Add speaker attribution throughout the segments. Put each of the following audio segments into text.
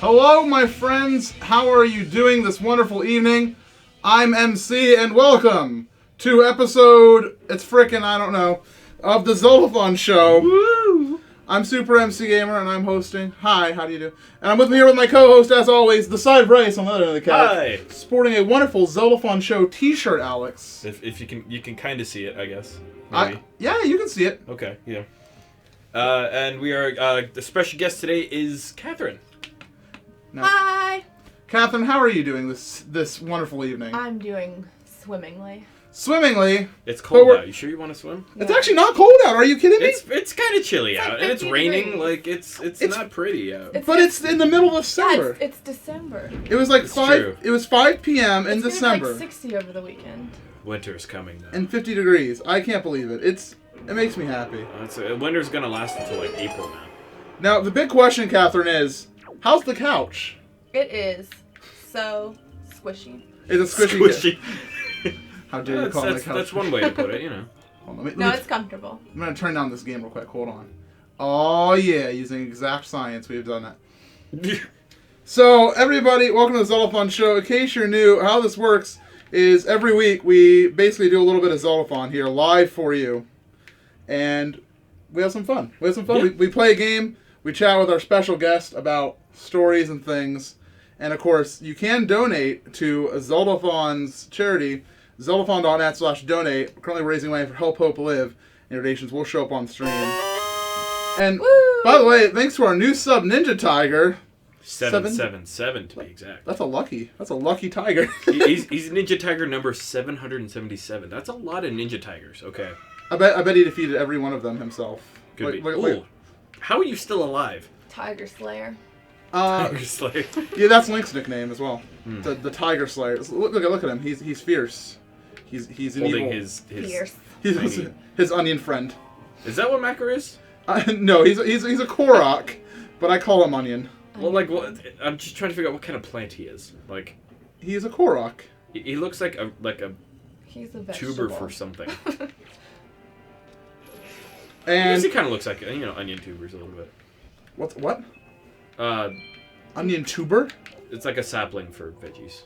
Speaker 1: Hello, my friends. How are you doing this wonderful evening? I'm MC, and welcome to episode, it's frickin', I don't know, of the Zeldathon show.
Speaker 2: Woo!
Speaker 1: I'm SuperMCGamer, and I'm hosting. Hi, how do you do? And I'm here with my co-host, as always, the side Bryce on the other end of the couch.
Speaker 2: Hi!
Speaker 1: Sporting a wonderful Zeldathon show t-shirt, Alex.
Speaker 2: If you can kind of see it, I guess.
Speaker 1: Yeah, you can see it.
Speaker 2: Okay, yeah. And we are, the special guest today is Catherine.
Speaker 1: Now,
Speaker 3: Hi!
Speaker 1: Catherine, how are you doing this wonderful evening?
Speaker 3: I'm doing swimmingly.
Speaker 1: Swimmingly.
Speaker 2: It's cold out. You sure you want to swim?
Speaker 1: It's actually not cold out. Are you kidding me?
Speaker 2: It's kind of chilly
Speaker 3: It's
Speaker 2: out,
Speaker 3: like
Speaker 2: and it's
Speaker 3: 50
Speaker 2: raining.
Speaker 3: degrees.
Speaker 2: Like it's not pretty out.
Speaker 1: But it's in the middle of December.
Speaker 3: Yeah, it's December.
Speaker 1: It was like
Speaker 2: It's
Speaker 1: 5.
Speaker 2: true.
Speaker 1: It was 5 p.m. in
Speaker 3: It's
Speaker 1: December.
Speaker 3: gonna be like 60 over the weekend.
Speaker 2: Winter's coming though.
Speaker 1: And 50 degrees. I can't believe it. It makes me happy.
Speaker 2: Winter's gonna last until like April now.
Speaker 1: Now the big question, Catherine, is how's the couch?
Speaker 3: It is so squishy.
Speaker 1: Is it squishy?
Speaker 2: Squishy.
Speaker 1: How dare you call it a couch?
Speaker 2: That's one way to put it. You know.
Speaker 1: Hold on, let
Speaker 3: No,
Speaker 1: me-
Speaker 3: it's comfortable.
Speaker 1: I'm gonna turn down this game real quick. Hold on. Oh yeah, using exact science, we've done that. So everybody, welcome to the Zeldathon show. In case you're new, how this works is every week we basically do a little bit of Zeldathon here live for you, and we have some fun.
Speaker 2: Yeah.
Speaker 1: We play a game. We chat with our special guest about stories and things, and of course you can donate to Zeldathon's charity, zeldathon.net/donate. We're currently raising money for Help Hope Live, and donations will show up on stream. And
Speaker 3: Woo!
Speaker 1: by the way, thanks to our new sub Ninja Tiger.
Speaker 2: 777 to be exact.
Speaker 1: That's a lucky tiger.
Speaker 2: he's Ninja Tiger number 777. That's a lot of Ninja Tigers. Okay.
Speaker 1: I bet he defeated every one of them himself.
Speaker 2: Could be.
Speaker 1: Wait.
Speaker 2: Ooh. How are you still alive?
Speaker 3: Tiger Slayer.
Speaker 2: Tiger Slayer.
Speaker 1: Yeah, that's Link's nickname as well.
Speaker 2: Hmm.
Speaker 1: The Tiger Slayer. Look at him. He's fierce. He's an
Speaker 2: Holding
Speaker 1: evil.
Speaker 2: his
Speaker 3: Fierce.
Speaker 1: He's
Speaker 2: tiny-
Speaker 1: his onion friend.
Speaker 2: Is that what Makar is?
Speaker 1: No, he's a Korok, but I call him Onion.
Speaker 2: Well, like, what? I'm just trying to figure out what kind of plant he is. Like,
Speaker 1: He's a Korok.
Speaker 2: he looks like a
Speaker 3: He's a vegetable.
Speaker 2: tuber for something. I
Speaker 1: And
Speaker 2: guess he kind of looks like onion tubers a little bit.
Speaker 1: what?
Speaker 2: Uh,
Speaker 1: Onion tuber?
Speaker 2: it's like a sapling for veggies.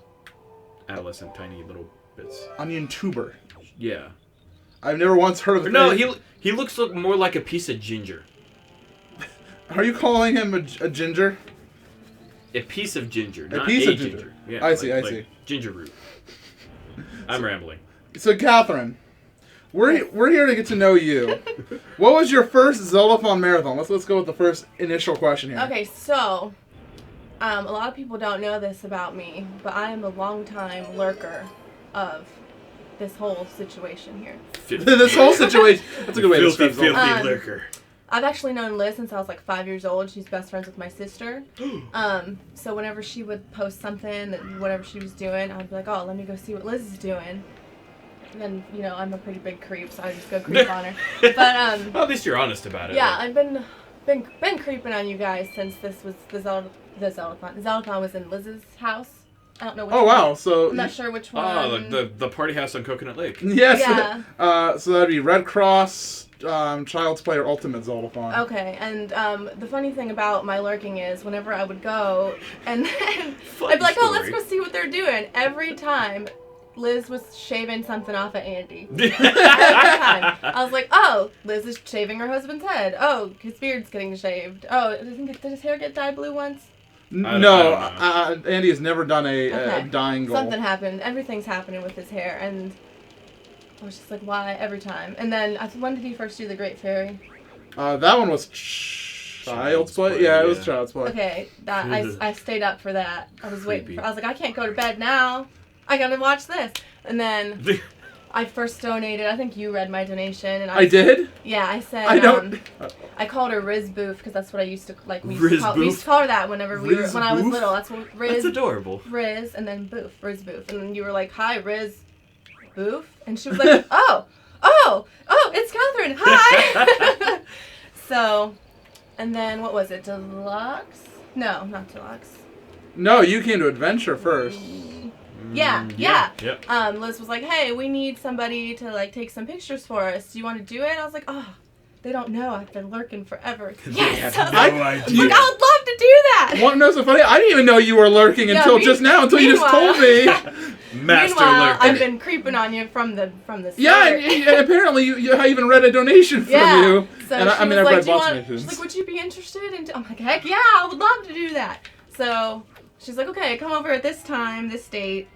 Speaker 2: Adolescent, tiny little bits.
Speaker 1: Onion tuber.
Speaker 2: Yeah.
Speaker 1: I've never once heard of
Speaker 2: Or
Speaker 1: it.
Speaker 2: no, he looks more like a piece of ginger.
Speaker 1: Are you calling him a ginger?
Speaker 2: A piece of ginger, not
Speaker 1: piece
Speaker 2: a
Speaker 1: of ginger.
Speaker 2: Yeah,
Speaker 1: I see.
Speaker 2: Ginger root. I'm rambling.
Speaker 1: So, Catherine, we're here to get to know you. What was your first Zeldathon marathon? Let's go with the first initial question here.
Speaker 3: Okay, so, a lot of people don't know this about me, but I am a longtime lurker of this whole situation here.
Speaker 1: This whole situation. That's a good way to
Speaker 2: Filthy,
Speaker 1: describe Zelda.
Speaker 2: filthy liquor.
Speaker 3: I've actually known Liz since I was like 5 years old. She's best friends with my sister. So whenever she would post something, whatever she was doing, I'd be like, oh, let me go see what Liz is doing. And then, I'm a pretty big creep, so I just go creep on her. But
Speaker 2: Well, at least you're honest about it.
Speaker 3: yeah,
Speaker 2: like-
Speaker 3: I've been creeping on you guys since this was the Zeldathon. Zeldathon was in Liz's house. I don't know which
Speaker 1: Oh
Speaker 3: one.
Speaker 1: wow! So
Speaker 3: I'm not sure which one.
Speaker 2: Oh, the party house on Coconut Lake.
Speaker 1: yes.
Speaker 3: Yeah.
Speaker 1: So that'd be Red Cross, Child's Play, or Ultimate Zeldathon.
Speaker 3: Okay, and the funny thing about my lurking is whenever I would go and
Speaker 2: Funny
Speaker 3: I'd be like, oh, let's
Speaker 2: story.
Speaker 3: go see what they're doing. Every time Liz was shaving something off of Andy. Every time. I was like, oh, Liz is shaving her husband's head. Oh, his beard's getting shaved. Oh, did his hair get dyed blue once?
Speaker 2: I
Speaker 1: No,
Speaker 2: don't
Speaker 1: Andy has never done a
Speaker 3: Okay.
Speaker 1: dying goal.
Speaker 3: Something happened. Everything's happening with his hair, and I was just like, why? Every time. And then, when did he first do the Great Fairy?
Speaker 1: That one was Child's Play. Yeah, it was
Speaker 2: yeah.
Speaker 1: Child's Play.
Speaker 3: Okay, that I stayed up for that. I was waiting.
Speaker 2: Creepy.
Speaker 3: I was like, I can't go to bed now. I gotta watch this. And then I first donated. I think you read my donation, and
Speaker 1: I did.
Speaker 3: Yeah, I said.
Speaker 1: I don't.
Speaker 3: I called her Riz Boof because that's what I used to like. We
Speaker 2: Riz
Speaker 3: used to call her that whenever
Speaker 1: Riz
Speaker 3: when I was
Speaker 1: Boof?
Speaker 3: little. That's what Riz.
Speaker 2: That's adorable.
Speaker 3: Riz and then Boof, Riz Boof, and then you were like, "Hi, Riz Boof," and she was like, "Oh, it's Catherine. Hi." So, and then what was it? Deluxe? No, not Deluxe.
Speaker 1: No, you came to Adventure first.
Speaker 3: Yeah.
Speaker 2: Yep.
Speaker 3: Liz was like, "Hey, we need somebody to like take some pictures for us. Do you want to do it?" I was like, "Oh, they don't know I've been lurking forever.
Speaker 2: They
Speaker 3: Yes!
Speaker 2: have
Speaker 3: I was
Speaker 2: no
Speaker 3: like,
Speaker 2: idea.
Speaker 3: I would love to do that!
Speaker 1: Want to know something funny? I didn't even know you were lurking
Speaker 3: Yeah,
Speaker 1: until just now, until you just told me.
Speaker 2: Master
Speaker 3: Meanwhile,
Speaker 2: lurker.
Speaker 3: I've been creeping on you from the start.
Speaker 1: Yeah, and apparently you even read a donation from you.
Speaker 3: So
Speaker 1: And
Speaker 3: she
Speaker 1: I mean,
Speaker 3: was
Speaker 1: I've
Speaker 3: like,
Speaker 1: read
Speaker 3: do you
Speaker 1: lots of
Speaker 3: want,
Speaker 1: donations.
Speaker 3: she's like, would you be interested in, I'm like, heck yeah, I would love to do that. So she's like, okay, come over at this time, this date,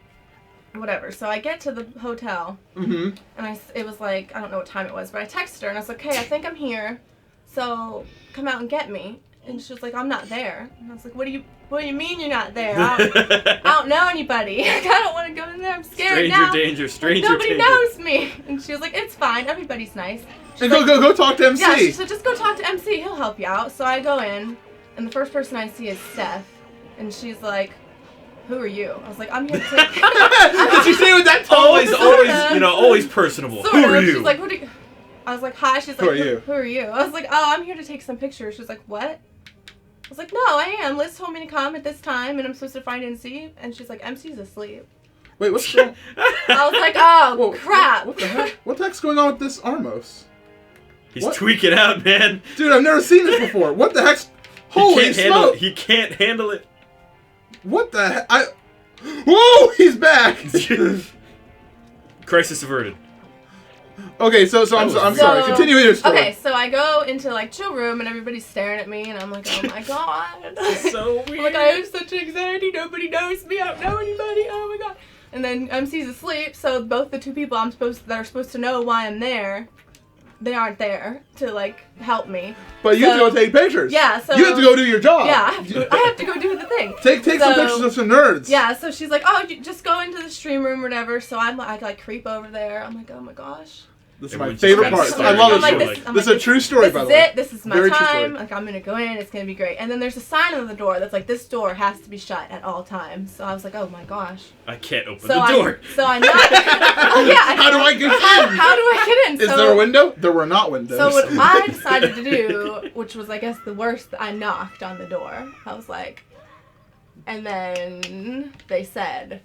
Speaker 3: whatever. So I get to the hotel,
Speaker 1: Mm-hmm.
Speaker 3: and it was like, I don't know what time it was, but I texted her, and I was like, hey, I think I'm here, so come out and get me. And she was like, I'm not there. And I was like, what do you mean you're not there? I don't know anybody. I don't want to go in there. I'm scared
Speaker 2: Stranger
Speaker 3: now.
Speaker 2: danger, stranger
Speaker 3: Nobody
Speaker 2: danger.
Speaker 3: knows me. And she was like, it's fine. Everybody's nice. She's
Speaker 1: And
Speaker 3: like,
Speaker 1: go talk to MC.
Speaker 3: yeah, she said, just go talk to MC. He'll help you out. So I go in, and the first person I see is Steph. And she's like, who are you? I was like, I'm here to take...
Speaker 1: Did she say it with that tone?
Speaker 2: Always, always personable.
Speaker 3: Sort
Speaker 2: Who
Speaker 3: of.
Speaker 2: are you?
Speaker 3: She's like, what do you... I was like, hi. She's like,
Speaker 1: Who are you?
Speaker 3: Who are you? I was like, oh, I'm here to take some pictures. She was like, what? I was like, no, I am. Liz told me to come at this time, and I'm supposed to find MC. And she's like, MC's asleep.
Speaker 1: Wait, what's going?
Speaker 3: I was like, oh,
Speaker 1: Whoa,
Speaker 3: crap.
Speaker 1: What the heck? What the heck's going on with this Armos?
Speaker 2: He's
Speaker 1: What?
Speaker 2: tweaking out, man.
Speaker 1: Dude, I've never seen this before. What the heck's? Holy
Speaker 2: He can't handle
Speaker 1: smoke!
Speaker 2: it. He can't handle it.
Speaker 1: What the heck? Whoa! He's back.
Speaker 2: Crisis averted.
Speaker 1: Okay, so I'm sorry. Continue your story.
Speaker 3: Okay, so I go into like chill room and everybody's staring at me and I'm like, oh my god.
Speaker 2: So weird.
Speaker 3: I'm like, I have such anxiety. Nobody knows me. I don't know anybody. Oh my god. And then MC's asleep, so both the two people that are supposed to know why I'm there, they aren't there to like help me.
Speaker 1: But you have to
Speaker 3: So-
Speaker 1: go take pictures.
Speaker 3: Yeah, so
Speaker 1: you have to go do your job.
Speaker 3: Yeah, I have to go do the thing.
Speaker 1: Take some
Speaker 3: So-
Speaker 1: pictures of some nerds.
Speaker 3: Yeah, so she's like, oh, you just go into the stream room or whatever. So I like creep over there. I'm like, oh my gosh.
Speaker 1: This is my
Speaker 2: Everyone's
Speaker 1: favorite
Speaker 2: just
Speaker 1: part. I
Speaker 2: staring
Speaker 1: love
Speaker 2: at
Speaker 1: this
Speaker 2: you
Speaker 1: show.
Speaker 2: like-
Speaker 1: This is a true story,
Speaker 3: This
Speaker 1: by
Speaker 3: is
Speaker 1: the way.
Speaker 3: it. This is my
Speaker 1: Very true story.
Speaker 3: time. Like I'm gonna go in. It's gonna be great. And then there's a sign on the door that's like, this door has to be shut at all times. So I was like, oh my gosh.
Speaker 2: I can't open
Speaker 3: So
Speaker 2: the door.
Speaker 3: I knocked. Oh yeah.
Speaker 1: How do I get in?
Speaker 3: How do I get in?
Speaker 1: Is there a window? There were not windows.
Speaker 3: So what I decided to do, which was I guess the worst, I knocked on the door. I was like, and then they said,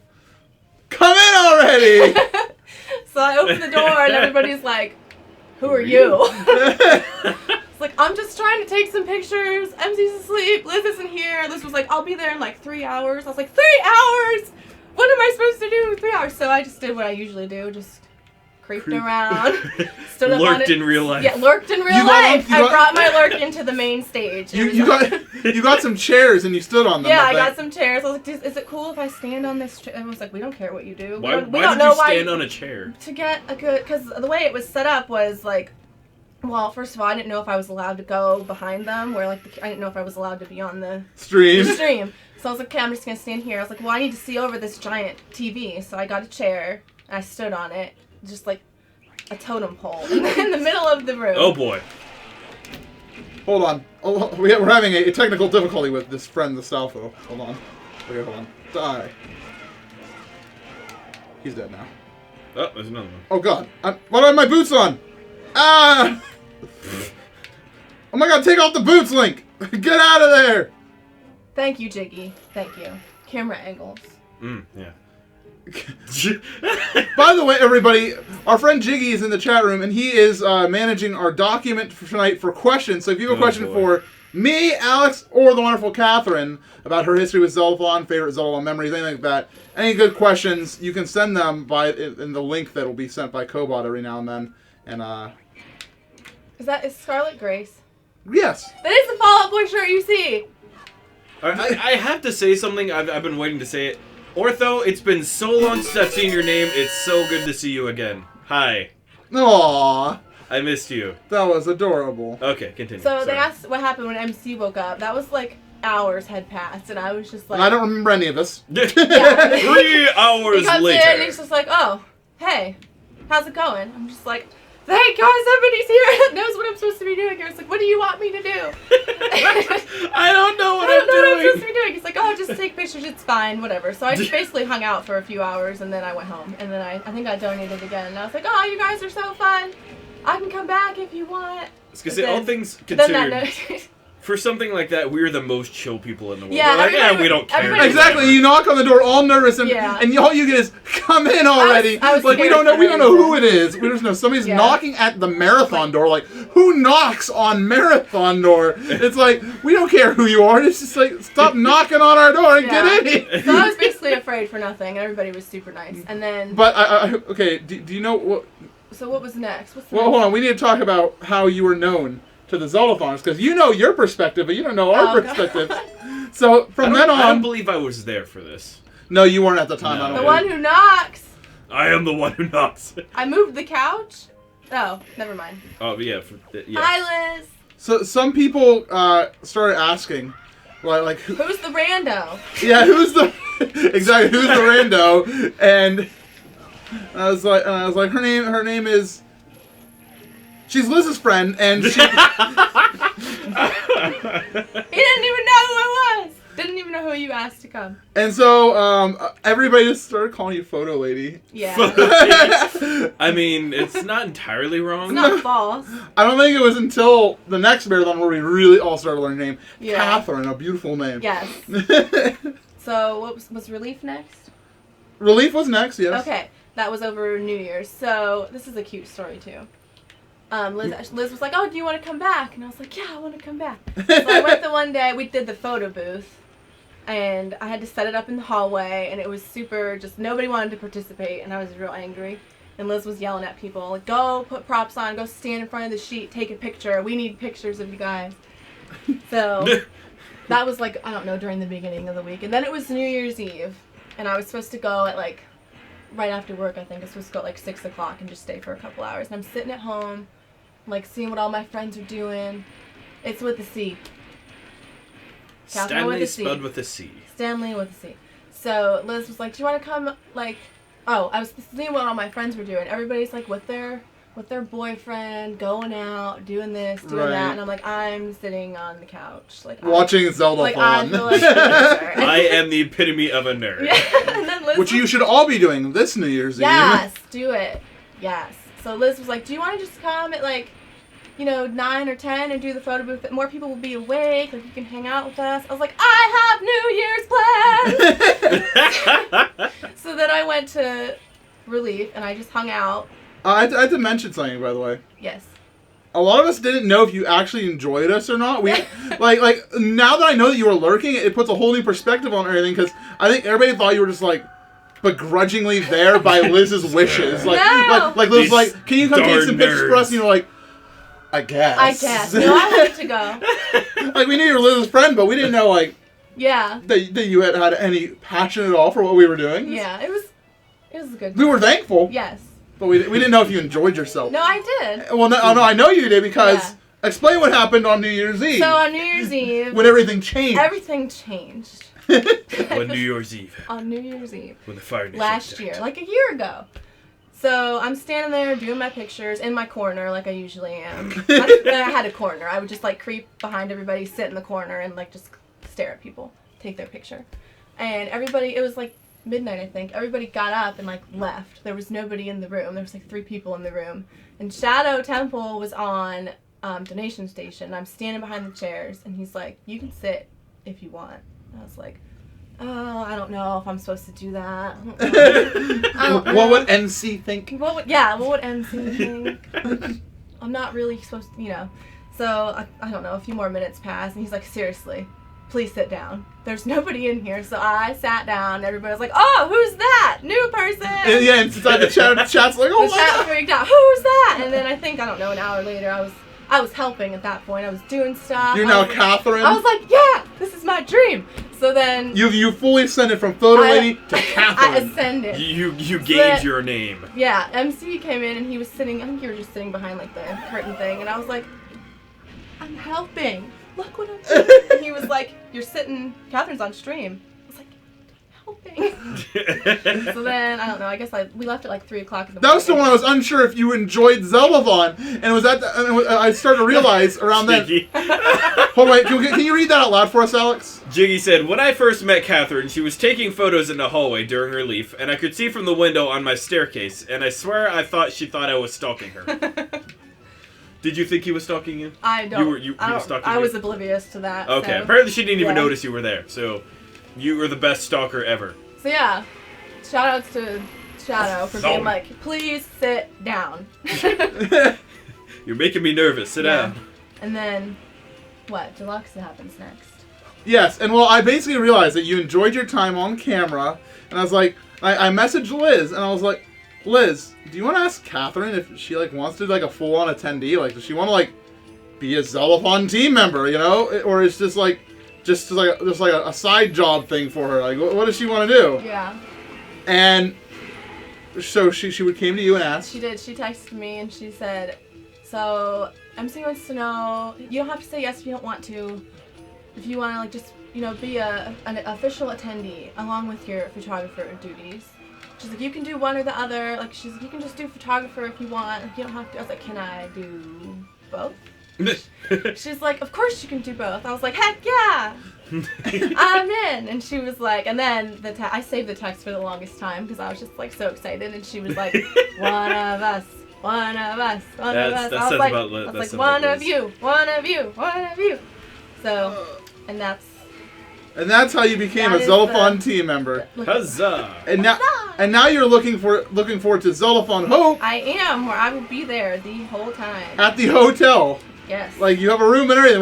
Speaker 1: come in already.
Speaker 3: so I opened the door and everybody's like, who are you? It's like, I'm just trying to take some pictures. MC's asleep. Liz isn't here. Liz was like, I'll be there in like 3 hours. I was like, 3 hours? What am I supposed to do in 3 hours? So I just did what I usually do, just creeped around. Stood up on
Speaker 2: Lurked
Speaker 3: it.
Speaker 2: in real life.
Speaker 3: Yeah, lurked in real
Speaker 1: You got
Speaker 3: life.
Speaker 1: on- you
Speaker 3: I
Speaker 1: got-
Speaker 3: brought my lurk into the main stage. It was
Speaker 1: You got some chairs and you stood on them.
Speaker 3: yeah, I
Speaker 1: think.
Speaker 3: got some chairs. I was like, is it cool if I stand on this chair? Everyone's like, we don't care what you do.
Speaker 2: Why,
Speaker 3: we
Speaker 2: why
Speaker 3: don't
Speaker 2: did
Speaker 3: know
Speaker 2: you
Speaker 3: why
Speaker 2: stand on a chair?
Speaker 3: to get a good, because the way it was set up was like, well, first of all, I didn't know if I was allowed to go behind them, where like I didn't know if I was allowed to be on the
Speaker 1: Stream.
Speaker 3: stream. So I was like, okay, I'm just gonna stand here. I was like, well, I need to see over this giant TV. So I got a chair and I stood on it, just like a totem pole in the middle of the room.
Speaker 2: Oh boy.
Speaker 1: Hold on. Oh, we're having a technical difficulty with this friend, the Salfo. Hold on. Okay, hold on. Die. He's dead now.
Speaker 2: Oh, there's another one.
Speaker 1: Oh god. Why do I have my boots on? Ah! Oh my god, take off the boots, Link! Get out of there!
Speaker 3: Thank you, Jiggy. Thank you. Camera angles.
Speaker 2: Yeah.
Speaker 1: By the way, everybody, our friend Jiggy is in the chat room, and he is managing our document for tonight for questions. So if you have a question
Speaker 2: boy.
Speaker 1: for me, Alex, or the wonderful Catherine about her history with Zeldathon, favorite Zeldathon memories, anything like that, any good questions, you can send them in the link that will be sent by Cobot every now and then. And
Speaker 3: Is Scarlet Grace?
Speaker 1: yes,
Speaker 3: That is the Fall Out Boy shirt you see.
Speaker 2: I have to say something. I've been waiting to say it. Ortho, it's been so long since I've seen your name. It's so good to see you again. Hi.
Speaker 1: aww,
Speaker 2: I missed you.
Speaker 1: that was adorable.
Speaker 2: Okay, continue.
Speaker 3: So
Speaker 2: Sorry.
Speaker 3: they asked what happened when MC woke up. That was like hours had passed, and I was just like,
Speaker 1: And I don't remember any of this.
Speaker 2: 3
Speaker 3: He
Speaker 2: hours
Speaker 3: comes
Speaker 2: later.
Speaker 3: in and he's just like, oh, hey, how's it going? I'm just like, thank God somebody's here that knows what I'm supposed to be doing here. It's like, what do you want me to do?
Speaker 2: I don't know what
Speaker 3: I don't know what I'm
Speaker 2: I'm
Speaker 3: supposed to
Speaker 2: doing.
Speaker 3: be doing. He's like, oh, just take pictures. It's fine, whatever. So I just basically hung out for a few hours, and then I went home. And then I think I donated again. And I was like, oh, you guys are so fun. I can come back if you want.
Speaker 2: I was gonna
Speaker 3: But
Speaker 2: say, all
Speaker 3: then-
Speaker 2: things
Speaker 3: Then that
Speaker 2: considered,
Speaker 3: note.
Speaker 2: For something like that, we're the most chill people in the world.
Speaker 3: Yeah,
Speaker 2: We're like,
Speaker 3: everybody-
Speaker 2: we don't care.
Speaker 3: everybody-
Speaker 1: Exactly. You knock on the door all nervous, and
Speaker 3: Yeah.
Speaker 1: and all you get is come in already.
Speaker 3: I was
Speaker 1: Like we
Speaker 3: scared
Speaker 1: don't know
Speaker 3: for that
Speaker 1: who it is. We just know somebody's
Speaker 3: Yeah.
Speaker 1: knocking at the marathon door. Like who knocks on marathon door? It's like we don't care who you are. It's just like stop knocking on our door and
Speaker 3: Yeah.
Speaker 1: get in.
Speaker 3: So I was basically afraid for nothing, and everybody was super nice. And then,
Speaker 1: But okay. Do you know what?
Speaker 3: so what was next? What's the
Speaker 1: Well,
Speaker 3: next?
Speaker 1: hold on. We need to talk about how you were known to the Zeldathons because you know your perspective, but you don't know our
Speaker 3: Oh,
Speaker 1: perspective. So from then
Speaker 2: I don't
Speaker 1: on,
Speaker 2: believe I was there for this.
Speaker 1: no, you weren't at the time.
Speaker 2: No.
Speaker 1: I don't
Speaker 3: The
Speaker 1: believe.
Speaker 3: one who knocks.
Speaker 2: I am the one who knocks.
Speaker 3: I moved the couch. Oh, never mind.
Speaker 2: Oh yeah, yeah.
Speaker 3: Hi, Liz.
Speaker 1: So some people started asking, like
Speaker 3: Who's the rando?
Speaker 1: yeah, who's the exactly who's the rando? And I was like, her name is. She's Liz's friend, and she.
Speaker 3: He didn't even know who I was. Didn't even know who you asked to come.
Speaker 1: And so everybody just started calling you Photo Lady.
Speaker 3: Yeah.
Speaker 2: I mean, it's not entirely wrong.
Speaker 3: It's not false.
Speaker 1: I don't think it was until the next marathon where we really all started learning her name.
Speaker 3: Yeah.
Speaker 1: Catherine, a beautiful name.
Speaker 3: Yes. So what was Relief next?
Speaker 1: Relief was next, yes.
Speaker 3: Okay, that was over New Year's. So this is a cute story too. Liz was like, "Oh, do you want to come back?" And I was like, "Yeah, I want to come back." So I went the one day. We did the photo booth, and I had to set it up in the hallway, and it was super. Just nobody wanted to participate, and I was real angry. And Liz was yelling at people, like, "Go put props on. Go stand in front of the sheet. Take a picture. We need pictures of you guys." So that was like, I don't know, during the beginning of the week, and then it was New Year's Eve, and I was supposed to go at like right after work. I think I was supposed to go at like 6 o'clock and just stay for a couple hours. And I'm sitting at home, like seeing what all my friends are doing. It's with a C. Catherine
Speaker 2: Stanley
Speaker 3: with a C.
Speaker 2: spelled with a C.
Speaker 3: Stanley with a C. So Liz was like, "Do you want to come?" Like, oh, I was seeing what all my friends were doing. Everybody's like with their boyfriend, going out, doing this, doing
Speaker 1: Right.
Speaker 3: that, and I'm like, I'm sitting on the couch, like
Speaker 1: Watching Zeldathon.
Speaker 3: Like I feel like a
Speaker 2: I am the epitome of a nerd.
Speaker 3: Yeah, and then Liz
Speaker 1: Which you should all be doing this New Year's Eve.
Speaker 3: Yes, do it. Yes. So Liz was like, "Do you want to just come at like, 9 or 10 and do the photo booth? More people will be awake. Like you can hang out with us." I was like, "I have New Year's plans." So then I went to Relief and I just hung out.
Speaker 1: I had to mention something, by the way.
Speaker 3: Yes.
Speaker 1: A lot of us didn't know if you actually enjoyed us or not. We like now that I know that you were lurking, it puts a whole new perspective on everything because I think everybody thought you were just like begrudgingly there by Liz's wishes. Like,
Speaker 3: No.
Speaker 1: like Liz was
Speaker 2: These
Speaker 1: like, "Can you come take
Speaker 2: darn
Speaker 1: some pictures for us?"
Speaker 2: nerds.
Speaker 1: And you're like, "I guess."
Speaker 3: I guess. No, I wanted to go.
Speaker 1: Like we knew you were Liz's friend, but we didn't know like
Speaker 3: Yeah.
Speaker 1: that you had any passion at all for what we were doing.
Speaker 3: Yeah. It was a good.
Speaker 1: We were thankful,
Speaker 3: Yes.
Speaker 1: but we didn't know if you enjoyed yourself.
Speaker 3: No, I did.
Speaker 1: Well, no, I know you did because
Speaker 3: Yeah.
Speaker 1: explain what happened on New Year's Eve
Speaker 3: So on New Year's Eve,
Speaker 1: when everything changed.
Speaker 3: everything changed.
Speaker 2: On New Year's Eve.
Speaker 3: On New Year's Eve.
Speaker 2: When the fire nation
Speaker 3: Last
Speaker 2: attacked.
Speaker 3: year, like a year ago. So I'm standing there doing my pictures in my corner like I usually am. I had a corner. I would just like creep behind everybody, sit in the corner, and like just stare at people, take their picture. And everybody, it was like midnight, I think. Everybody got up and like left. There was nobody in the room. There was like 3 people in the room. And Shadow Temple was on donation station. I'm standing behind the chairs, and he's like, "You can sit if you want." And I was like, "Oh, I don't know if I'm supposed to do that." I don't know.
Speaker 1: What would MC think?
Speaker 3: What would MC think? I'm not really supposed to, So I don't know. A few more minutes passed, and he's like, "Seriously, please sit down. There's nobody in here." So I sat down. Everybody was like, "Oh, who's that? New person."
Speaker 1: And, yeah, and inside the chat's like, "Oh
Speaker 3: The
Speaker 1: my
Speaker 3: chat
Speaker 1: god."
Speaker 3: freaked out. Who's that? And then I think, I don't know, an hour later, I was helping at that point. I was doing stuff.
Speaker 1: You're now Catherine.
Speaker 3: I was like, "Yeah, this is my dream." So then
Speaker 1: You fully ascended from photo lady to
Speaker 3: I
Speaker 1: Catherine.
Speaker 3: ascended.
Speaker 2: You gained your name.
Speaker 3: Yeah, MC came in and he was sitting, I think you were just sitting behind like the curtain thing, and I was like, "I'm helping. Look what I'm doing." And he was like, "You're sitting, Catherine's on stream." I was like, "Helping." So then, I don't know, I guess we left at like 3 o'clock in the morning.
Speaker 1: That was the one I was unsure if you enjoyed Zeldathon, and it was I started to realize around then.
Speaker 2: Jiggy.
Speaker 1: Hold on, wait, can you read that out loud for us, Alex?
Speaker 2: Jiggy said, "When I first met Catherine, she was taking photos in the hallway during Relief, and I could see from the window on my staircase, and I swear I thought she thought I was stalking her." Did you think he was stalking you?
Speaker 3: I don't.
Speaker 2: You
Speaker 3: I
Speaker 2: were
Speaker 3: don't.
Speaker 2: stalking
Speaker 3: I
Speaker 2: you?
Speaker 3: was oblivious to that.
Speaker 2: Okay.
Speaker 3: So.
Speaker 2: Apparently, she didn't even
Speaker 3: Yeah.
Speaker 2: notice you were there. So, you were the best stalker ever.
Speaker 3: So yeah, shout outs to Shadow for
Speaker 2: So-
Speaker 3: being like, please sit down.
Speaker 2: You're making me nervous. Sit
Speaker 3: Yeah.
Speaker 2: down.
Speaker 3: And then, what? Deluxe happens next.
Speaker 1: Yes, and well, I basically realized that you enjoyed your time on camera, and I was like, I messaged Liz, and I was like, Liz, do you want to ask Catherine if she like wants to do like a full-on attendee? Like, does she want to like be a Zeldathon team member, you know, or is just like a side job thing for her? Like, what does she want to do?
Speaker 3: Yeah.
Speaker 1: And so she would came to you and asked.
Speaker 3: She did. She texted me and she said, so MC wants to know, you don't have to say yes if you don't want to. If you want to like just, you know, be an official attendee along with your photographer duties. She's like, you can do one or the other. Like, she's like, you can just do photographer if you want. Like, you don't have to. I was like, can I do both? She's like, of course you can do both. I was like, heck yeah, I'm in. And she was like, and then I saved the text for the longest time because I was just like so excited. And she was like, one of us, one of us, one of us. I was like, one of you, one of you, one of you. So, and that's how you became a Zeldathon team member.
Speaker 2: Huzzah!
Speaker 1: And now you're looking forward to Zeldathon Hope.
Speaker 3: I am, where I will be there the whole time.
Speaker 1: At the hotel.
Speaker 3: Yes.
Speaker 1: Like, you have a room and everything.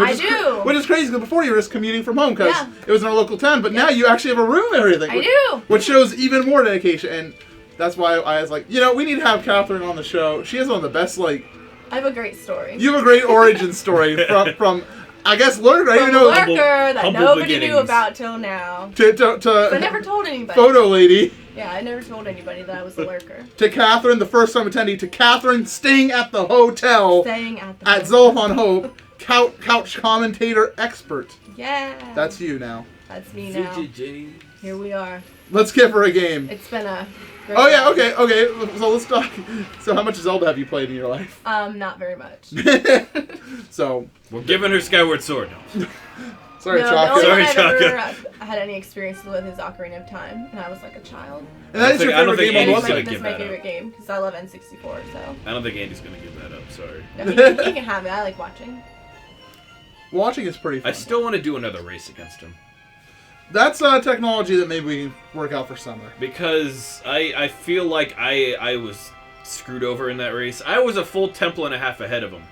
Speaker 1: Which is crazy, because before you were just commuting from home, because it was in our local town, but now you actually have a room and everything.
Speaker 3: I do!
Speaker 1: Which shows even more dedication, and that's why I was like, you know, we need to have Catherine on the show. She has one of the best, like...
Speaker 3: I have a great story.
Speaker 1: You have a great origin story from I guess, Lurker. I didn't know...
Speaker 3: Lurker that
Speaker 2: humble
Speaker 3: nobody
Speaker 2: beginnings.
Speaker 3: knew about till now.
Speaker 1: I
Speaker 3: never told anybody.
Speaker 1: Photo lady.
Speaker 3: Yeah, I never told anybody that I was a lurker.
Speaker 1: To Catherine, the first time attendee. To Catherine, staying at the hotel.
Speaker 3: Staying at the
Speaker 1: At Zeldathon Hope. Couch commentator expert.
Speaker 3: Yeah.
Speaker 1: That's you now.
Speaker 3: That's me now. Here we are.
Speaker 1: Let's give her a game.
Speaker 3: It's been a great
Speaker 1: Oh yeah,
Speaker 3: ride.
Speaker 1: okay. So let's talk. So how much Zelda have you played in your life?
Speaker 3: Not very much.
Speaker 1: So
Speaker 2: we're giving her Skyward Sword.
Speaker 1: Sorry,
Speaker 3: no,
Speaker 1: Chaka.
Speaker 3: The only
Speaker 2: Sorry,
Speaker 3: one I've
Speaker 2: Chaka.
Speaker 3: ever had any experience with is Ocarina of Time, and I was like a child.
Speaker 1: And that is your
Speaker 2: I don't
Speaker 1: favorite
Speaker 2: think
Speaker 1: game on
Speaker 2: Andy's
Speaker 1: the
Speaker 2: gonna
Speaker 1: website.
Speaker 2: give
Speaker 3: That's my
Speaker 2: that
Speaker 3: favorite
Speaker 2: up.
Speaker 3: game because I love N64. So
Speaker 2: I don't think Andy's gonna give that up. Sorry.
Speaker 3: no, he can have it. I like watching.
Speaker 1: Watching is pretty fun.
Speaker 2: I still want to do another race against him.
Speaker 1: That's technology that maybe we can work out for summer.
Speaker 2: Because I feel like I was screwed over in that race. I was a full temple and a half ahead of him.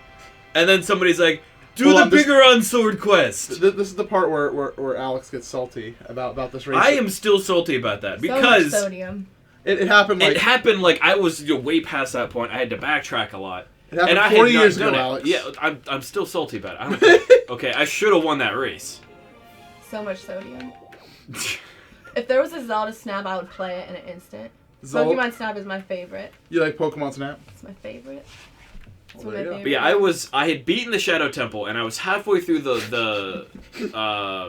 Speaker 2: And then somebody's like, do the bigger on sword quest.
Speaker 1: This is the part where Alex gets salty about this race.
Speaker 2: I am still salty about that.
Speaker 3: So much
Speaker 2: Because
Speaker 3: sodium.
Speaker 1: It happened like...
Speaker 2: it happened like I was way past that point. I had to backtrack a lot.
Speaker 1: It happened
Speaker 2: And I
Speaker 1: 40
Speaker 2: had not
Speaker 1: years
Speaker 2: done
Speaker 1: ago,
Speaker 2: it.
Speaker 1: Alex.
Speaker 2: Yeah, I'm still salty about it. I don't think, okay, I should have won that race.
Speaker 3: So much sodium. If there was a Zelda Snap, I would play it in an instant. Pokemon Snap is my favorite.
Speaker 1: You like Pokemon Snap?
Speaker 3: It's my favorite. It's
Speaker 1: Well,
Speaker 3: one of
Speaker 1: there
Speaker 3: my
Speaker 1: you
Speaker 2: But
Speaker 3: favorite.
Speaker 2: yeah, I had beaten the Shadow Temple, and I was halfway through the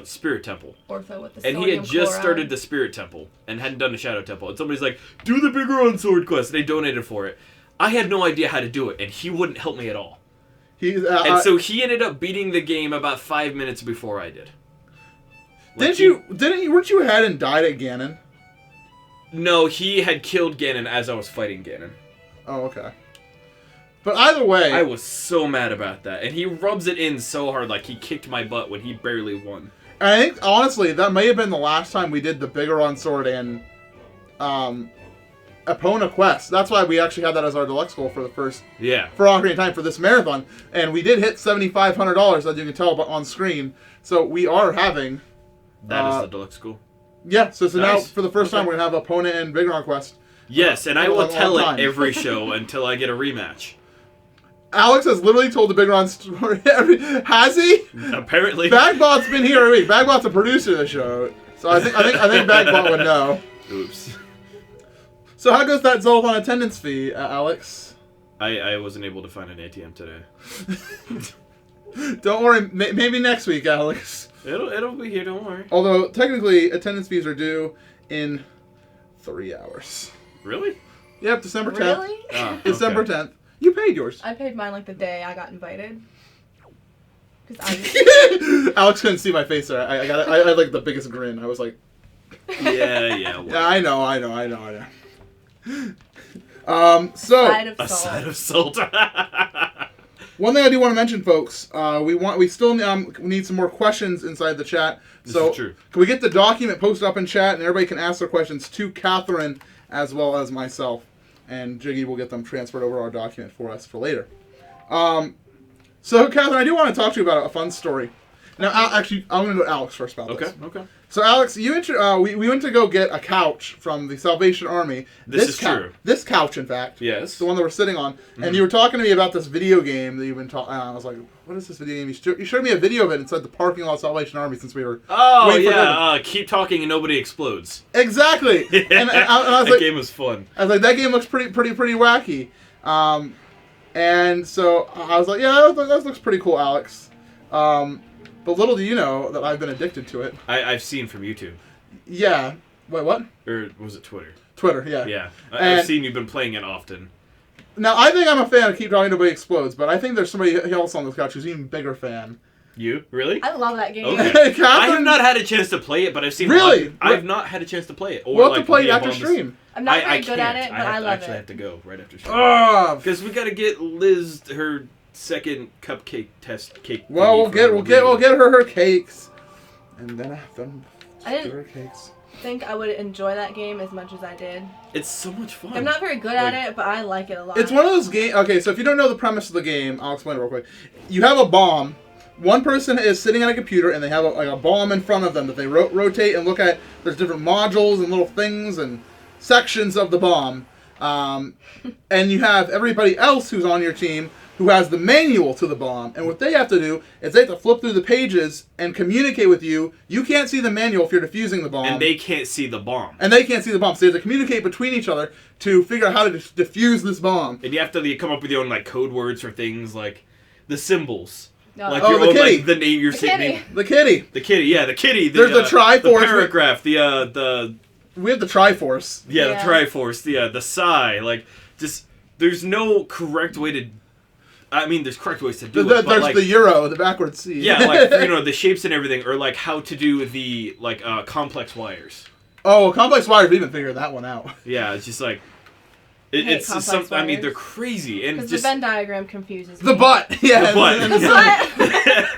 Speaker 2: Spirit Temple.
Speaker 3: Ortho with the
Speaker 2: And he
Speaker 3: sodium
Speaker 2: had just
Speaker 3: chloride.
Speaker 2: started the Spirit Temple and hadn't done the Shadow Temple. And somebody's like, do the bigger on sword quest. And they donated for it. I had no idea how to do it, and he wouldn't help me at all. And so he ended up beating the game about 5 minutes before I did. Like
Speaker 1: weren't you ahead and died at Ganon?
Speaker 2: No, he had killed Ganon as I was fighting Ganon.
Speaker 1: Oh, okay. But either way...
Speaker 2: I was so mad about that. And he rubs it in so hard, like he kicked my butt when he barely won.
Speaker 1: I think, honestly, that may have been the last time we did the bigger on sword and Epona quest. That's why we actually had that as our deluxe goal for the first...
Speaker 2: Yeah.
Speaker 1: For Ocarina of Time for this marathon. And we did hit $7,500, as you can tell on screen. So we are having...
Speaker 2: That is the deluxe goal.
Speaker 1: Yeah, so now,
Speaker 2: Nice.
Speaker 1: for the first time, we're going to have Epona and Bigger on quest.
Speaker 2: Yes, and I
Speaker 1: For a
Speaker 2: will
Speaker 1: long
Speaker 2: tell
Speaker 1: time.
Speaker 2: it every show until I get a rematch.
Speaker 1: Alex has literally told the Bigger on story. Has he?
Speaker 2: Apparently.
Speaker 1: Bagbot's been here every week. Bagbot's a producer of the show. So I think Bagbot would know.
Speaker 2: Oops.
Speaker 1: So how goes that Zeldathon attendance fee, Alex?
Speaker 2: I wasn't able to find an ATM today.
Speaker 1: Don't worry, maybe next week, Alex.
Speaker 2: It'll be here, don't worry.
Speaker 1: Although, technically, attendance fees are due in 3 hours.
Speaker 2: Really?
Speaker 1: Yep, December 10th.
Speaker 3: Really?
Speaker 2: Oh,
Speaker 1: December
Speaker 2: okay.
Speaker 1: 10th. You paid yours.
Speaker 3: I paid mine like the day I got invited. Because I
Speaker 1: Alex couldn't see my face there. I had like the biggest grin. I was like,
Speaker 2: Yeah.
Speaker 1: yeah, I know. So
Speaker 3: side of
Speaker 2: A
Speaker 3: salt.
Speaker 2: side of salt.
Speaker 1: One thing I do want to mention, folks, we still need some more questions inside the chat.
Speaker 2: This
Speaker 1: So
Speaker 2: is true.
Speaker 1: Can we get the document posted up in chat, and everybody can ask their questions to Catherine as well as myself, and Jiggy will get them transferred over our document for us for later. So, Catherine, I do want to talk to you about a fun story. Now, actually, I'm going to go to Alex first about this.
Speaker 2: Okay.
Speaker 1: So, Alex, we went to go get a couch from the Salvation Army.
Speaker 2: This is true.
Speaker 1: This couch, in fact.
Speaker 2: Yes.
Speaker 1: The one that we're sitting on. And you were talking to me about this video game that you've been talking. I was like, what is this video game? You showed me a video of it inside the parking lot of Salvation Army since we were.
Speaker 2: Oh,
Speaker 1: waiting for
Speaker 2: yeah. Keep talking and nobody explodes.
Speaker 1: Exactly. And I was
Speaker 2: that
Speaker 1: like,
Speaker 2: game was fun.
Speaker 1: I was like, that game looks pretty wacky. And so I was like, yeah, that looks pretty cool, Alex. But little do you know that I've been addicted to it.
Speaker 2: I've seen from YouTube.
Speaker 1: Yeah. Wait, what?
Speaker 2: Or was it Twitter?
Speaker 1: Twitter, yeah.
Speaker 2: Yeah. I've seen you've been playing it often.
Speaker 1: Now, I think I'm a fan of Keep Talking Nobody Explodes, but I think there's somebody else on this couch who's an even bigger fan.
Speaker 2: You? Really?
Speaker 3: I love that game.
Speaker 2: Okay. I have not had a chance to play it, but I've seen
Speaker 1: Really?
Speaker 2: I've not had a chance to play it. Or
Speaker 1: We'll have to play it after stream.
Speaker 3: I'm not very good at it, but I love
Speaker 2: I actually
Speaker 3: it.
Speaker 2: have to go right after stream.
Speaker 1: Oh,
Speaker 2: Because we got to get Liz her second cupcake test cake.
Speaker 1: well, we'll get her cakes, and then
Speaker 3: I
Speaker 1: get
Speaker 3: didn't
Speaker 1: her cakes.
Speaker 3: think I would enjoy that game as much as I did.
Speaker 2: It's so much fun.
Speaker 3: I'm not very good at it, but I like it a lot.
Speaker 1: It's one of those games. Okay, so if you don't know the premise of the game, I'll explain it real quick. You have a bomb. One person is sitting at a computer, and they have a bomb in front of them that they rotate and look at. There's different modules and little things and sections of the bomb. And you have everybody else who's on your team who has the manual to the bomb. And what they have to do is they have to flip through the pages and communicate with you. You can't see the manual if you're defusing the bomb.
Speaker 2: And they can't see the bomb.
Speaker 1: So they have to communicate between each other to figure out how to defuse this bomb.
Speaker 2: And you have to come up with your own code words for things like the symbols.
Speaker 3: No.
Speaker 2: Like
Speaker 1: Oh,
Speaker 2: your
Speaker 1: the
Speaker 2: own,
Speaker 1: kitty.
Speaker 2: like the name you're
Speaker 3: The
Speaker 2: saying.
Speaker 3: kitty.
Speaker 1: The kitty.
Speaker 2: The kitty, yeah, the kitty.
Speaker 1: There's the Triforce.
Speaker 2: The paragraph, the
Speaker 1: We have the Triforce.
Speaker 2: yeah,
Speaker 3: Yeah.
Speaker 2: the Triforce, the psi. Like, just there's no correct way to. I mean, there's correct ways to do it. But
Speaker 1: There's
Speaker 2: like,
Speaker 1: the Euro, the backwards C.
Speaker 2: yeah, like the shapes and everything, or like how to do the complex wires.
Speaker 1: Oh, complex wires. We even figured that one out.
Speaker 2: Yeah, it's just like.
Speaker 3: hate
Speaker 2: It's
Speaker 3: complex
Speaker 2: some. I mean,
Speaker 3: wires.
Speaker 2: they're crazy and
Speaker 3: Because
Speaker 2: just
Speaker 3: the Venn diagram confuses me.
Speaker 1: The butt. Yeah.
Speaker 2: The butt.
Speaker 1: and
Speaker 3: The butt.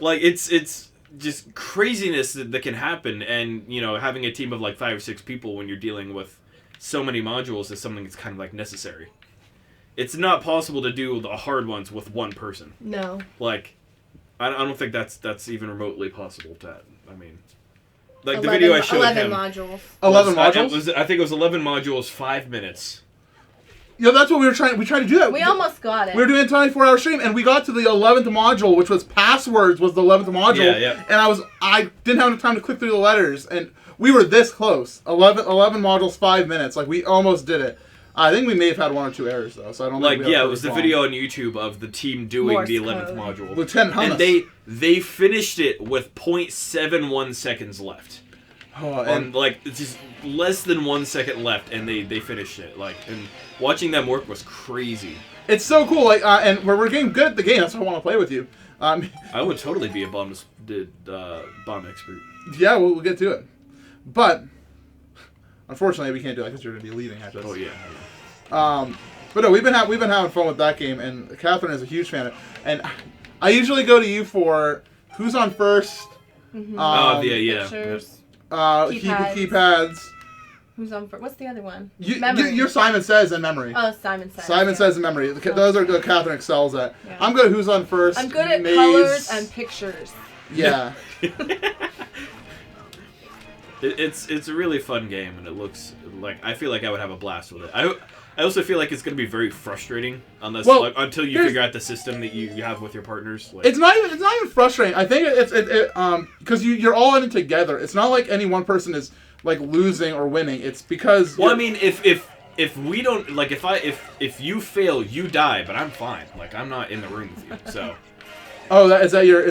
Speaker 2: like it's just craziness that can happen, and having a team of like 5 or 6 people when you're dealing with so many modules is something that's kind of like necessary. It's not possible to do the hard ones with one person.
Speaker 3: No.
Speaker 2: Like, I don't think that's even remotely possible. I mean, like
Speaker 3: 11,
Speaker 2: the video I showed
Speaker 3: 11
Speaker 2: him.
Speaker 3: modules.
Speaker 1: 11
Speaker 2: I
Speaker 1: modules?
Speaker 2: think it was 11 modules, 5 minutes.
Speaker 1: That's what we were trying. We tried to do that.
Speaker 3: We almost got it.
Speaker 1: We were doing a 24-hour stream, and we got to the 11th module, which was passwords. Was the 11th module?
Speaker 2: Yeah.
Speaker 1: And I didn't have enough time to click through the letters, and we were this close. 11 modules, 5 minutes. Like we almost did it. I think we may have had 1 or 2 errors though, so I don't.
Speaker 2: Like
Speaker 1: think we had
Speaker 2: it was the video on YouTube of the team doing
Speaker 3: Morse
Speaker 2: the 11th
Speaker 3: code.
Speaker 2: module.
Speaker 1: Lieutenant Hummus.
Speaker 2: And they finished it with 0.71 seconds left.
Speaker 1: Oh,
Speaker 2: And like it's just less than 1 second left, and they finished it. Like, and watching them work was crazy.
Speaker 1: it's so cool. Like, and we're getting good at the game. That's why I want to play with you.
Speaker 2: I would totally be a bomb expert.
Speaker 1: Yeah, we'll get to it. But unfortunately, we can't do that because you're going to be leading at this.
Speaker 2: Oh yeah.
Speaker 1: But no, we've been having fun with that game, and Catherine is a huge fan of it. And I usually go to you for who's on first.
Speaker 2: Oh yeah.
Speaker 3: Pictures.
Speaker 1: Keypads.
Speaker 3: Who's on first? What's the other one?
Speaker 1: You're
Speaker 3: Memory.
Speaker 1: Simon Says in memory.
Speaker 3: Oh, Simon Says.
Speaker 1: Simon
Speaker 3: yeah.
Speaker 1: Says in memory. Those are good. Catherine excels at.
Speaker 3: Yeah.
Speaker 1: I'm good at who's on first.
Speaker 3: I'm good at
Speaker 1: maze.
Speaker 3: colors and pictures.
Speaker 1: Yeah.
Speaker 2: It's a really fun game, and it looks like I feel like I would have a blast with it. I also feel like it's going to be very frustrating unless until you figure out the system that you have with your partners. Like,
Speaker 1: It's not even frustrating. I think it's because you're all in it together. It's not like any one person is like losing or winning. It's because
Speaker 2: well, I mean, if we don't like if you fail, you die, but I'm fine. Like, I'm not in the room with you, so.
Speaker 1: Oh, is that your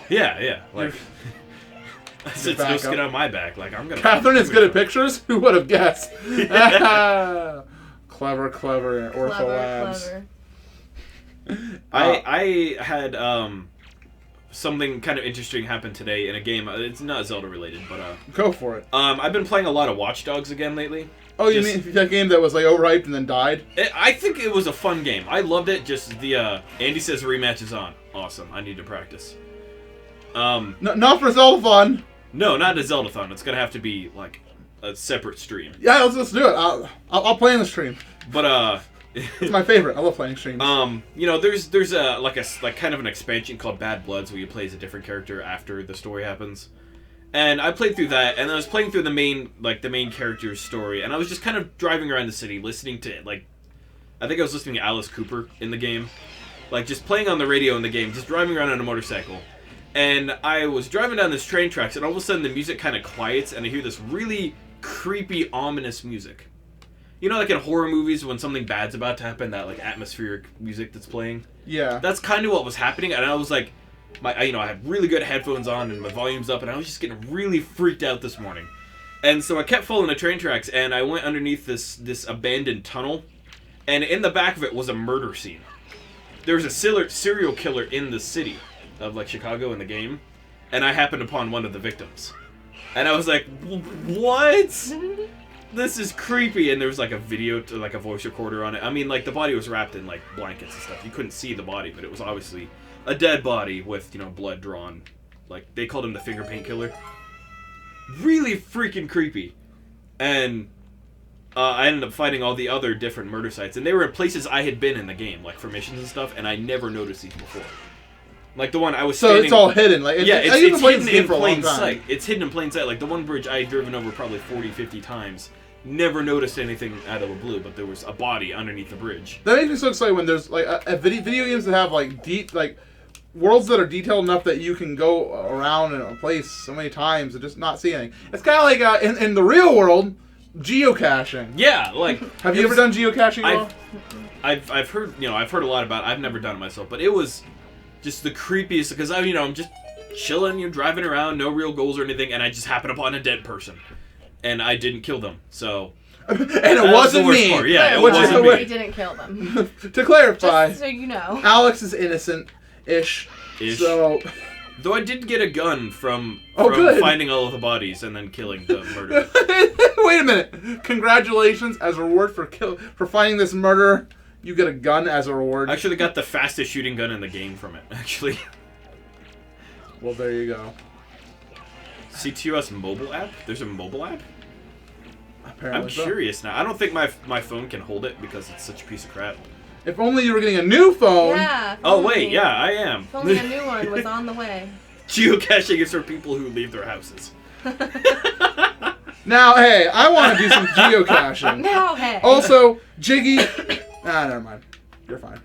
Speaker 2: Yeah. Like, it's no
Speaker 1: back
Speaker 2: skin
Speaker 1: up.
Speaker 2: on my back. Like, I'm gonna.
Speaker 1: Catherine is good at pictures? Who would have guessed? Clever, Ortho Labs.
Speaker 3: Clever.
Speaker 2: I had something kind of interesting happen today in a game. It's not Zelda related, but
Speaker 1: Go for it.
Speaker 2: I've been playing a lot of Watch Dogs again lately.
Speaker 1: Oh, you mean that game that was like overhyped and then died?
Speaker 2: I think it was a fun game. I loved it. Just the Andy says rematch is on. Awesome. I need to practice.
Speaker 1: No, not for Zeldathon.
Speaker 2: No, not a Zeldathon. It's gonna have to be like a separate stream.
Speaker 1: Yeah, let's do it. I'll play in the stream.
Speaker 2: But
Speaker 1: it's my favorite. I love playing streams.
Speaker 2: You know, there's a kind of an expansion called Bad Bloods where you play as a different character after the story happens. And I played through that, and I was playing through the main character's story, and I was just kind of driving around the city, listening to I think I was listening to Alice Cooper in the game, like just playing on the radio in the game, just driving around on a motorcycle. And I was driving down this train tracks, and all of a sudden the music kind of quiets, and I hear this really creepy, ominous music. You know, like in horror movies when something bad's about to happen, that like atmospheric music that's playing.
Speaker 1: Yeah.
Speaker 2: That's kind of what was happening, and I was like, I had really good headphones on, and my volume's up, and I was just getting really freaked out this morning. And so I kept following the train tracks, and I went underneath this abandoned tunnel, and in the back of it was a murder scene. There was a serial killer in the city of like Chicago in the game, and I happened upon one of the victims. And I was like, what? This is creepy. And there was like a video, like a voice recorder on it. I mean, like the body was wrapped in like blankets and stuff. You couldn't see the body, but it was obviously a dead body with, blood drawn. Like, they called him the finger paint killer. Really freaking creepy. And I ended up finding all the other different murder sites, and they were in places I had been in the game, like for missions and stuff, and I never noticed these before. Like the one I was standing...
Speaker 1: So it's all hidden. Like,
Speaker 2: it's hidden in plain sight. It's hidden in plain sight. Like the one bridge I had driven over probably 40, 50 times. Never noticed anything out of the blue, but there was a body underneath the bridge.
Speaker 1: That makes me so excited when there's like video games that have like deep, like worlds that are detailed enough that you can go around in a place so many times and just not see anything. It's kind of like in the real world, geocaching.
Speaker 2: Yeah, like
Speaker 1: have you ever done geocaching at all?
Speaker 2: I've heard I've heard a lot about it. I've never done it myself, but it was just the creepiest because I'm just chilling, driving around, no real goals or anything, and I just happened upon a dead person, and I didn't kill them, so.
Speaker 1: And it wasn't me.
Speaker 2: Part. Yeah, it wasn't me.
Speaker 3: He didn't kill them.
Speaker 1: To clarify,
Speaker 3: just so you know,
Speaker 1: Alex is innocent-ish. So,
Speaker 2: though I did get a gun from finding all of the bodies and then killing the murderer.
Speaker 1: Wait a minute! Congratulations, as a reward for finding this murderer, you get a gun as a reward.
Speaker 2: I actually got the fastest shooting gun in the game from it. Actually.
Speaker 1: Well, there you go.
Speaker 2: CTOS mobile app? There's a mobile app?
Speaker 1: Apparently
Speaker 2: I'm curious now. I don't think my phone can hold it because it's such a piece of crap.
Speaker 1: If only you were getting a new phone.
Speaker 3: Yeah.
Speaker 2: Oh, wait. Yeah, I am.
Speaker 3: If only a new one was on the way.
Speaker 2: Geocaching is for people who leave their houses.
Speaker 1: Now, hey, I want to do some geocaching.
Speaker 3: Now, hey.
Speaker 1: Also, Jiggy... never mind. You're fine.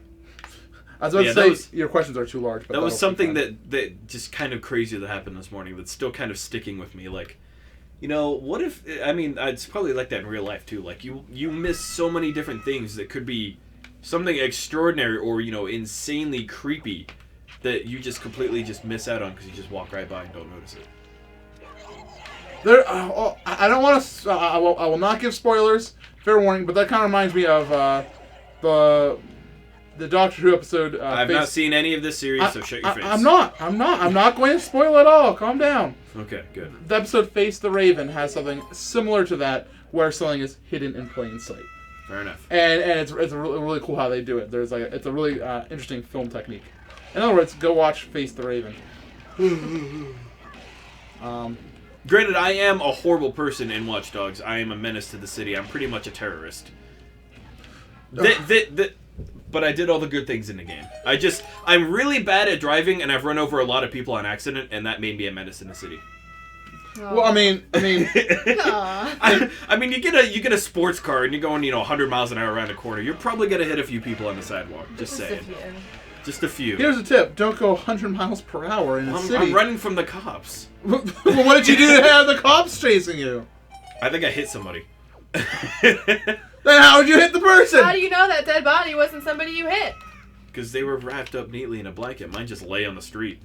Speaker 1: I was about to say your questions are too large. But
Speaker 2: that was something that just kind of crazy that happened this morning that's still kind of sticking with me. Like, what if... I mean, it's probably like that in real life, too. Like, you miss so many different things that could be something extraordinary or, insanely creepy that you just completely just miss out on because you just walk right by and don't notice it.
Speaker 1: I don't want to... I will not give spoilers. Fair warning, but that kind of reminds me of the Doctor Who episode.
Speaker 2: I've not seen any of this series, so shut your face.
Speaker 1: I'm not going to spoil at all. Calm down.
Speaker 2: Okay, good.
Speaker 1: The episode Face the Raven has something similar to that, where something is hidden in plain sight.
Speaker 2: Fair enough.
Speaker 1: And it's really cool how they do it. It's a really interesting film technique. In other words, go watch Face the Raven.
Speaker 2: Granted, I am a horrible person in Watch Dogs. I am a menace to the city. I'm pretty much a terrorist. But I did all the good things in the game. I'm really bad at driving, and I've run over a lot of people on accident, and that made me a menace in the city.
Speaker 1: Well, I mean,
Speaker 2: I mean, you get a sports car and you're going, 100 miles an hour around a corner. You're probably gonna hit a few people on the sidewalk. Just saying. Just a few.
Speaker 1: Here's a tip: don't go 100 miles per hour in a city.
Speaker 2: I'm running from the cops.
Speaker 1: Well, what did you do to have the cops chasing you?
Speaker 2: I think I hit somebody.
Speaker 1: Then how would you hit the person?
Speaker 3: How do you know that dead body wasn't somebody you hit?
Speaker 2: Because they were wrapped up neatly in a blanket. Mine just lay on the street.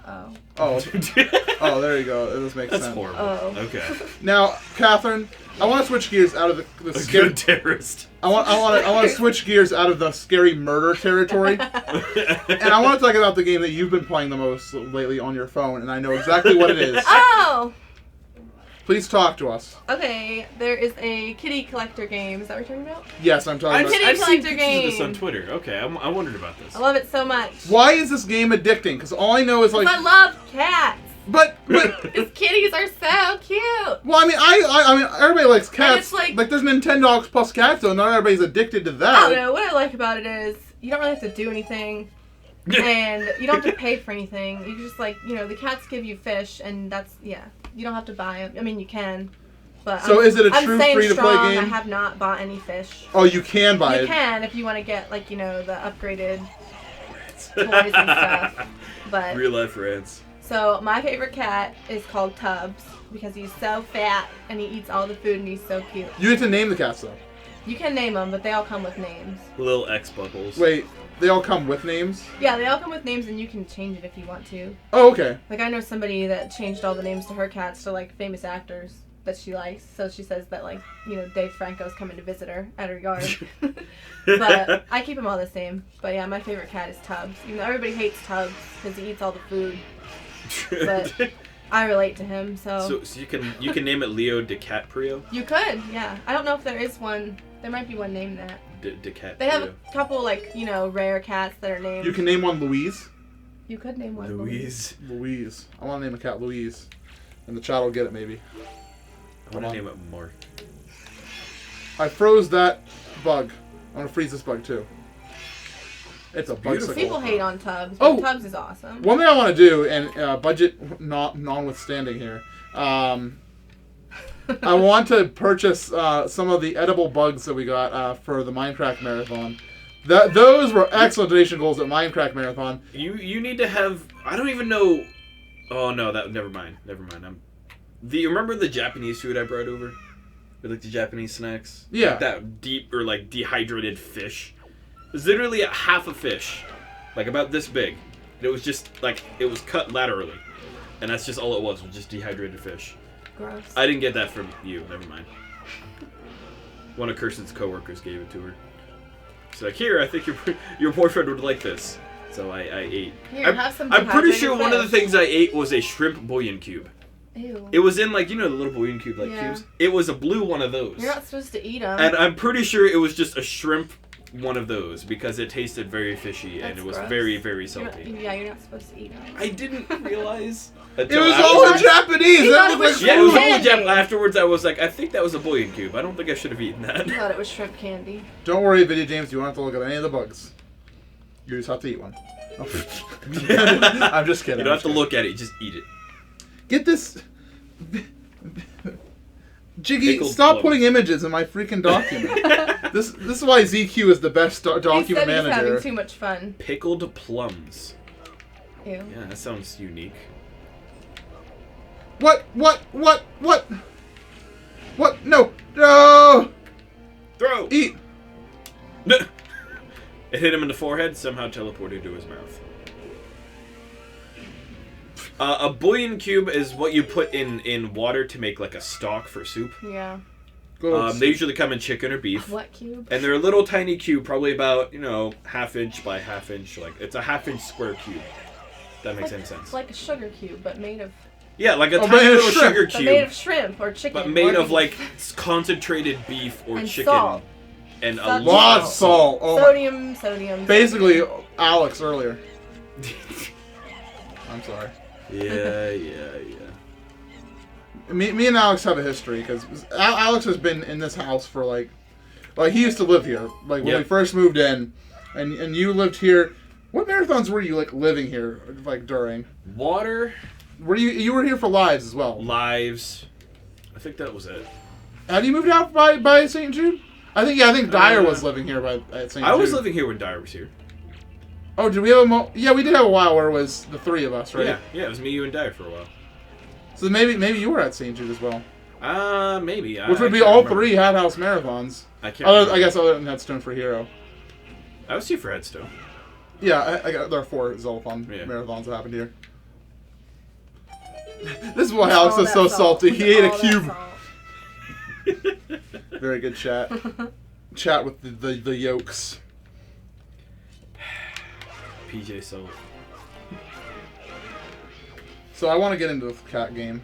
Speaker 3: Oh.
Speaker 1: Oh, there you go. This makes sense.
Speaker 2: That's horrible.
Speaker 3: Oh.
Speaker 2: Okay.
Speaker 1: Now, Catherine, I want to switch gears out of the scary...
Speaker 2: good terrorist.
Speaker 1: I want to switch gears out of the scary murder territory, and I want to talk about the game that you've been playing the most lately on your phone, and I know exactly what it is.
Speaker 3: Oh.
Speaker 1: Please talk to us.
Speaker 3: Okay, there is a kitty collector game. Is that what you're talking about?
Speaker 1: Yes, I'm talking about.
Speaker 3: Kitty
Speaker 2: I've seen
Speaker 3: collector
Speaker 2: pictures of this
Speaker 3: game.
Speaker 2: on Twitter. Okay, I wondered about this.
Speaker 3: I love it so much.
Speaker 1: Why is this game addicting? Because all I know is like.
Speaker 3: I love cats.
Speaker 1: But
Speaker 3: Because kitties are so cute.
Speaker 1: well, I mean, I mean, everybody likes cats.
Speaker 3: it's like
Speaker 1: there's Nintendo plus cats, so not everybody's addicted to
Speaker 3: I
Speaker 1: that.
Speaker 3: don't know. What I like about it is you don't really have to do anything. And you don't have to pay for anything. You just like, the cats give you fish, and that's, you don't have to buy them. I mean, you can. But
Speaker 1: So is it a
Speaker 3: I'm
Speaker 1: true
Speaker 3: staying
Speaker 1: free-to-play
Speaker 3: strong.
Speaker 1: game?
Speaker 3: I have not bought any fish.
Speaker 1: Oh, you can buy it.
Speaker 3: You can if you want to get, like, the upgraded toys and stuff. But
Speaker 2: Real life rants.
Speaker 3: so my favorite cat is called Tubbs because he's so fat and he eats all the food and he's so cute.
Speaker 1: You get to name the cats though.
Speaker 3: You can name them, but they all come with names.
Speaker 2: Little X buckles.
Speaker 1: Wait, they all come with names?
Speaker 3: Yeah, they all come with names and you can change it if you want to.
Speaker 1: Oh, okay.
Speaker 3: Like, I know somebody that changed all the names to her cats to, like, famous actors that she likes. So she says that, like, Dave Franco's coming to visit her at her yard. But I keep them all the same. But, yeah, my favorite cat is Tubbs. Even though everybody hates Tubbs because he eats all the food. But I relate to him,
Speaker 2: So you can name it Leo DiCaprio?
Speaker 3: You could, yeah. I don't know if there is one. There might be one named that.
Speaker 2: DiCaprio.
Speaker 3: They have a couple, like, rare cats that are named.
Speaker 1: You can name one Louise.
Speaker 3: You could name one
Speaker 2: Louise.
Speaker 1: Louise. I want to name a cat Louise. And the chat will get it, maybe.
Speaker 2: I want to name it Mark.
Speaker 1: I froze that bug. I'm going to freeze this bug, too. It's a bug.
Speaker 3: People hate on Tubbs,
Speaker 1: Oh!
Speaker 3: but Tubbs is awesome.
Speaker 1: One thing I want to do, and budget notwithstanding here, I want to purchase some of the edible bugs that we got for the Minecraft Marathon. Those were excellent donation goals at Minecraft Marathon.
Speaker 2: You need to have. I don't even know. Oh no, never mind. Remember the Japanese food I brought over? Or like the Japanese snacks?
Speaker 1: Yeah.
Speaker 2: Like that deep or like dehydrated fish. It was literally half a fish, like about this big. And it was just like it was cut laterally, and that's just all it was just dehydrated fish.
Speaker 3: Gross.
Speaker 2: I didn't get that from you. Never mind. One of Kirsten's coworkers gave it to her. She's like, "Here, I think your boyfriend would like this." So I ate.
Speaker 3: Here, have some
Speaker 2: I'm pretty
Speaker 3: dehydrated
Speaker 2: sure one of the
Speaker 3: fish.
Speaker 2: things I ate was a shrimp bouillon cube.
Speaker 3: Ew.
Speaker 2: It was in like the little bouillon cube
Speaker 3: Yeah.
Speaker 2: cubes. It was a blue one of those.
Speaker 3: You're not supposed to eat them.
Speaker 2: And I'm pretty sure it was just a shrimp one of those because it tasted very fishy and
Speaker 3: That's
Speaker 2: it was
Speaker 3: gross.
Speaker 2: very, very
Speaker 3: You're not,
Speaker 2: salty.
Speaker 3: you're not supposed to eat them.
Speaker 2: I didn't realize.
Speaker 1: It was all in Japanese!
Speaker 3: He
Speaker 1: That
Speaker 3: thought it
Speaker 1: was
Speaker 3: was
Speaker 1: like
Speaker 2: Yeah, it was
Speaker 3: food.
Speaker 2: all Jap. Afterwards, I was like, I think that was a bouillon cube. I don't think I should have eaten that.
Speaker 3: I thought it was shrimp candy.
Speaker 1: Don't worry, Video James, you won't have to look at any of the bugs. You just have to eat one. I'm just kidding.
Speaker 2: You don't have to look at it. You just eat it.
Speaker 1: Get this... Jiggy,
Speaker 2: Pickled
Speaker 1: stop
Speaker 2: plums.
Speaker 1: putting images in my freaking document. This is why ZQ is the best
Speaker 3: He
Speaker 1: document
Speaker 3: said he's having
Speaker 1: manager.
Speaker 3: too much fun.
Speaker 2: Pickled plums.
Speaker 3: Ew.
Speaker 2: Yeah, that sounds unique.
Speaker 1: What? No! No!
Speaker 2: Throw!
Speaker 1: Eat!
Speaker 2: It hit him in the forehead, somehow teleported to his mouth. A bouillon cube is what you put in water to make like a stock for soup.
Speaker 3: Yeah.
Speaker 1: Go
Speaker 2: They usually come in chicken or beef.
Speaker 3: What cube?
Speaker 2: And they're a little tiny cube, probably about, ½ inch by ½ inch. Like, it's a ½ inch square cube. That makes any sense.
Speaker 3: It's like a sugar cube, but made of
Speaker 2: Yeah, like a
Speaker 1: Oh,
Speaker 2: tiny
Speaker 1: made of
Speaker 2: little
Speaker 1: shrimp.
Speaker 2: sugar
Speaker 3: but made
Speaker 2: cube,
Speaker 3: of shrimp or chicken.
Speaker 2: but made
Speaker 3: or
Speaker 2: of
Speaker 3: beef.
Speaker 2: like concentrated beef or
Speaker 3: And
Speaker 2: chicken.
Speaker 3: salt.
Speaker 2: And a
Speaker 3: Salt.
Speaker 1: Lots of salt. Oh,
Speaker 3: sodium.
Speaker 1: basically, Alex earlier. I'm sorry.
Speaker 2: Yeah.
Speaker 1: Me and Alex have a history because Alex has been in this house for like he used to live here. Like when we first moved in, and you lived here. What marathons were you like living here like during?
Speaker 2: Water,
Speaker 1: Were you were here for lives as well?
Speaker 2: lives. I think that was it.
Speaker 1: Had you moved out by St. Jude? I think Dyer was living here at St. Jude.
Speaker 2: I was living here when Dyer was here.
Speaker 1: Oh, did we have yeah, we did have a while where it was the three of us, right?
Speaker 2: Yeah, it was me, you, and Dyer for a while.
Speaker 1: So maybe you were at St. Jude as well.
Speaker 2: Maybe.
Speaker 1: Which would be
Speaker 2: can't
Speaker 1: all
Speaker 2: remember.
Speaker 1: 3 Hat House marathons.
Speaker 2: I can't.
Speaker 1: I guess other than Headstone for Hero.
Speaker 2: I was here for Headstone.
Speaker 1: Yeah, there are 4 Zeldathon marathons that happened here. This is why Alex is so salty. He ate a cube. Very good chat. Chat with the yolks.
Speaker 2: PJ Salt.
Speaker 1: So I want to get into the cat game.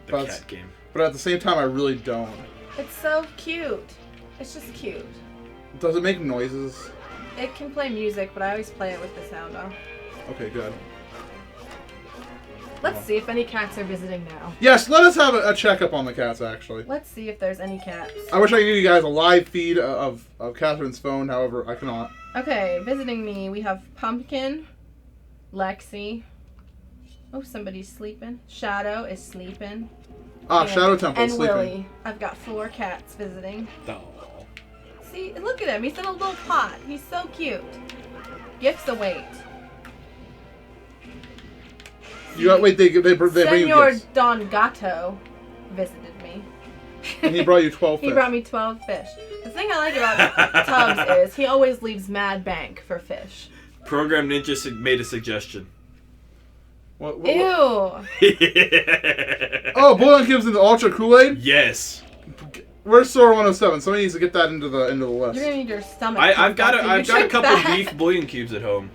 Speaker 2: The cat game.
Speaker 1: But at the same time, I really don't.
Speaker 3: It's so cute. It's just cute.
Speaker 1: Does it make noises?
Speaker 3: It can play music, but I always play it with the sound off.
Speaker 1: Okay, good.
Speaker 3: Let's see if any cats are visiting now.
Speaker 1: Yes, let us have a checkup on the cats, actually.
Speaker 3: Let's see if there's any cats.
Speaker 1: I wish I could give you guys a live feed of Catherine's phone, however, I cannot.
Speaker 3: Okay, visiting me, we have Pumpkin, Lexi. Oh, somebody's sleeping. Shadow is sleeping.
Speaker 1: Ah, Shadow Temple
Speaker 3: and
Speaker 1: sleeping.
Speaker 3: Willie. I've got 4 cats visiting.
Speaker 2: Oh.
Speaker 3: See, look at him. He's in a little pot. He's so cute. Gifts await.
Speaker 1: Wait, they bring you
Speaker 3: Senor
Speaker 1: gifts.
Speaker 3: Don Gato visited me.
Speaker 1: And he brought you 12 fish.
Speaker 3: He brought me 12 fish. The thing I like about Tubbs is he always leaves mad bank for fish.
Speaker 2: Program Ninja made a suggestion.
Speaker 1: What?
Speaker 3: Ew.
Speaker 1: Oh, Boiling Cubes in the Ultra Kool-Aid?
Speaker 2: Yes.
Speaker 1: Where's Sora 107? Somebody needs to get that into the list.
Speaker 3: You're gonna need your stomach.
Speaker 2: I've got a couple
Speaker 3: that.
Speaker 2: beef bouillon cubes at home.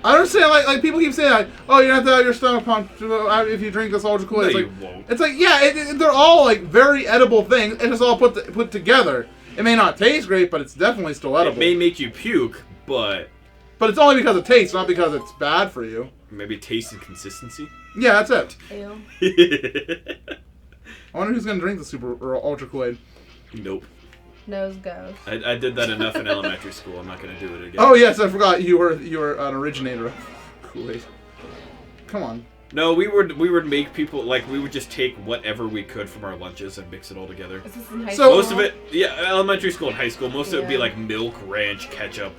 Speaker 1: I understand, like people keep saying, like, oh, you don't have to have your stomach pumped if you drink this Ultra Kool-Aid.
Speaker 2: No,
Speaker 1: It's
Speaker 2: you won't.
Speaker 1: It's like, yeah, they're all like very edible things, and it's all put together. It may not taste great, but it's definitely still edible.
Speaker 2: It may make you puke, but
Speaker 1: But it's only because it tastes, not because it's bad for you.
Speaker 2: maybe taste and consistency.
Speaker 1: Yeah, that's it.
Speaker 3: Ew.
Speaker 1: I wonder who's gonna drink the Super or Ultra Kool-Aid.
Speaker 2: Nope.
Speaker 3: Nose goes.
Speaker 2: I did that enough in elementary school. I'm not gonna do it again.
Speaker 1: Oh yes, I forgot you were an originator of Kool-Aid. Come on.
Speaker 2: No, we would make people we would just take whatever we could from our lunches and mix it all together.
Speaker 3: Is this in high
Speaker 1: So-
Speaker 3: school?
Speaker 2: Most of it, yeah, elementary school and high school. Most of it would be
Speaker 3: Yeah.
Speaker 2: like milk, ranch, ketchup,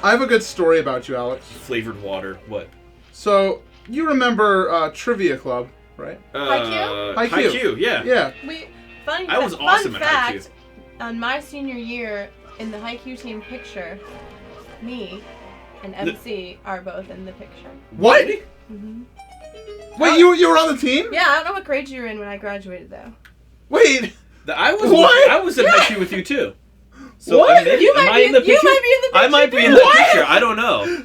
Speaker 1: I have a good story about you, Alex.
Speaker 2: flavored water. What?
Speaker 1: So you remember Trivia Club, right?
Speaker 3: Haikyuu?
Speaker 1: Haikyuu.
Speaker 2: Yeah.
Speaker 1: Yeah.
Speaker 2: I was awesome
Speaker 3: fun
Speaker 2: at
Speaker 3: fact,
Speaker 2: Haikyuu.
Speaker 3: on my senior year, in the Haikyuu team picture, me and MC are both in the picture.
Speaker 1: What?
Speaker 3: Mm-hmm.
Speaker 1: Wait, you were on the team?
Speaker 3: Yeah, I don't know what grade you were in when I graduated, though.
Speaker 1: Wait.
Speaker 2: I was
Speaker 1: What?
Speaker 2: I was in Haikyuu with you too. So
Speaker 1: What?
Speaker 3: You might be in the picture.
Speaker 2: I might be in the picture. I don't know.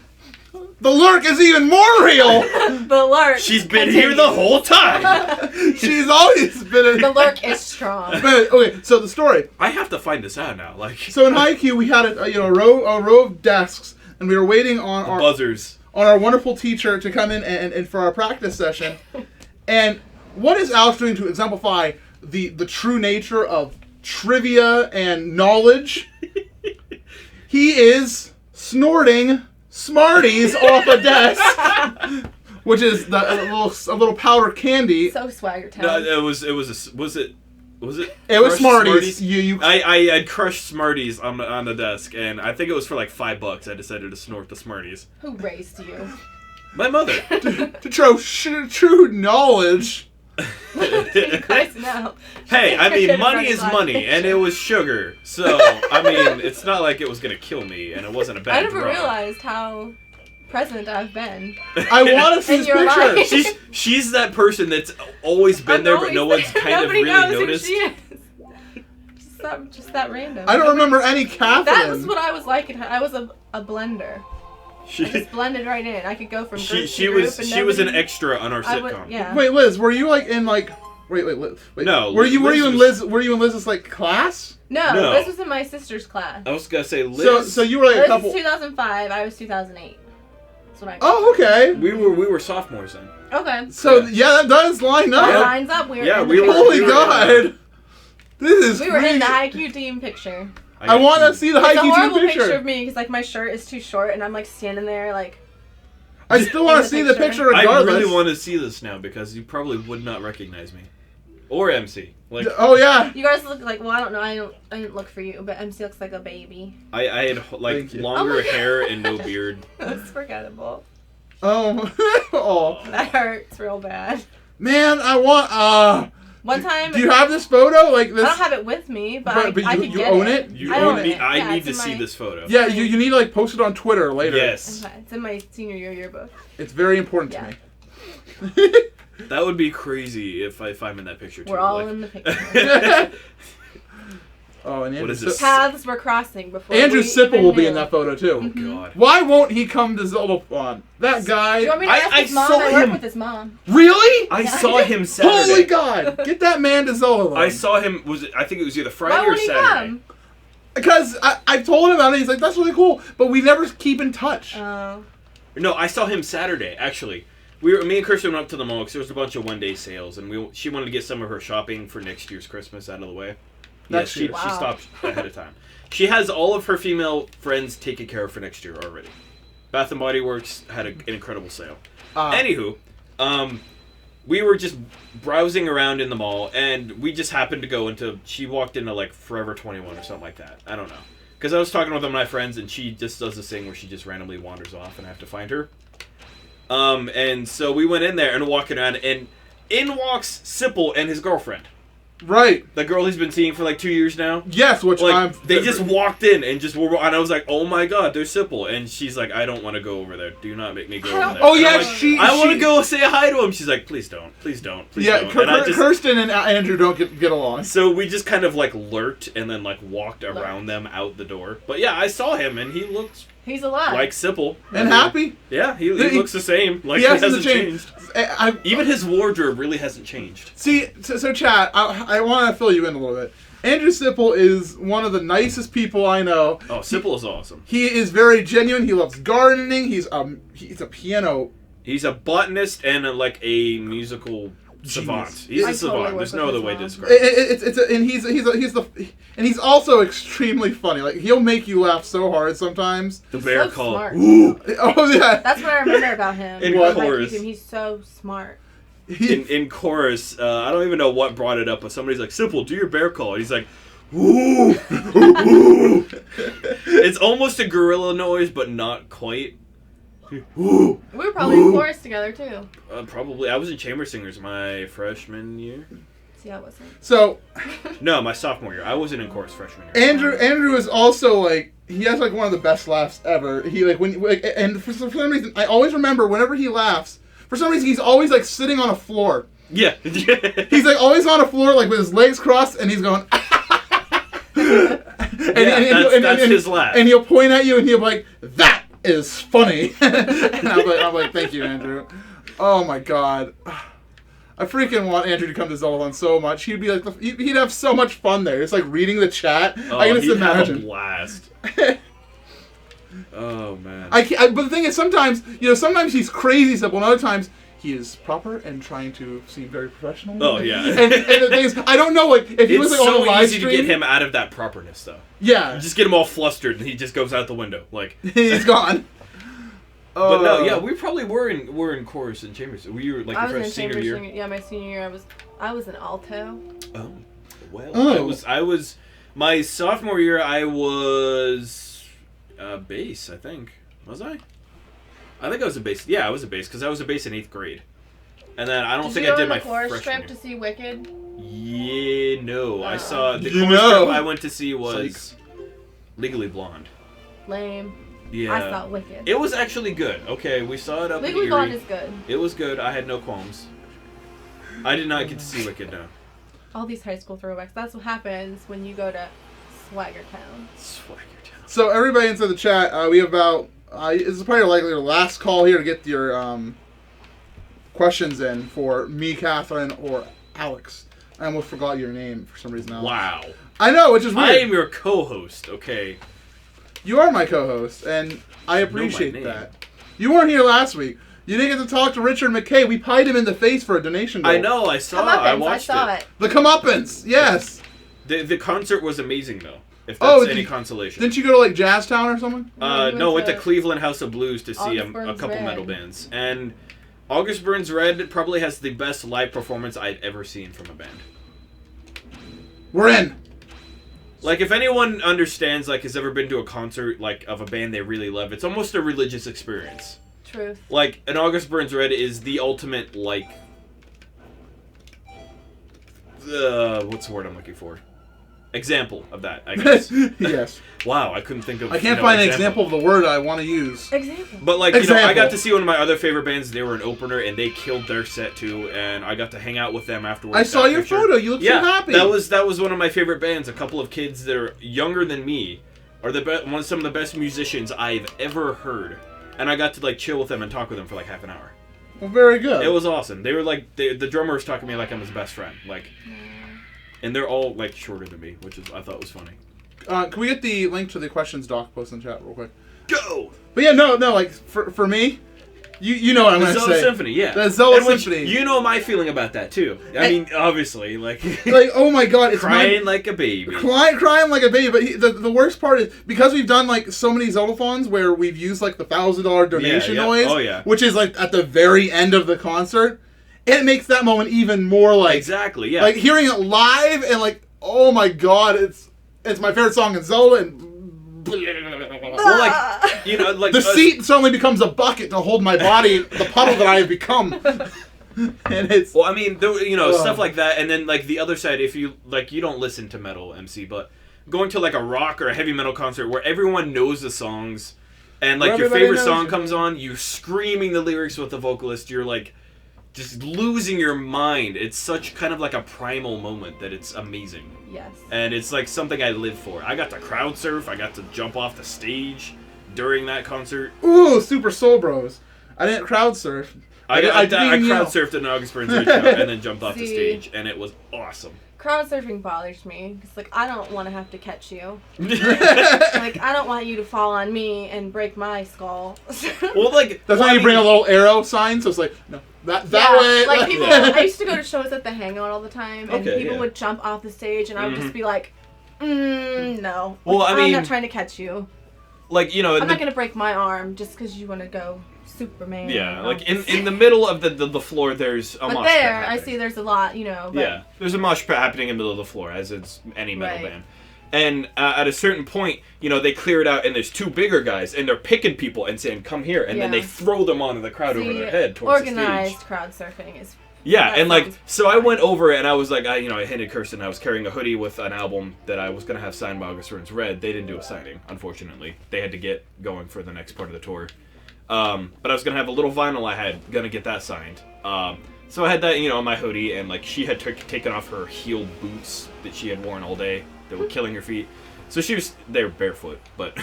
Speaker 1: The lurk is even more real.
Speaker 3: The lurk.
Speaker 2: She's been here the whole time.
Speaker 1: She's always been in.
Speaker 3: The lurk is strong.
Speaker 1: Okay, so the story.
Speaker 2: I have to find this out now.
Speaker 1: So in Haikyuu, we had a row of desks, and we were waiting on our
Speaker 2: buzzers.
Speaker 1: On our wonderful teacher to come in and for our practice session. And what is Alex doing to exemplify the true nature of trivia and knowledge? He is snorting Smarties off a desk, which is a little powder candy.
Speaker 3: So swagger town.
Speaker 2: No, was it?
Speaker 1: It was
Speaker 2: crushed
Speaker 1: Smarties.
Speaker 2: I had crushed Smarties on the desk, and I think it was for like $5. I decided to snort the Smarties.
Speaker 3: Who raised you?
Speaker 2: My mother.
Speaker 1: to show true knowledge.
Speaker 3: Christ, no.
Speaker 2: Hey, I mean, money is money, and it was sugar. So, I mean, it's not like it was gonna kill me, and it wasn't a bad
Speaker 3: I never
Speaker 2: drug.
Speaker 3: realized how present I've been.
Speaker 1: I want to see this
Speaker 3: In your
Speaker 1: picture.
Speaker 3: life.
Speaker 2: She's that person that's always been there, but no one's kind of really noticed.
Speaker 3: Who she is. Just that random.
Speaker 1: I don't remember any Catherine.
Speaker 3: That was what I was like. I was a blender. I
Speaker 2: She,
Speaker 3: just blended right in. I could go from group
Speaker 2: she
Speaker 3: to group.
Speaker 2: was
Speaker 3: And
Speaker 2: she was an
Speaker 3: nobody-
Speaker 2: extra on our
Speaker 3: I would-
Speaker 2: sitcom.
Speaker 3: yeah.
Speaker 1: Wait, Liz, were you like in like? Wait.
Speaker 2: No,
Speaker 1: Were you
Speaker 2: Liz
Speaker 1: in
Speaker 2: was-
Speaker 1: Liz's like class?
Speaker 3: No,
Speaker 2: No.
Speaker 3: this was in my sister's class.
Speaker 2: I was gonna say Liz.
Speaker 1: So you were like a
Speaker 3: This
Speaker 1: couple.
Speaker 3: is 2005. I was 2008. That's when I.
Speaker 1: Oh, okay.
Speaker 2: we were sophomores then.
Speaker 3: Okay.
Speaker 1: So yeah, that does line
Speaker 3: That
Speaker 1: up.
Speaker 3: lines up. We were.
Speaker 2: Yeah,
Speaker 3: in the
Speaker 2: we were-
Speaker 3: picture.
Speaker 1: Holy God! This is.
Speaker 3: We were in
Speaker 1: crazy.
Speaker 3: the IQ team picture.
Speaker 1: I want to see the
Speaker 3: It's a
Speaker 1: Haikyuu
Speaker 3: horrible
Speaker 1: team
Speaker 3: picture
Speaker 1: picture.
Speaker 3: of me because like my shirt is too short and I'm like standing there like.
Speaker 1: I still want
Speaker 3: in
Speaker 1: to
Speaker 3: the
Speaker 1: see the
Speaker 3: picture.
Speaker 1: picture
Speaker 2: I
Speaker 1: regardless.
Speaker 2: really want to see this now because you probably would not recognize me, or MC. Like
Speaker 1: Oh yeah.
Speaker 3: You guys look like I don't know. I didn't look for you, but MC looks like a baby.
Speaker 2: I had like
Speaker 1: Thank you.
Speaker 2: longer
Speaker 3: Oh my God.
Speaker 2: hair and no beard.
Speaker 3: That's forgettable.
Speaker 1: Oh. Oh.
Speaker 3: That hurts real bad.
Speaker 1: Man, I want.
Speaker 3: One time.
Speaker 1: Do you have this photo? Like this?
Speaker 3: I don't have it with me, but I could
Speaker 1: you
Speaker 3: get
Speaker 1: own
Speaker 3: it.
Speaker 1: it?
Speaker 2: You
Speaker 3: I
Speaker 2: own
Speaker 3: own
Speaker 2: me.
Speaker 3: it.
Speaker 2: I
Speaker 3: Yeah,
Speaker 2: need
Speaker 3: it's
Speaker 2: to
Speaker 3: in
Speaker 2: see
Speaker 3: my-
Speaker 2: this photo.
Speaker 1: Yeah, you need to like post it on Twitter later.
Speaker 2: Yes.
Speaker 3: Okay, it's in my senior year yearbook.
Speaker 1: It's very important
Speaker 3: Yeah.
Speaker 1: to me.
Speaker 2: That would be crazy if I'm in that picture too.
Speaker 3: We're all
Speaker 2: like-
Speaker 3: in the picture.
Speaker 1: Oh, and
Speaker 2: What is this?
Speaker 3: Paths were crossing before.
Speaker 1: Andrew
Speaker 3: we
Speaker 1: Sipple
Speaker 3: even
Speaker 1: will be
Speaker 3: knew.
Speaker 1: in that photo too.
Speaker 2: Oh God.
Speaker 1: Why won't he come to Zeldathon? That guy.
Speaker 3: Do you want me to ask his mom?
Speaker 2: saw
Speaker 3: I work
Speaker 2: him.
Speaker 3: with his mom.
Speaker 1: Really?
Speaker 2: I saw him Saturday.
Speaker 1: Holy God! Get that man to Zeldathon.
Speaker 2: I saw him. I think it was either Friday
Speaker 3: Why
Speaker 2: or
Speaker 3: won't he
Speaker 2: Saturday.
Speaker 3: come?
Speaker 1: Because I told him about it. He's like, that's really cool, but we never keep in touch.
Speaker 3: Oh.
Speaker 2: No, I saw him Saturday. Actually, me and Kirsten went up to the mall because there was a bunch of one-day sales, and she wanted to get some of her shopping for next year's Christmas out of the way. Yes, she stopped ahead of time. She has all of her female friends taken care of for next year already. Bath and Body Works had an incredible sale. Anywho, we were just browsing around in the mall, and we just happened to go into. She walked into like Forever 21 or something like that. I don't know, because I was talking with one of my friends, and she just does this thing where she just randomly wanders off, and I have to find her. And so we went in there and walking around, and in walks Sipple and his girlfriend.
Speaker 1: Right.
Speaker 2: The girl he's been seeing for like 2 years now.
Speaker 1: Yes, which
Speaker 2: they just walked in and and I was like, oh my God, there's Sipple. And she's like, I don't want to go over there. Do not make me go over there.
Speaker 1: Oh,
Speaker 2: and
Speaker 1: yeah,
Speaker 2: like, I want to go say hi to him. She's like, please don't. Please don't. Please don't.
Speaker 1: Kirsten and Andrew don't get along.
Speaker 2: So we just kind of like lurked and then like walked around them out the door. But yeah, I saw him and he looks
Speaker 3: He's alive.
Speaker 2: like Sipple.
Speaker 1: And happy?
Speaker 2: Yeah, he looks the same. Like
Speaker 1: he
Speaker 2: he hasn't
Speaker 1: changed.
Speaker 2: Even his wardrobe really hasn't changed.
Speaker 1: See, so Chad, I want to fill you in a little bit. Andrew Sipple is one of the nicest people I know.
Speaker 2: Oh, Sipple is awesome.
Speaker 1: He is very genuine. He loves gardening. He's a piano.
Speaker 2: He's a botanist and a musical savant. He's a savant. There's no other way to describe
Speaker 1: it. And he's also extremely funny. Like, he'll make you laugh so hard sometimes.
Speaker 2: The bear
Speaker 3: so
Speaker 2: call.
Speaker 3: Smart.
Speaker 1: Ooh. Oh yeah.
Speaker 3: That's what I remember about him.
Speaker 2: In chorus.
Speaker 3: He's so smart.
Speaker 2: In chorus, I don't even know what brought it up, but somebody's like, Sipple, do your bear call. And he's like, ooh, ooh. It's almost a gorilla noise, but not quite.
Speaker 3: We were probably in chorus together too.
Speaker 2: Probably. I was in Chamber Singers my freshman year.
Speaker 3: See, I wasn't.
Speaker 1: So.
Speaker 2: No, my sophomore year. I wasn't in chorus freshman year.
Speaker 1: Andrew is also he has one of the best laughs ever. He and for some reason I always remember whenever he laughs. For some reason he's always sitting on a floor.
Speaker 2: Yeah.
Speaker 1: He's always on a floor with his legs crossed and he's going.
Speaker 2: That's his laugh.
Speaker 1: And he'll point at you and he'll be like, that is funny. And I'm like, thank you, Andrew. Oh my God. I freaking want Andrew to come to Zeldathon so much. He'd be he'd have so much fun there. It's like reading the chat.
Speaker 2: Oh,
Speaker 1: I can just imagine.
Speaker 2: Have a blast. Oh man.
Speaker 1: But the thing is, sometimes he's crazy simple, and other times he is proper and trying to seem very professional.
Speaker 2: Oh yeah.
Speaker 1: And the thing is, I don't know if he was on a live stream.
Speaker 2: It's so easy to get him out of that properness, though.
Speaker 1: Yeah.
Speaker 2: You just get him all flustered, and he just goes out the window.
Speaker 1: He's gone.
Speaker 2: But no, yeah, we probably were in chorus and chambers. Were you your first senior year?
Speaker 3: Yeah, my senior year, I was in alto.
Speaker 2: Oh, well, I was my sophomore year. I was bass. I think was I? I think I was a bass. Yeah, I was a bass because I was a bass in 8th grade, and then I don't think I did my
Speaker 3: chorus
Speaker 2: freshman
Speaker 3: trip
Speaker 2: year.
Speaker 3: to see Wicked.
Speaker 2: Yeah, no, I saw the chorus trip I went to see was Legally Blonde.
Speaker 3: Lame.
Speaker 2: Yeah.
Speaker 3: I saw Wicked.
Speaker 2: It was actually good. Okay, we saw it up in Erie.
Speaker 3: Legally Blonde is good.
Speaker 2: It was good. I had no qualms. I did not get to see Wicked, no.
Speaker 3: All these high school throwbacks. That's what happens when you go to Swagger Town.
Speaker 1: So everybody inside the chat, we have about... this is probably likely your last call here to get your questions in for me, Catherine, or Alex. I almost forgot your name for some reason. Alex.
Speaker 2: Wow.
Speaker 1: I know, which is weird.
Speaker 2: I am your co-host, okay?
Speaker 1: You are my co-host, and I appreciate that. You weren't here last week. You didn't get to talk to Richard McKay. We pied him in the face for a donation goal.
Speaker 2: I know, I saw it. I watched it.
Speaker 1: The Comeuppance, yes.
Speaker 2: The concert was amazing, though, if that's any consolation.
Speaker 1: Didn't you go to, Jazztown or something?
Speaker 2: No, went to Cleveland House of Blues to see a couple metal bands. And August Burns Red probably has the best live performance I've ever seen from a band.
Speaker 1: We're in.
Speaker 2: If anyone understands, has ever been to a concert, of a band they really love, it's almost a religious experience.
Speaker 3: Truth.
Speaker 2: An August Burns Red is the ultimate, what's the word I'm looking for? example of that, I guess.
Speaker 1: Yes.
Speaker 2: Wow, I couldn't think of.
Speaker 1: I can't find an example of the word I want to use.
Speaker 3: Example.
Speaker 2: But like,
Speaker 1: Example.
Speaker 2: I got to see one of my other favorite bands. They were an opener, and they killed their set too. And I got to hang out with them afterwards.
Speaker 1: I saw your photo. You look so happy.
Speaker 2: that was one of my favorite bands. A couple of kids that are younger than me are some of the best musicians I've ever heard. And I got to like chill with them and talk with them for like half an hour.
Speaker 1: Well, very good.
Speaker 2: It was awesome. They were like the drummer was talking to me like I'm his best friend. Like, and they're all like shorter than me, which I thought was funny.
Speaker 1: Can we get the link to the questions doc post in chat real quick?
Speaker 2: Go!
Speaker 1: But yeah, no, like for me, you know what I'm
Speaker 2: The
Speaker 1: gonna
Speaker 2: Zelda
Speaker 1: say.
Speaker 2: Symphony, yeah.
Speaker 1: The Zelda
Speaker 2: which,
Speaker 1: Symphony.
Speaker 2: You know my feeling about that too. I mean, obviously, like
Speaker 1: oh my god, it's
Speaker 2: crying like a baby.
Speaker 1: Crying like a baby. But the worst part is because we've done like so many Zeldathons where we've used like the $1,000 donation noise, which is like at the very end of the concert. It makes that moment even more like
Speaker 2: exactly, yeah.
Speaker 1: Like hearing it live and like, oh my god, it's my favorite song in Zelda and
Speaker 2: well, like like
Speaker 1: the seat suddenly becomes a bucket to hold my body, the puddle that I have become. And it's
Speaker 2: well, I mean, stuff like that, and then like the other side, if you like, you don't listen to metal, MC, but going to like a rock or a heavy metal concert where everyone knows the songs, and like your favorite song comes on, you're screaming the lyrics with the vocalist, you're like just losing your mind. It's such kind of like a primal moment that it's amazing.
Speaker 3: Yes.
Speaker 2: And it's like something I live for. I got to crowd surf. I got to jump off the stage during that concert.
Speaker 1: Ooh, Super Soul Bros. I didn't crowd surf.
Speaker 2: I crowd surfed at an August Burns Ridge and then jumped off the stage, and it was awesome.
Speaker 3: Crowd surfing bothers me. It's like, I don't want to have to catch you. Like, I don't want you to fall on me and break my skull.
Speaker 2: Well, like
Speaker 1: that's why you bring a little arrow sign, so it's like, no, that way.
Speaker 3: Like people, I used to go to shows at the Hangout all the time, and people would jump off the stage, and I would just be like, no.
Speaker 2: Well,
Speaker 3: like,
Speaker 2: I mean,
Speaker 3: I'm not trying to catch you.
Speaker 2: Like, I'm
Speaker 3: not gonna break my arm just because you want to go Superman.
Speaker 2: Yeah, like in the middle of the floor, there's a mosh pit happening.
Speaker 3: I see there's a lot, But
Speaker 2: yeah, there's a mosh pit happening in the middle of the floor, as it's any metal band. And at a certain point, they clear it out, and there's two bigger guys, and they're picking people and saying, "Come here," and then they throw them onto the crowd over their head towards the stage.
Speaker 3: Organized crowd surfing is.
Speaker 2: Yeah, and like, so I went over and I was like, I hinted Kirsten I was carrying a hoodie with an album that I was going to have signed by August Burns Red. They didn't do a signing, unfortunately. They had to get going for the next part of the tour. But I was going to have a little vinyl I had, going to get that signed. So I had that, on my hoodie, and like, she had taken off her heeled boots that she had worn all day that were killing her feet. So they were barefoot, but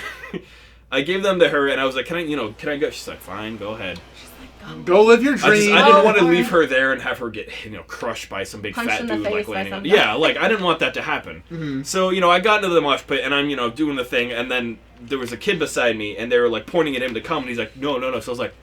Speaker 2: I gave them to her, and I was like, can I go? She's like, fine, go ahead.
Speaker 1: Go live your dream.
Speaker 2: I didn't want to leave her there and have her get crushed by some big fat dude like landing on. Yeah, like I didn't want that to happen.
Speaker 1: Mm-hmm.
Speaker 2: So I got into the mosh pit and I'm doing the thing, and then there was a kid beside me and they were like pointing at him to come, and he's like no. So I was like,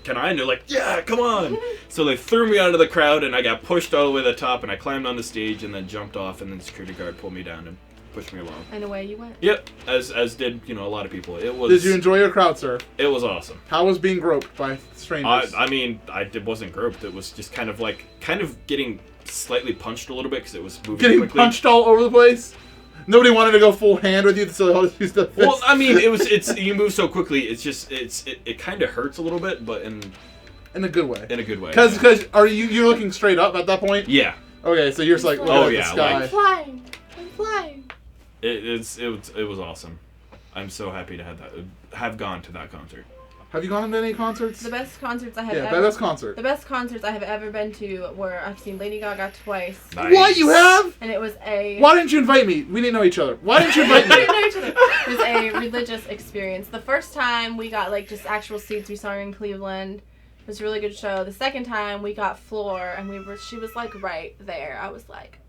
Speaker 2: can I? And they're like, yeah, come on. So they threw me onto the crowd and I got pushed all the way to the top, and I climbed on the stage and then jumped off, and then the security guard pulled me down and pushed me along.
Speaker 3: And away you went.
Speaker 2: Yep, as did a lot of people. It was.
Speaker 1: Did you enjoy your crowd surf?
Speaker 2: It was awesome.
Speaker 1: How was being groped by strangers?
Speaker 2: I mean, it wasn't groped. It was just kind of getting slightly punched a little bit because it was moving quickly.
Speaker 1: Getting punched all over the place. Nobody wanted to go full hand with you, so they all just used the fist.
Speaker 2: Well, I mean, it's you move so quickly. It's just it kind of hurts a little bit, but in
Speaker 1: a good way.
Speaker 2: In a good way.
Speaker 1: Because are you're looking straight up at that point?
Speaker 2: Yeah.
Speaker 1: Okay, so you're just like, look at the sky.
Speaker 3: I'm flying.
Speaker 2: It was awesome. I'm so happy to have gone to that concert.
Speaker 1: Have you gone to any concerts?
Speaker 3: The best concerts I have
Speaker 1: The best concert I
Speaker 3: have ever been to were I've seen Lady Gaga twice.
Speaker 2: Nice.
Speaker 1: What, you have?
Speaker 3: And it was a...
Speaker 1: Why didn't you invite me? We didn't know each other. Why didn't you invite me?
Speaker 3: We didn't know each other. It was a religious experience. The first time we got just actual seats. We saw her in Cleveland. It was a really good show. The second time we got floor, and she was right there. I was like,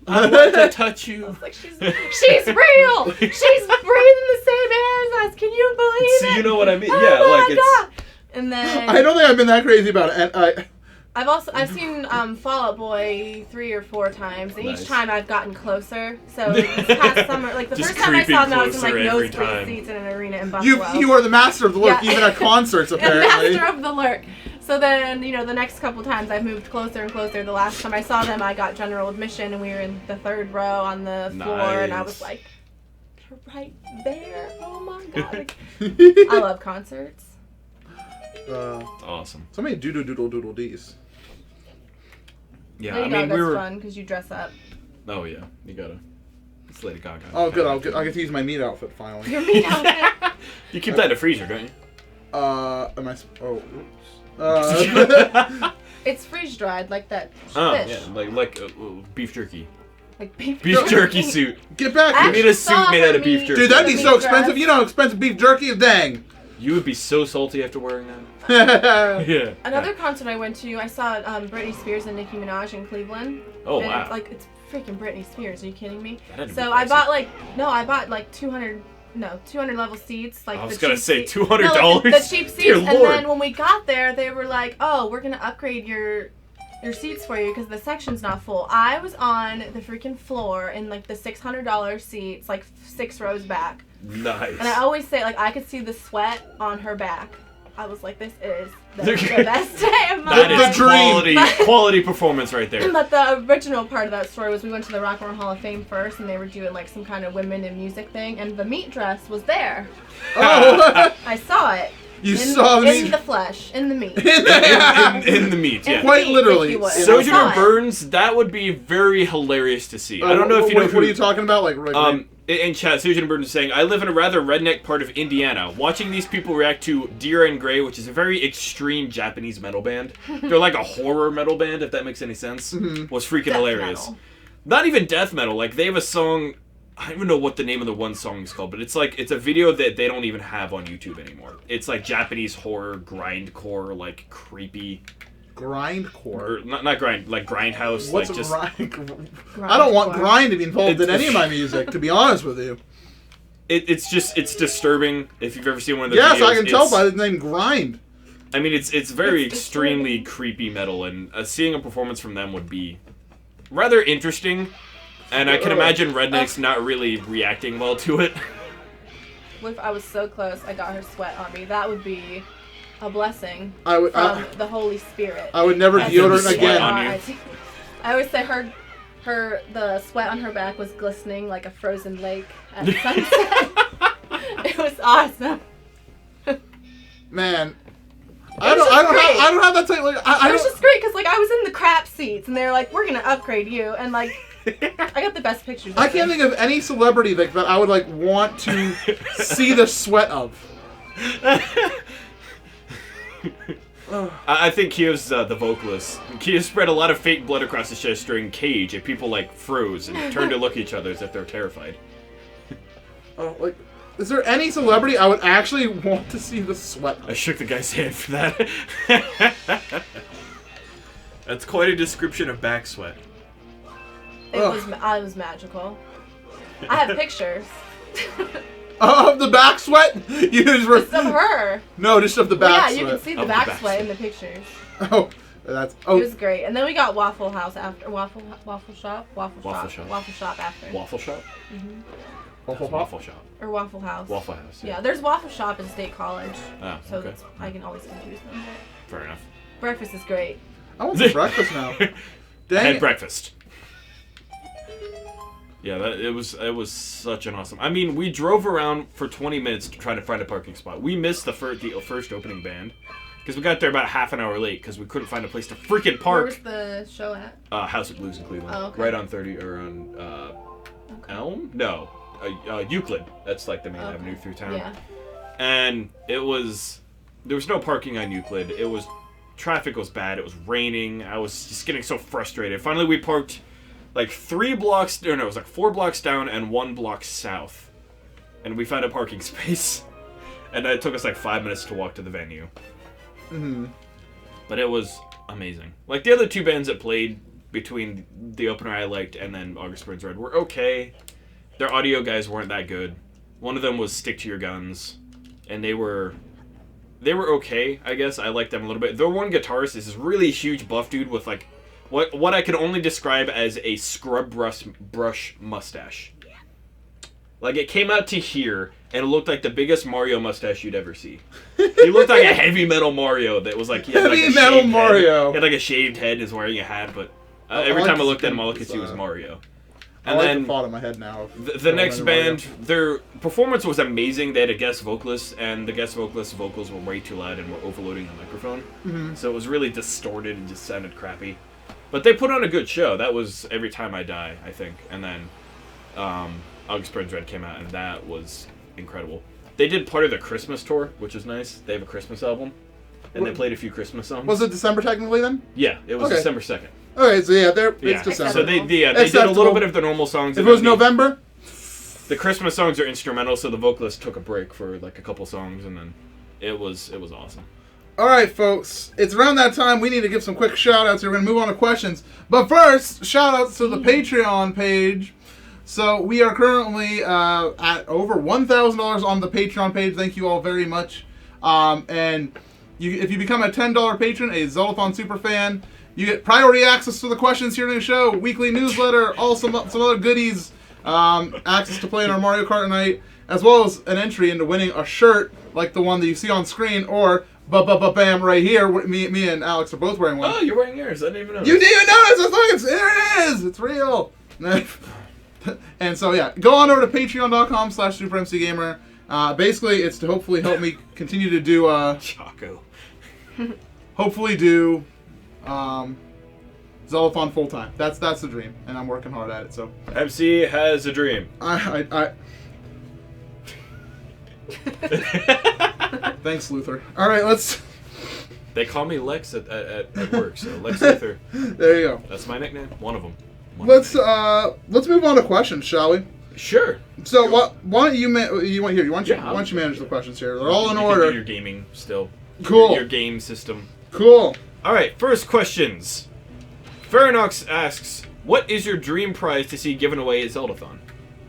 Speaker 2: I want to touch you.
Speaker 3: I was like, she's real. She's breathing the same air as us. Can you believe it?
Speaker 2: So you know what I mean?
Speaker 3: Oh
Speaker 2: yeah,
Speaker 3: my
Speaker 2: God.
Speaker 3: It's. And then
Speaker 1: I don't think I've been that crazy about it. And
Speaker 3: I've seen Fall Out Boy 3 or 4 times, and each time I've gotten closer. So this past summer, the first time I saw them, I was in nosebleed seats in an arena in Buffalo.
Speaker 1: You are the master of the lurk, even at concerts, apparently.
Speaker 3: Master of the lurk. So then, the next couple times I've moved closer and closer. The last time I saw them, I got general admission, and we were in the 3rd row on the floor, and I was like, they're right there. Oh my God. I love concerts.
Speaker 2: Awesome.
Speaker 1: So many doodle D's.
Speaker 2: Yeah,
Speaker 3: Lady Gaga's fun because you dress up.
Speaker 2: Oh yeah, you gotta. It's Lady Gaga.
Speaker 1: Oh, good. I'll get to use my meat outfit finally.
Speaker 3: Your meat outfit.
Speaker 2: You keep that in the freezer, don't you?
Speaker 1: Am I? Oh, oops.
Speaker 3: It's freeze dried like that
Speaker 2: Oh,
Speaker 3: fish.
Speaker 2: yeah, like beef jerky.
Speaker 3: Like beef
Speaker 2: Jerky suit.
Speaker 1: Get back
Speaker 2: You
Speaker 1: here.
Speaker 2: need a suit made out of beef jerky.
Speaker 1: Dude, that'd be
Speaker 3: Meat
Speaker 1: so
Speaker 3: dress.
Speaker 1: expensive. You know how expensive beef jerky is? Dang.
Speaker 2: You would be so salty after wearing that. Yeah.
Speaker 3: Another concert I went to, I saw Britney Spears and Nicki Minaj in Cleveland.
Speaker 2: Oh,
Speaker 3: and
Speaker 2: wow.
Speaker 3: Like, it's freaking Britney Spears. Are you kidding me?
Speaker 2: That had to be
Speaker 3: So I
Speaker 2: pricey.
Speaker 3: bought like 200 level seats. Like
Speaker 2: I was
Speaker 3: the
Speaker 2: gonna
Speaker 3: cheap
Speaker 2: say
Speaker 3: seat-
Speaker 2: $200.
Speaker 3: No, like the cheap seats.
Speaker 2: Dear
Speaker 3: and
Speaker 2: Lord.
Speaker 3: then when we got there, they were like, "Oh, we're gonna upgrade your seats for you because the section's not full." I was on the freaking floor in like the $600 seats, like 6 rows back.
Speaker 2: Nice.
Speaker 3: And I always say, like, I could see the sweat on her back. I was like, this is the best day of my
Speaker 2: That
Speaker 3: life.
Speaker 2: is quality, quality performance right there.
Speaker 3: But the original part of that story was we went to the Rock and Roll Hall of Fame first, and they were doing like some kind of women in music thing, and the meat dress was there.
Speaker 1: Oh,
Speaker 3: I saw it.
Speaker 1: you saw the
Speaker 3: in
Speaker 1: meat.
Speaker 3: the flesh, in the meat.
Speaker 2: in the meat, yeah.
Speaker 3: In the
Speaker 1: Quite
Speaker 3: meat,
Speaker 1: literally.
Speaker 3: if you would.
Speaker 1: So
Speaker 3: I
Speaker 2: Sojourner
Speaker 3: saw it.
Speaker 2: Burns, that would be very hilarious to see. I don't know if you know
Speaker 1: What are you talking about? Like,
Speaker 2: in chat, Sojourner Burns is saying, I live in a rather redneck part of Indiana. Watching these people react to Deer and Grey, which is a very extreme Japanese metal band. They're like a horror metal band, if that makes any sense. Was freaking
Speaker 3: Death
Speaker 2: hilarious.
Speaker 3: metal.
Speaker 2: Not even death metal. Like, they have a song... I don't even know what the name of the one song is called, but it's like, it's a video that they don't even have on YouTube anymore. It's like Japanese horror, grindcore, like creepy...
Speaker 1: grindcore.
Speaker 2: Or, not grind, like grindhouse.
Speaker 1: What's
Speaker 2: like
Speaker 1: a
Speaker 2: just,
Speaker 1: grind? I don't want grind to be involved in any of my music, to be honest with you.
Speaker 2: It's disturbing if you've ever seen one of the
Speaker 1: Yes,
Speaker 2: videos.
Speaker 1: I can tell by the name grind.
Speaker 2: I mean, it's very
Speaker 3: It's
Speaker 2: extremely
Speaker 3: disturbing.
Speaker 2: creepy metal, and seeing a performance from them would be rather interesting. And I can imagine rednecks not really reacting well to it.
Speaker 3: If I was so close, I got her sweat on me. That would be a blessing
Speaker 1: I would.
Speaker 3: from the Holy Spirit.
Speaker 1: I would never
Speaker 3: As
Speaker 1: deodorant
Speaker 2: sweat
Speaker 1: again.
Speaker 2: on you.
Speaker 3: I always say the sweat on her back was glistening like a frozen lake at sunset. It was awesome.
Speaker 1: Man,
Speaker 3: was
Speaker 1: I
Speaker 3: just great.
Speaker 1: don't have that type. Like, I
Speaker 3: It was
Speaker 1: don't.
Speaker 3: just great because like I was in the crap seats and they were like, "We're gonna upgrade you," and like I got the best pictures. Of
Speaker 1: I can't
Speaker 3: them.
Speaker 1: think of any celebrity that I would like want to see the sweat of.
Speaker 2: I think Kyo's the vocalist. Kyo spread a lot of fake blood across his chest during Cage, and people like froze and turned to look at each other as if they're terrified.
Speaker 1: Oh, like, is there any celebrity I would actually want to see the sweat
Speaker 2: I
Speaker 1: of?
Speaker 2: shook the guy's hand for that. That's quite a description of back sweat.
Speaker 3: I was magical. I have pictures.
Speaker 1: Of the back sweat? You just
Speaker 3: Just of her.
Speaker 1: No, just of the
Speaker 3: Well,
Speaker 1: back
Speaker 3: yeah, you
Speaker 1: sweat.
Speaker 3: can see the
Speaker 2: Of the
Speaker 3: back
Speaker 2: back
Speaker 3: sweat in
Speaker 2: sweat.
Speaker 3: the pictures.
Speaker 1: Oh, that's
Speaker 3: It was great. And then we got Waffle House after Waffle Shop
Speaker 2: Waffle Shop.
Speaker 3: Waffle Shop after
Speaker 2: Waffle shop.
Speaker 1: Waffle Pop?
Speaker 2: Waffle shop.
Speaker 3: or Waffle House.
Speaker 2: Waffle House.
Speaker 3: Yeah, there's Waffle Shop in State College,
Speaker 2: Oh,
Speaker 3: so
Speaker 2: okay.
Speaker 3: that's, I can always confuse them.
Speaker 2: Fair enough.
Speaker 3: Breakfast is great.
Speaker 1: I want some breakfast now.
Speaker 2: I
Speaker 1: Dang
Speaker 2: had
Speaker 1: it.
Speaker 2: breakfast. Yeah, it was such an awesome. I mean, we drove around for 20 minutes to try to find a parking spot. We missed the first opening band because we got there about half an hour late because we couldn't find a place to freaking
Speaker 3: Where was
Speaker 2: park.
Speaker 3: the show at?
Speaker 2: House of Blues in Cleveland,
Speaker 3: Oh, okay.
Speaker 2: right on 30 or on Elm? No, Euclid. That's like the main
Speaker 3: Okay.
Speaker 2: avenue through town.
Speaker 3: Yeah.
Speaker 2: And there was no parking on Euclid. Traffic was bad. It was raining. I was just getting so frustrated. Finally, we parked like 4 blocks down and 1 block south. And we found a parking space. And it took us like 5 minutes to walk to the venue.
Speaker 1: Mm-hmm.
Speaker 2: But it was amazing. Like, the other 2 bands that played between the opener I liked and then August Burns Red were okay. Their audio guys weren't that good. One of them was Stick to Your Guns. And they were okay, I guess. I liked them a little bit. Their one guitarist is this really huge buff dude with like what I can only describe as a scrub brush mustache. Like, it came out to here, and it looked like the biggest Mario mustache you'd ever see. He looked like a heavy metal Mario that was like... He had like
Speaker 1: Heavy
Speaker 2: a
Speaker 1: metal
Speaker 2: shaved
Speaker 1: Mario.
Speaker 2: Head. He had like a shaved head and is wearing a hat, but
Speaker 1: I
Speaker 2: every
Speaker 1: like
Speaker 2: time I
Speaker 1: this
Speaker 2: looked at him, all I could see
Speaker 1: design.
Speaker 2: was Mario.
Speaker 1: I
Speaker 2: And
Speaker 1: like
Speaker 2: then
Speaker 1: the thought in my head now.
Speaker 2: the next band, their performance was amazing. They had a guest vocalist, and the guest vocalist's vocals were way too loud and were overloading the microphone.
Speaker 1: Mm-hmm.
Speaker 2: So it was really distorted and just sounded crappy. But they put on a good show. That was Every Time I Die, I think. And then August Burns Red came out, and that was incredible. They did part of their Christmas tour, which was nice. They have a Christmas album, and they played a few Christmas songs.
Speaker 1: Was it December technically then?
Speaker 2: Yeah, it was December 2nd.
Speaker 1: Okay, so it's December.
Speaker 2: So they did a little bit of the normal songs.
Speaker 1: If it was November?
Speaker 2: The Christmas songs are instrumental, so the vocalist took a break for like a couple songs, and then it was awesome.
Speaker 1: All right, folks. It's around that time. We need to give some quick shout-outs. We're going to move on to questions. But first, shout-outs to the Patreon page. So we are currently at over $1,000 on the Patreon page. Thank you all very much. And if you become a $10 patron, a Zeldathon superfan, you get priority access to the questions here in the show, weekly newsletter, some other goodies, access to play in our Mario Kart night, as well as an entry into winning a shirt like the one that you see on screen, or bam right here. Me and Alex are both wearing one.
Speaker 2: Oh, you're wearing yours. I didn't even notice.
Speaker 1: You didn't even notice. There it is. It's real. And so yeah, go on over to patreon.com/SuperMCGamer. Basically, it's to hopefully help me continue to do
Speaker 2: Choco.
Speaker 1: hopefully do Zeldathon full time. That's the dream, and I'm working hard at it. So
Speaker 2: MC has a dream.
Speaker 1: Thanks, Luther. All right, let's.
Speaker 2: They call me Lex at work, so Lex Luther.
Speaker 1: There you go.
Speaker 2: That's my nickname. One of them.
Speaker 1: Let's move on to questions, shall we?
Speaker 2: Sure.
Speaker 1: So why don't you why don't you manage the questions here? They're all in order.
Speaker 2: Can do your gaming still.
Speaker 1: Cool.
Speaker 2: Your game system.
Speaker 1: Cool.
Speaker 2: All right. First questions. Farinox asks, "What is your dream prize to see given away at Zeldathon?"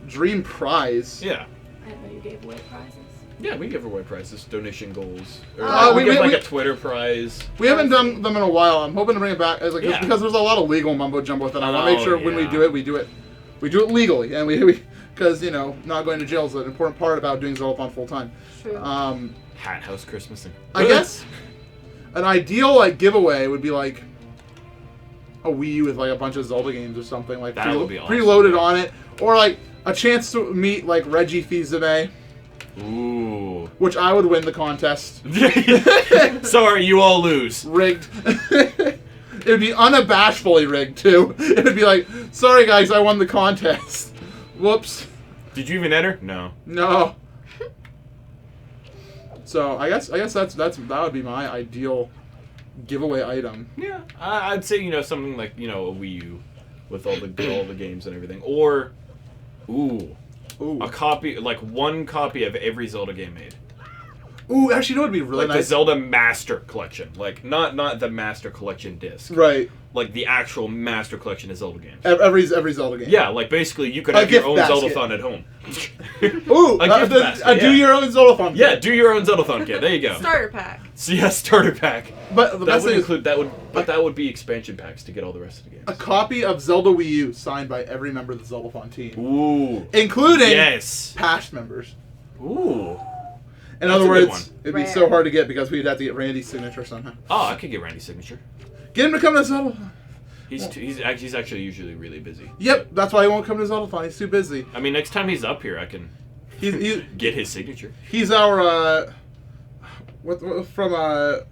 Speaker 1: Dream prize.
Speaker 2: Yeah.
Speaker 3: I didn't know you gave away prizes.
Speaker 2: Yeah, we give away prizes, donation goals. Or we give a Twitter prize.
Speaker 1: We haven't done them in a while. I'm hoping to bring it back, because there's a lot of legal mumbo jumbo with it. I want to make sure when we do it legally, and we because not going to jail is an important part about doing Zeldathon full time.
Speaker 3: True.
Speaker 2: Hat house Christmasing.
Speaker 1: I guess an ideal giveaway would be like a Wii U with a bunch of Zelda games or something
Speaker 2: that would be awesome.
Speaker 1: Preloaded on it, or a chance to meet Reggie Fils-Aimé.
Speaker 2: Ooh.
Speaker 1: Which I would win the contest.
Speaker 2: Sorry, you all lose.
Speaker 1: Rigged. It would be unabashedly rigged, too. It would be like, sorry guys, I won the contest. Whoops.
Speaker 2: Did you even enter? No.
Speaker 1: No. So I guess that would be my ideal giveaway item.
Speaker 2: Yeah. I'd say, something like, a Wii U with all the games and everything. Or a copy, one copy of every Zelda game made.
Speaker 1: Ooh, actually, it would be really nice.
Speaker 2: The Zelda Master Collection. Not the Master Collection disc.
Speaker 1: Right.
Speaker 2: The actual Master Collection of Zelda games.
Speaker 1: Every Zelda game.
Speaker 2: Yeah, basically, you could have your own Zeldathon at home.
Speaker 1: Ooh, do your own Zeldathon kit.
Speaker 2: Yeah, do your own Zeldathon kit. There you go.
Speaker 3: Starter pack.
Speaker 2: So, yeah, starter pack.
Speaker 1: But the
Speaker 2: that
Speaker 1: best
Speaker 2: would
Speaker 1: thing
Speaker 2: include that would be expansion packs to get all the rest of the games.
Speaker 1: A copy of Zelda Wii U signed by every member of the Zeldathon team.
Speaker 2: Ooh.
Speaker 1: Including past members.
Speaker 2: Ooh.
Speaker 1: In other words, it'd be so hard to get because we'd have to get Randy's signature somehow.
Speaker 2: Oh, I could get Randy's signature.
Speaker 1: Get him to come to Zeldathon.
Speaker 2: He's actually usually really busy.
Speaker 1: Yep, that's why he won't come to Zeldathon. He's too busy.
Speaker 2: I mean, next time he's up here, I can get his signature.
Speaker 1: He's our from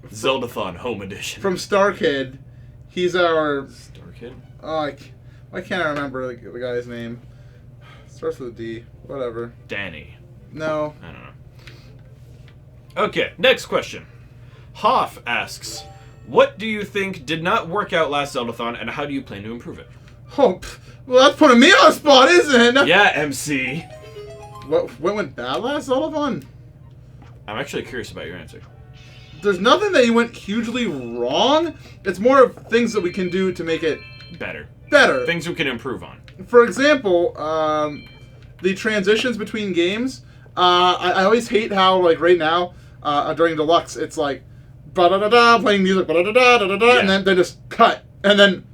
Speaker 2: Zeldathon Home Edition.
Speaker 1: From Star Kid. He's our
Speaker 2: Star Kid.
Speaker 1: Oh, why can't I remember the guy's name? Starts with a D. Whatever.
Speaker 2: Danny.
Speaker 1: No.
Speaker 2: I don't know. Okay, next question. Hoff asks, "What do you think did not work out last Zeldathon, and how do you plan to improve it?"
Speaker 1: Oh, well, that's putting me on the spot, isn't it?
Speaker 2: Yeah, MC.
Speaker 1: What went bad last Zeldathon?
Speaker 2: I'm actually curious about your answer.
Speaker 1: There's nothing that you went hugely wrong. It's more of things that we can do to make it
Speaker 2: better. Things we can improve on.
Speaker 1: For example, the transitions between games. I always hate how right now during Deluxe it's ba-da-da-da, playing music, ba-da-da-da-da-da, and then they just cut and then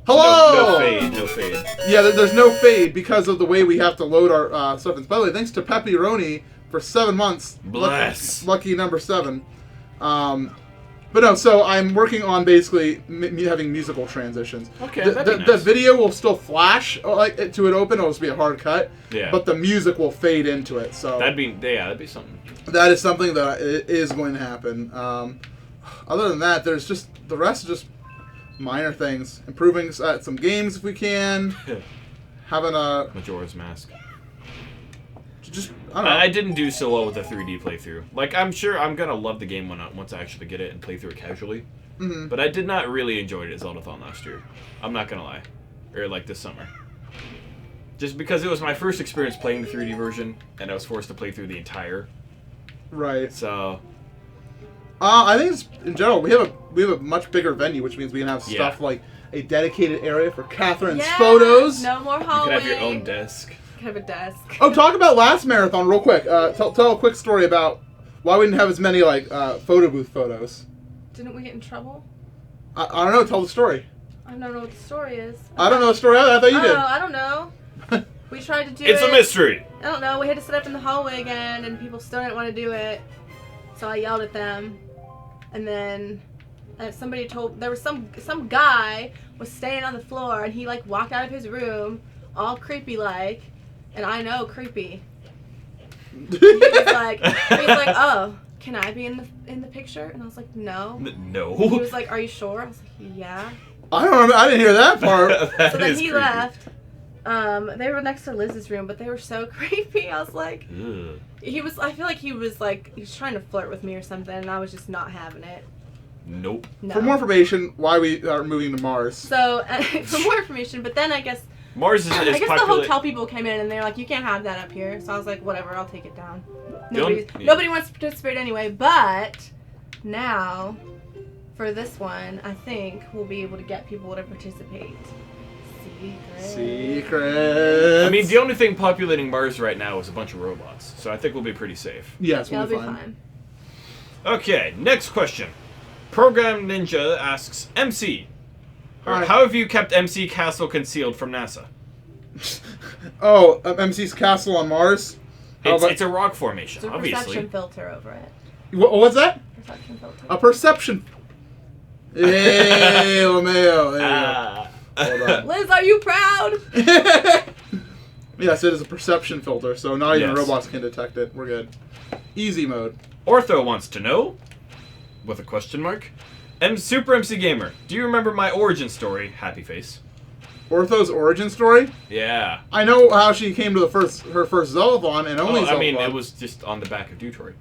Speaker 1: hello.
Speaker 2: No fade.
Speaker 1: Yeah, there's no fade because of the way we have to load our stuff. And by the way, thanks to Pepperoni for 7 months.
Speaker 2: Bless.
Speaker 1: Lucky number 7. But no, so I'm working on basically having musical transitions.
Speaker 2: Okay, that'd be nice.
Speaker 1: The video will still flash to it open. It'll just be a hard cut.
Speaker 2: Yeah.
Speaker 1: But the music will fade into it. So
Speaker 2: that'd be something.
Speaker 1: That is something that is going to happen. Other than that, there's just the rest is just minor things. Improving some games if we can. having a
Speaker 2: Majora's Mask.
Speaker 1: just I don't know.
Speaker 2: I didn't do so well with the 3D playthrough. Like, I'm sure I'm gonna love the game once I actually get it and play through it casually.
Speaker 1: Mm-hmm.
Speaker 2: But I did not really enjoy it at Zeldathon last year. I'm not gonna lie. Or like this summer. Just because it was my first experience playing the 3D version, and I was forced to play through the entire.
Speaker 1: Right.
Speaker 2: So.
Speaker 1: I think it's, in general we have a much bigger venue, which means we can have stuff like a dedicated area for Catherine's photos.
Speaker 3: No more
Speaker 2: You
Speaker 3: hallway.
Speaker 2: can have your own desk.
Speaker 3: You can have a desk.
Speaker 1: Oh, talk about last marathon real quick. Tell a quick story about why we didn't have as many like photo booth photos.
Speaker 3: Didn't we get in trouble?
Speaker 1: I don't know. Tell the story.
Speaker 3: I don't know what the story is.
Speaker 1: I don't know the story. I thought you did.
Speaker 3: Oh, I don't know. We tried to do
Speaker 2: It's
Speaker 3: it.
Speaker 2: a mystery.
Speaker 3: I don't know. We had to sit up in the hallway again, and people still didn't want to do it. So I yelled at them, and then somebody told there was some guy was staying on the floor, and he like walked out of his room, all creepy like, and I know creepy. He was like, oh, can I be in the picture? And I was like, no.
Speaker 2: No.
Speaker 3: And he was like, are you sure? I was like, yeah.
Speaker 1: I don't remember. I didn't hear that part.
Speaker 3: So then he left. They were next to Liz's room, but they were so creepy. I was like,
Speaker 2: Ugh.
Speaker 3: I feel like he was trying to flirt with me or something, and I was just not having it.
Speaker 2: Nope.
Speaker 3: No.
Speaker 1: For more information, why we are moving to Mars.
Speaker 3: So, for more information, but then I guess
Speaker 2: Mars is
Speaker 3: the
Speaker 2: popular.
Speaker 3: hotel people came in and they're like, you can't have that up here. So I was like, whatever, I'll take it down.
Speaker 2: Yeah.
Speaker 3: Nobody wants to participate anyway, but now, for this one, I think we'll be able to get people to participate.
Speaker 1: Secrets.
Speaker 2: I mean, the only thing populating Mars right now is a bunch of robots, so I think we'll be pretty safe.
Speaker 1: Yes,
Speaker 3: Yeah,
Speaker 1: we'll
Speaker 3: it'll
Speaker 1: be
Speaker 3: be
Speaker 1: fine.
Speaker 3: fine.
Speaker 2: Okay, next question. Program Ninja asks, MC,
Speaker 1: Hi.
Speaker 2: how have you kept MC Castle concealed from NASA?
Speaker 1: Oh, MC's castle on Mars.
Speaker 2: It's a rock formation,
Speaker 3: It's a
Speaker 2: obviously.
Speaker 3: perception filter over it.
Speaker 1: What's that?
Speaker 3: Perception filter.
Speaker 1: A perception. Hey, Romeo. There you go. Hold on.
Speaker 3: Liz, are you proud?
Speaker 1: Yes, it is a perception filter, so not even
Speaker 2: Yes.
Speaker 1: robots can detect it. We're good. Easy mode.
Speaker 2: Ortho wants to know, with a question mark, SuperMCGamer, do you remember my origin story? Happy face.
Speaker 1: Ortho's origin story?
Speaker 2: Yeah.
Speaker 1: I know how she came to her first Zeldathon and only Zeldathon.
Speaker 2: I mean, it was just on the back of Detroit.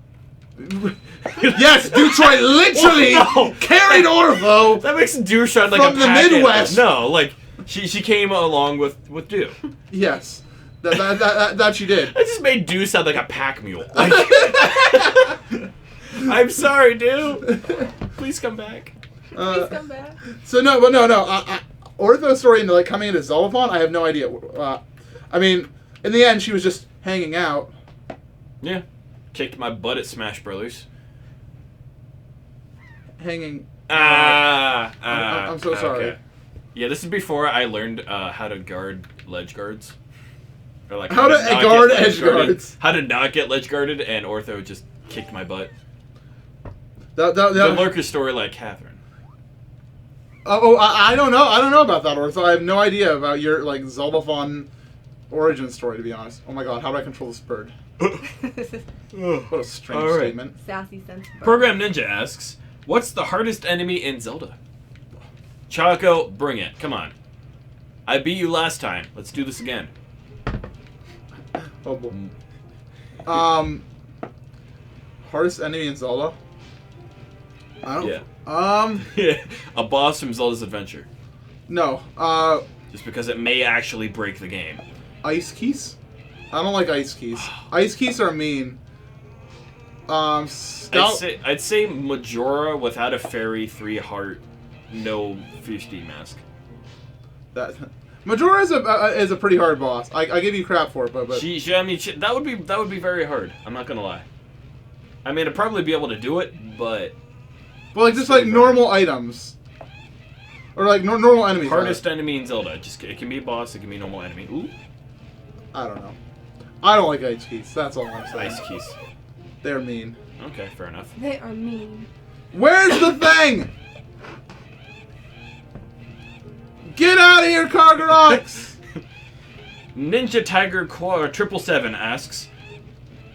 Speaker 1: Yes, Detroit literally
Speaker 2: Oh, no.
Speaker 1: carried Ortho.
Speaker 2: That makes Dew sound like
Speaker 1: From
Speaker 2: a
Speaker 1: the
Speaker 2: packet.
Speaker 1: Midwest.
Speaker 2: No, like she came along with Dew.
Speaker 1: Yes, that she did.
Speaker 2: That just made Dew sound like a pack mule. Like, I'm sorry, Dew. Please come back.
Speaker 3: Please come back.
Speaker 1: So no. Ortho's story into like coming into Zeldathon, I have no idea. I mean, in the end, she was just hanging out.
Speaker 2: Yeah, kicked my butt at Smash Brothers.
Speaker 1: Hanging.
Speaker 2: I'm
Speaker 1: so sorry.
Speaker 2: Okay. Yeah, this is before I learned how to guard ledge guards. Or like
Speaker 1: How to
Speaker 2: not
Speaker 1: guard
Speaker 2: get ledge
Speaker 1: edge
Speaker 2: guarded.
Speaker 1: guards.
Speaker 2: How to not get ledge guarded, and Ortho just kicked my butt.
Speaker 1: The
Speaker 2: lurker story like Catherine.
Speaker 1: I don't know. I don't know about that, Ortho. I have no idea about your like Zeldathon origin story, to be honest. Oh my god, how do I control this bird? What a strange
Speaker 2: All right.
Speaker 1: statement.
Speaker 3: Sassy sense.
Speaker 2: Program Ninja asks, what's the hardest enemy in Zelda? Choco, bring it. Come on. I beat you last time. Let's do this again.
Speaker 1: Oh boy. Hardest enemy in Zelda? I don't.
Speaker 2: Yeah. A boss from Zelda's Adventure.
Speaker 1: No.
Speaker 2: Just because it may actually break the game.
Speaker 1: Ice keys? I don't like ice keys. Ice keys are mean. Scout.
Speaker 2: I'd say Majora without a fairy, 3 heart, no feisty mask.
Speaker 1: Majora is a pretty hard boss. I give you crap for it, but
Speaker 2: that would be very hard. I'm not gonna lie. I mean, I'd probably be able to do it, but
Speaker 1: like just like normal items, or like normal enemies.
Speaker 2: Hardest enemy in Zelda. It can be a boss. It can be a normal enemy. Ooh.
Speaker 1: I don't know. I don't like ice keys. That's all I'm saying.
Speaker 2: Ice keys.
Speaker 1: They're mean.
Speaker 2: Okay, fair enough.
Speaker 3: They are mean.
Speaker 1: Where's the thing? Get out of here, Kagurax!
Speaker 2: Ninja Tiger 777 asks,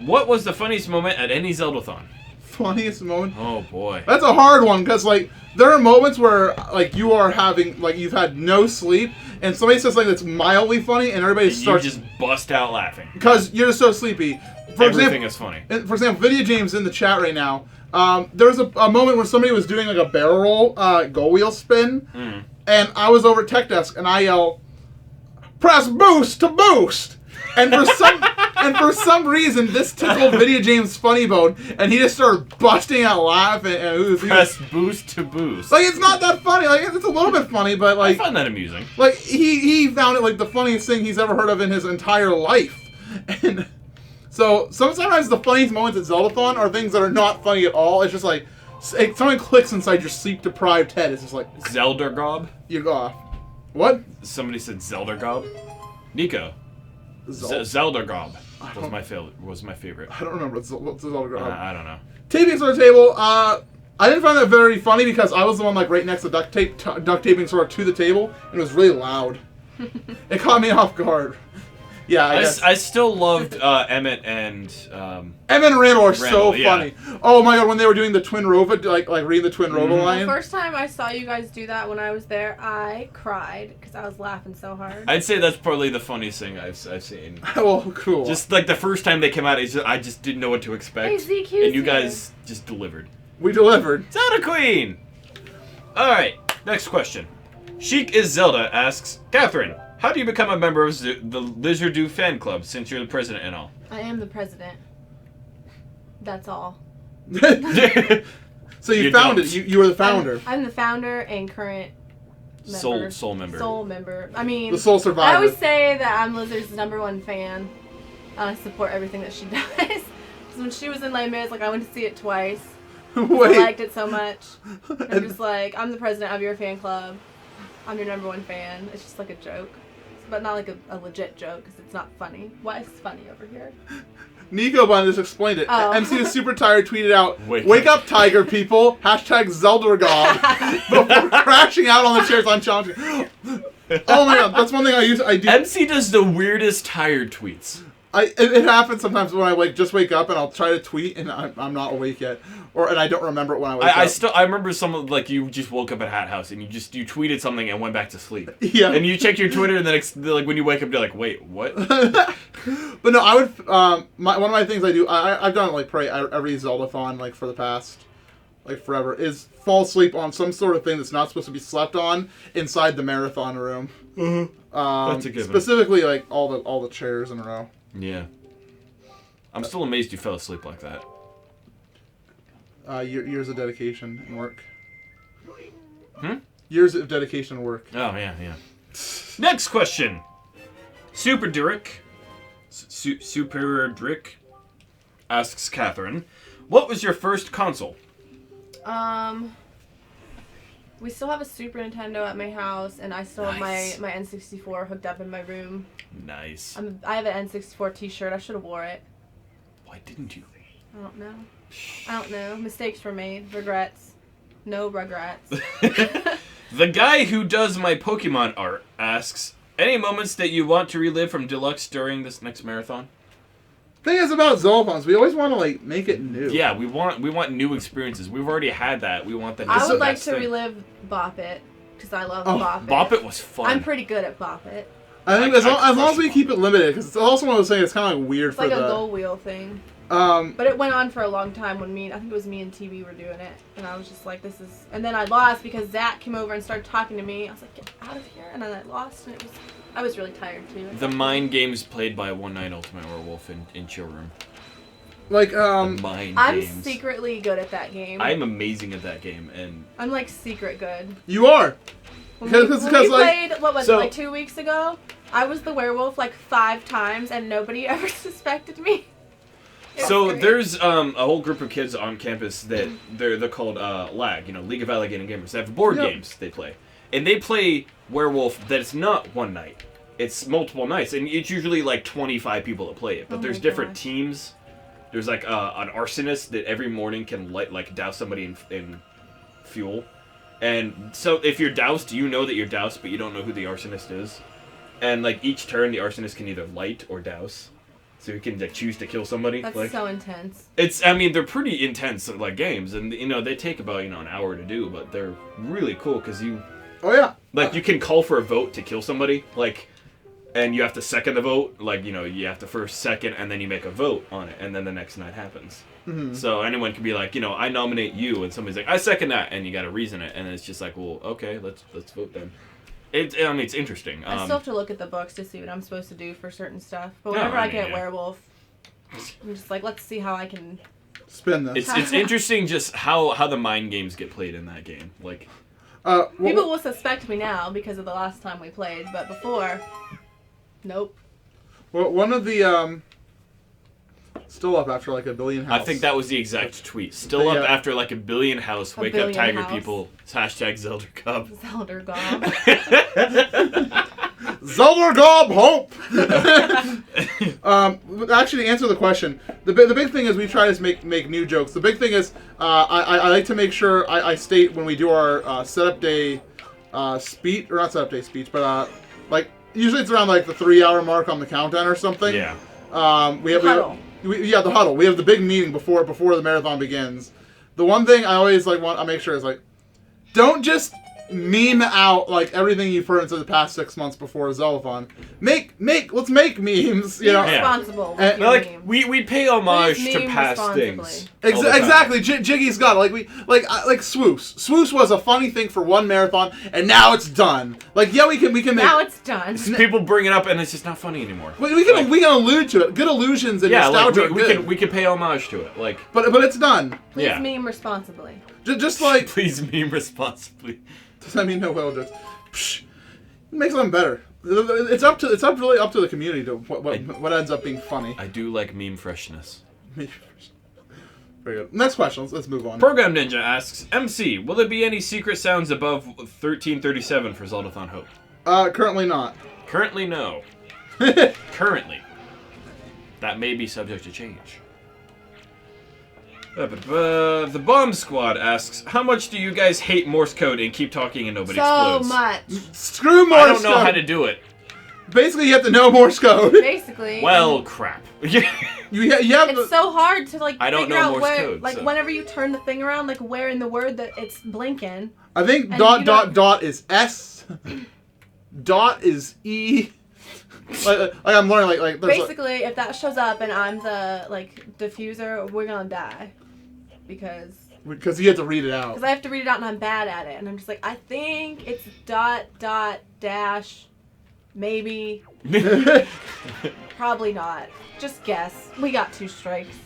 Speaker 2: what was the funniest moment at any Zeldathon?
Speaker 1: funniest moment.
Speaker 2: Oh boy.
Speaker 1: That's a hard one because like there are moments where like you are having like you've had no sleep and somebody says something that's mildly funny and everybody starts
Speaker 2: you just bust out laughing
Speaker 1: because you're just so sleepy.
Speaker 2: Everything is funny.
Speaker 1: For example, Video James in the chat right now. There was a moment where somebody was doing like a barrel roll goal wheel spin, and I was over at Tech Desk and I yelled, "Press boost to boost!" And for some reason, this tickled Video James' funny bone, and he just started busting out laughing. And
Speaker 2: Press boost to boost.
Speaker 1: Like it's not that funny. Like it's a little bit funny, but like
Speaker 2: I find that amusing.
Speaker 1: Like he found it like the funniest thing he's ever heard of in his entire life, and so sometimes the funniest moments at Zeldathon are things that are not funny at all. It's just like something clicks inside your sleep-deprived head. It's just like
Speaker 2: Zeldagob.
Speaker 1: You go off. What?
Speaker 2: Somebody said Zeldagob. Nico. Zeldagob was my favorite.
Speaker 1: I don't remember what's Zeldagob.
Speaker 2: I don't know.
Speaker 1: Taping Sword Table. I didn't find that very funny because I was the one like right next to duct taping sword to the table, and it was really loud. It caught me off guard. Yeah,
Speaker 2: I still loved Emmett and
Speaker 1: Emmett and Randall are so
Speaker 2: yeah.
Speaker 1: funny. Oh my god, when they were doing the Twin Rova, like reading the Twin Rova line.
Speaker 3: The first time I saw you guys do that when I was there, I cried because I was laughing so hard.
Speaker 2: I'd say that's probably the funniest thing I've seen.
Speaker 1: Oh, cool.
Speaker 2: Just like the first time they came out, I just didn't know what to expect.
Speaker 3: Hey, ZQ's
Speaker 2: and you guys just delivered.
Speaker 1: We delivered.
Speaker 2: Zelda Queen! Alright, next question. Chic is Zelda asks, Catherine, how do you become a member of the Lizardu fan club since you're the president and all?
Speaker 3: I am the president. That's all.
Speaker 1: So you found it. You were the founder.
Speaker 3: I'm the founder and current member.
Speaker 2: Soul member.
Speaker 3: Soul member. I mean,
Speaker 1: the soul survivor.
Speaker 3: I always say that I'm Lizard's #1 fan. I support everything that she does. Because when she was in Les Mis, like I went to see it twice.
Speaker 1: Wait.
Speaker 3: I liked it so much. I'm just like, I'm the president of your fan club. I'm your #1 fan. It's just like a joke. But not like a legit joke, because it's not funny. Why is funny over here?
Speaker 1: Nico Bun just explained it.
Speaker 3: Oh.
Speaker 1: MC was super tired, tweeted out, Wake up, tiger people, #ZeldaGod, before crashing out on the chairs on challenge. Oh my god, that's one thing I do.
Speaker 2: MC does the weirdest tired tweets.
Speaker 1: It happens sometimes when I just wake up and I'll try to tweet and I'm not awake yet, and I don't remember it when I wake up.
Speaker 2: I remember some like you just woke up at Hat House and you tweeted something and went back to sleep.
Speaker 1: Yeah.
Speaker 2: And you checked your Twitter and then like when you wake up you're like, wait, what?
Speaker 1: But no, I would one of my things I do I've done it like probably every Zeldathon like for the past like forever is fall asleep on some sort of thing that's not supposed to be slept on inside the marathon room.
Speaker 2: That's a good one.
Speaker 1: Specifically like all the chairs in a row.
Speaker 2: Yeah. I'm still amazed you fell asleep like that.
Speaker 1: Years of dedication and work.
Speaker 2: Hmm?
Speaker 1: Years of dedication and work.
Speaker 2: Oh, yeah. Next question. Super Drick asks Catherine, what was your first console?
Speaker 3: We still have a Super Nintendo at my house, and I still have my N64 hooked up in my room.
Speaker 2: Nice.
Speaker 3: I have an N64 t-shirt. I should have wore it.
Speaker 2: Why didn't you?
Speaker 3: I don't know. Mistakes were made. Regrets. No regrets.
Speaker 2: The guy who does my Pokemon art asks, any moments that you want to relive from Deluxe during this next marathon?
Speaker 1: Thing is about Zeldathons, we always want to like make it new.
Speaker 2: Yeah, we want new experiences. We've already had that. We want the
Speaker 3: I would like to relive Bop It, because I love Bop It.
Speaker 2: Bop It was fun.
Speaker 3: I'm pretty good at Bop It.
Speaker 1: I think as long as we keep it limited, because it's also one of those things that's kind of like weird
Speaker 3: it's
Speaker 1: for
Speaker 3: like a goal wheel thing. But it went on for a long time when I think it was me and TV were doing it, and I was just like, this is. And then I lost because Zach came over and started talking to me. I was like, get out of here, and then I lost, and I was really tired too.
Speaker 2: The mind games played by One Night Ultimate Werewolf in Chill Room.
Speaker 1: Like
Speaker 3: I'm secretly good at that game.
Speaker 2: I'm amazing at that game, and
Speaker 3: I'm like secret good.
Speaker 1: You are.
Speaker 3: Because we played, what was it, like 2 weeks ago? I was the werewolf like 5 times, and nobody ever suspected me.
Speaker 2: So there's a whole group of kids on campus that they're called LAG, League of Alligator Gamers. They have board games they play, and they play werewolf. That's not one night; it's multiple nights, and it's usually like 25 people that play it. But there's different teams. There's like an arsonist that every morning can douse somebody in fuel. And so if you're doused, you know that you're doused, but you don't know who the arsonist is. And like each turn, the arsonist can either light or douse. so you can like choose to kill somebody.
Speaker 3: That's
Speaker 2: like,
Speaker 3: so intense.
Speaker 2: I mean, they're pretty intense like games, and they take about an hour to do, but they're really cool because you.
Speaker 1: Oh yeah.
Speaker 2: Like you can call for a vote to kill somebody, like, and you have to second the vote. Like you have to first, second, and then you make a vote on it, and then the next night happens. Mm-hmm. So anyone can be like, I nominate you, and somebody's like, I second that, and you got to reason it, and it's just like, well, okay, let's vote then. It's interesting.
Speaker 3: I still have to look at the books to see what I'm supposed to do for certain stuff. But whenever I get werewolf, I'm just like, let's see how I can
Speaker 1: spin this.
Speaker 2: It's interesting just how the mind games get played in that game. Like,
Speaker 3: people will suspect me now because of the last time we played, but before, nope.
Speaker 1: Well, one of the still up after like a billion house.
Speaker 2: I think that was the exact tweet. Still up after like a billion house. Wake up, tiger people. # Zelda Gob.
Speaker 3: Zelda Gob.
Speaker 1: Zelda Gob hope. Actually, to answer the question, the big thing is we try to make new jokes. The big thing is I like to make sure I state when we do our setup day speech, or not setup day speech, but like usually it's around like the 3-hour mark on the countdown or something.
Speaker 2: Yeah.
Speaker 1: The huddle. We have the big meeting before the marathon begins. The one thing I always want to make sure is like, don't just meme out like everything you've heard into the past 6 months before Zeldathon. Let's make memes.
Speaker 3: Be responsible. With your
Speaker 2: like
Speaker 3: meme.
Speaker 2: we pay homage to past things.
Speaker 1: Exactly. Jiggy's got it. Like Swoosh. Swoosh was a funny thing for one marathon, and now it's done. Like we can make.
Speaker 3: Now it's done.
Speaker 2: People bring it up, and it's just not funny anymore.
Speaker 1: We can allude to it. Good allusions and nostalgia.
Speaker 2: Like we can pay homage to it. Like,
Speaker 1: but it's done.
Speaker 3: Please meme responsibly.
Speaker 1: Just like
Speaker 2: please meme responsibly.
Speaker 1: Does that mean no well jokes? Psh, make something better. It's really up to the community to what ends up being funny.
Speaker 2: I do like meme freshness.
Speaker 1: Very good. Next question. Let's move on.
Speaker 2: Program Ninja asks, MC, will there be any secret sounds above 1337 for Zeldathon Hope?
Speaker 1: Currently not.
Speaker 2: Currently no. Currently. That may be subject to change. The Bomb Squad asks, how much do you guys hate Morse code and keep talking and nobody explodes?
Speaker 3: So much.
Speaker 1: Screw Morse code.
Speaker 2: I don't know how to do it.
Speaker 1: Basically, you have to know Morse code.
Speaker 3: Basically.
Speaker 2: Well, crap.
Speaker 1: you have
Speaker 3: it's so hard to
Speaker 2: I don't
Speaker 3: figure
Speaker 2: know
Speaker 3: out
Speaker 2: Morse
Speaker 3: where,
Speaker 2: code,
Speaker 3: like
Speaker 2: so.
Speaker 3: whenever you turn the thing around, like where in the word that it's blinking.
Speaker 1: I think dot is S. Dot is E. like I'm learning like
Speaker 3: basically, if that shows up and I'm the diffuser, we're gonna die. Because
Speaker 1: you have to read it out.
Speaker 3: Because I have to read it out and I'm bad at it. And I'm just like, I think it's ... maybe. Probably not. Just guess. We got 2 strikes.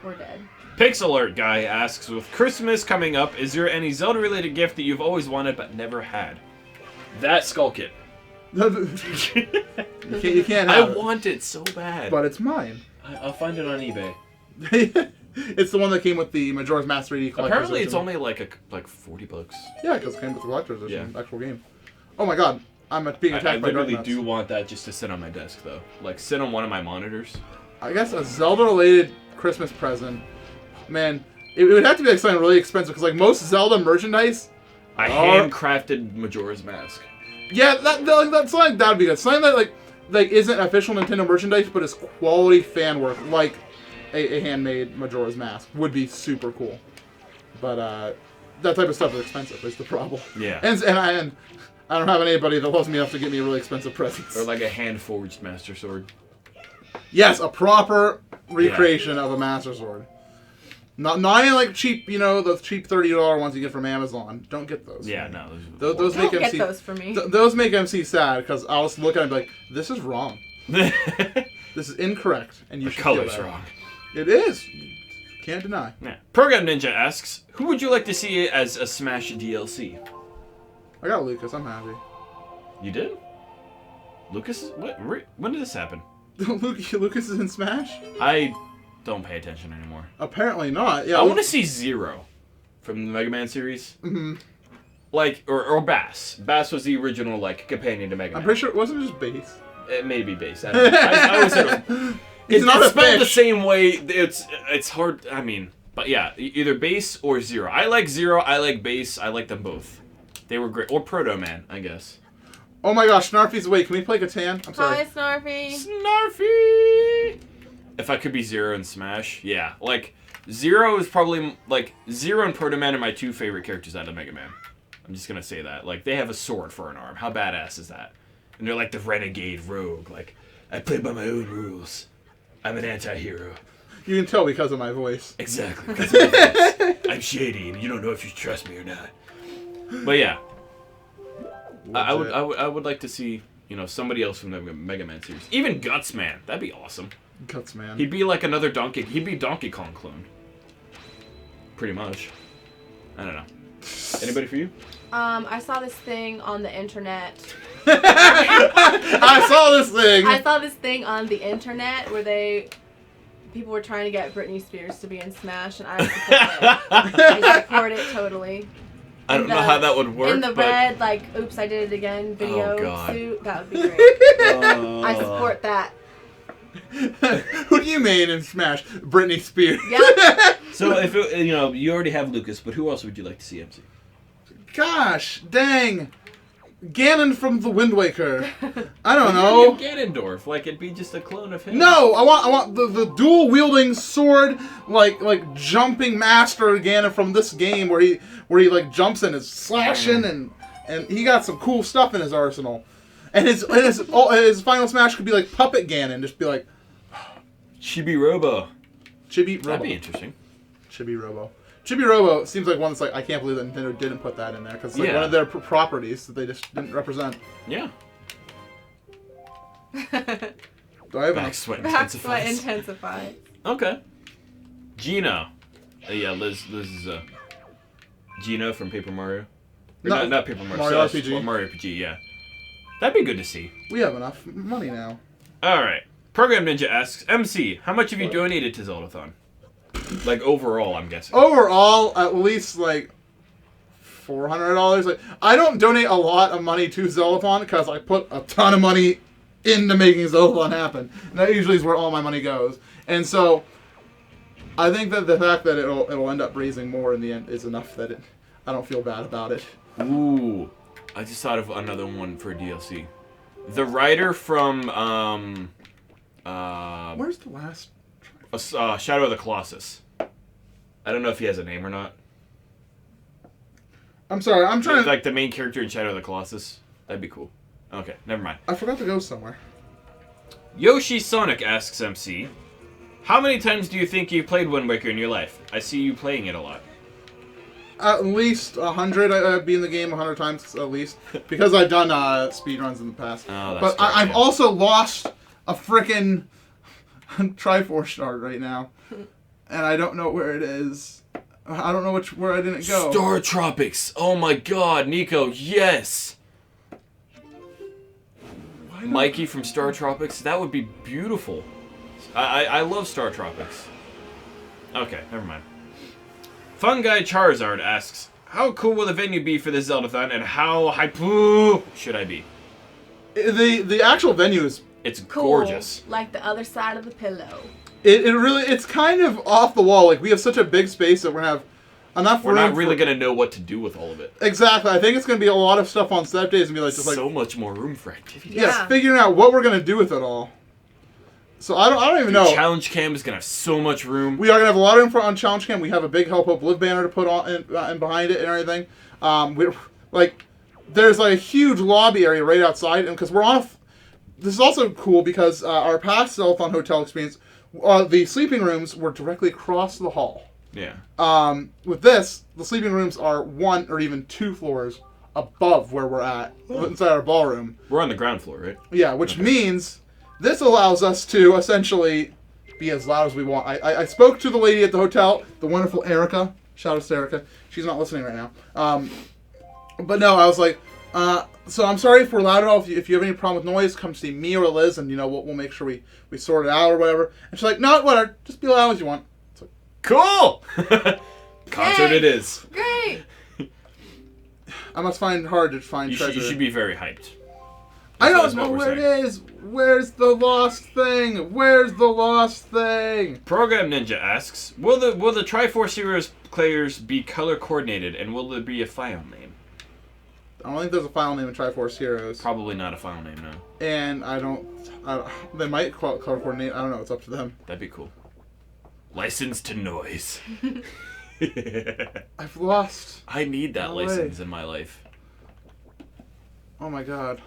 Speaker 3: We're dead.
Speaker 2: Pixel Alert Guy asks, with Christmas coming up, is there any Zelda-related gift that you've always wanted but never had? That Skull Kit.
Speaker 1: you can't have it.
Speaker 2: Want it so bad.
Speaker 1: But it's mine.
Speaker 2: I'll find it on eBay.
Speaker 1: It's the one that came with the Majora's Mask 3D collector's
Speaker 2: Apparently
Speaker 1: edition.
Speaker 2: it's only like $40.
Speaker 1: Yeah, because it came with the collector's edition, actual game. Oh my god, I'm being attacked by
Speaker 2: I literally
Speaker 1: dark
Speaker 2: do want that just to sit on my desk, though. Like, sit on one of my monitors.
Speaker 1: I guess a Zelda-related Christmas present. Man, it would have to be like something really expensive, because like most Zelda merchandise...
Speaker 2: handcrafted Majora's Mask.
Speaker 1: Yeah, that's something that would be good. Something that like isn't official Nintendo merchandise, but is quality fan work, like a handmade Majora's Mask would be super cool. But that type of stuff is expensive. Is the problem.
Speaker 2: Yeah.
Speaker 1: And I don't have anybody that loves me enough to get me really expensive presents.
Speaker 2: Or like a hand forged Master Sword.
Speaker 1: Yes, a proper recreation of a Master Sword. Not any like cheap, those cheap $30 ones you get from Amazon. Don't get those.
Speaker 2: Yeah, no.
Speaker 1: Those
Speaker 3: don't
Speaker 1: make
Speaker 3: get
Speaker 1: MC,
Speaker 3: those for me.
Speaker 1: Those make MC sad because I'll just look at it and be like, this is wrong. This is incorrect, and you should feel
Speaker 2: color's
Speaker 1: that.
Speaker 2: wrong.
Speaker 1: It is. Can't deny.
Speaker 2: Yeah. Program Ninja asks, who would you like to see as a Smash DLC?
Speaker 1: I got Lucas. I'm happy.
Speaker 2: You did? Lucas? What? When did this happen?
Speaker 1: Lucas is in Smash?
Speaker 2: I don't pay attention anymore.
Speaker 1: Apparently not. Yeah.
Speaker 2: I want to see Zero from the Mega Man series.
Speaker 1: Mm-hmm.
Speaker 2: Like, or Bass. Bass was the original, companion to Mega Man.
Speaker 1: I'm pretty sure it wasn't just Bass.
Speaker 2: It may be Bass. I always said
Speaker 1: it's not
Speaker 2: it's
Speaker 1: a
Speaker 2: spelled
Speaker 1: fish.
Speaker 2: the same way. It's hard. I mean, but yeah, either Bass or Zero. I like Zero. I like Bass. I like them both. They were great. Or Proto Man, I guess.
Speaker 1: Oh my gosh, Snarfy's away. Can we play Catan? I'm sorry.
Speaker 3: Hi, Snarfy.
Speaker 2: Snarfy! If I could be Zero in Smash, yeah. Like, Zero is probably, like, Zero and Proto Man are my 2 favorite characters out of Mega Man. I'm just gonna say that. Like, they have a sword for an arm. How badass is that? And they're like the renegade rogue. Like, I play by my own rules. I'm an anti-hero.
Speaker 1: You can tell because of my voice.
Speaker 2: Exactly. Because of my voice. I'm shady, and you don't know if you trust me or not. But yeah. I would like to see, you know, somebody else from the Mega Man series. Even Guts Man. That'd be awesome.
Speaker 1: Guts Man.
Speaker 2: He'd be like another Donkey. He'd be Donkey Kong clone. Pretty much. I don't know. Anybody for you?
Speaker 3: I saw this thing on the internet.
Speaker 1: I saw this thing.
Speaker 3: I saw this thing on the internet where people were trying to get Britney Spears to be in Smash, and I support it. I support it totally.
Speaker 2: I don't know how that would work.
Speaker 3: In the red, like, oops, I did it again video suit. That would be great. I support that.
Speaker 1: Who do you mean in Smash? Britney Spears.
Speaker 3: Yeah.
Speaker 4: So if it, you know, you already have Lucas, but who else would you like to see MC?
Speaker 1: Gosh, dang. Ganon from the Wind Waker. I don't know.
Speaker 2: Ganondorf, like it'd be just a clone of him.
Speaker 1: No, I want the dual wielding sword, like jumping master Ganon from this game where he like jumps and is slashing and he got some cool stuff in his arsenal. And his final smash could be like Puppet Ganon, just be like
Speaker 2: Chibi Robo.
Speaker 1: Chibi Robo.
Speaker 2: That'd be interesting.
Speaker 1: Chibi Robo. Chibi Robo seems like one that's like, I can't believe that Nintendo didn't put that in there, because it's like one of their properties that they just didn't represent.
Speaker 2: Yeah.
Speaker 1: Do I have
Speaker 2: Back sweat
Speaker 3: intensifies.
Speaker 2: Okay. Gino. Yeah, Liz is Gino from Paper Mario. Or not Paper Mario.
Speaker 1: Mario RPG.
Speaker 2: Mario RPG, yeah. That'd be good to see.
Speaker 1: We have enough money now.
Speaker 2: Alright. Program Ninja asks, MC, how much have you donated to Zeldathon? Like, overall, I'm guessing.
Speaker 1: Overall, at least, like, $400. Like, I don't donate a lot of money to Zeldathon because I put a ton of money into making Zeldathon happen. And that usually is where all my money goes. And so, I think that the fact that it'll end up raising more in the end is enough that I don't feel bad about it.
Speaker 2: Ooh. I just thought of another one for DLC. The writer from,
Speaker 1: Where's the last...
Speaker 2: Shadow of the Colossus. I don't know if he has a name or not.
Speaker 1: I'm sorry, I'm trying to...
Speaker 2: Like the main character in Shadow of the Colossus. That'd be cool. Okay, never mind.
Speaker 1: I forgot to go somewhere.
Speaker 2: Yoshi Sonic asks MC, how many times do you think you've played Wind Waker in your life? I see you playing it a lot.
Speaker 1: At least 100. I've been in the game 100 times at least. Because I've done speedruns in the past.
Speaker 2: Oh, that's
Speaker 1: but
Speaker 2: great,
Speaker 1: I've also lost a frickin' Triforce shard right now. And I don't know where it is. I don't know where I didn't go.
Speaker 2: Star Tropics. Oh my god, Nico, yes! Mikey from Star Tropics, that would be beautiful. I love Star Tropics. Okay, never mind. Fun Guy Charizard asks, how cool will the venue be for this Zeldathon, and how hype should I be?
Speaker 1: The actual venue is...
Speaker 2: It's
Speaker 3: cool,
Speaker 2: gorgeous.
Speaker 3: Like the other side of the pillow.
Speaker 1: It's kind of off the wall. Like, we have such a big space that we're gonna have enough room.
Speaker 2: We're not really gonna know what to do with all of it.
Speaker 1: Exactly. I think it's gonna be a lot of stuff on set days and be like just
Speaker 2: so much more room for activity.
Speaker 1: Yeah, figuring out what we're gonna do with it all. So I don't even know.
Speaker 2: Challenge Cam is gonna have so much room.
Speaker 1: We are gonna have a lot of room on Challenge Cam. We have a big Help Hope Live banner to put on and behind it and everything. There's like a huge lobby area right outside, and because we're on. This is also cool because our past Zeldathon hotel experience, the sleeping rooms were directly across the hall.
Speaker 2: Yeah.
Speaker 1: With this, the sleeping rooms are 1 or even 2 floors above where we're at inside our ballroom.
Speaker 2: We're on the ground floor, right?
Speaker 1: Yeah, which means this allows us to essentially be as loud as we want. I spoke to the lady at the hotel, the wonderful Erica. Shout out to Erica. She's not listening right now. But no, I was like, so I'm sorry if we're loud at all. If you have any problem with noise, come see me or Liz, and we'll make sure we sort it out or whatever. And she's like, no, whatever. Just be loud as you want. So,
Speaker 2: cool. Concert it is.
Speaker 3: Great.
Speaker 1: I must find hard to find treasure.
Speaker 2: You should be very hyped.
Speaker 1: I don't know where it is. Where's the lost thing? Where's the lost thing?
Speaker 2: Program Ninja asks, will the Triforce Heroes players be color coordinated, and will there be a file name?
Speaker 1: I don't think there's a file name in Triforce Heroes.
Speaker 2: Probably not a file name, no.
Speaker 1: And I don't they might color coordinate. I don't know. It's up to them.
Speaker 2: That'd be cool. License to noise.
Speaker 1: I've lost.
Speaker 2: I need that
Speaker 1: No way.
Speaker 2: license in my life.
Speaker 1: Oh my god.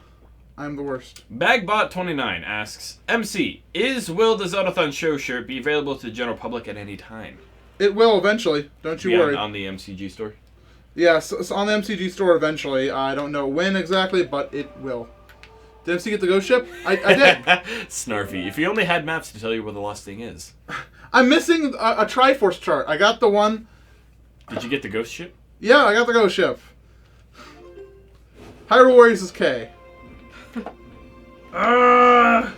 Speaker 1: I'm the worst.
Speaker 2: Bagbot29 asks, MC, Will the Zeldathon show shirt be available to the general public at any time?
Speaker 1: It will eventually. Don't you
Speaker 2: Yeah,
Speaker 1: worry.
Speaker 2: on the MCG store?
Speaker 1: Yeah, so on the MCG store eventually. I don't know when exactly, but it will. Did MC get the ghost ship? I did.
Speaker 2: Snarfy. If you only had maps to tell you where the lost thing is.
Speaker 1: I'm missing a Triforce chart. I got the one.
Speaker 2: Did you get the ghost ship?
Speaker 1: Yeah, I got the ghost ship. Hyrule Warriors is K. I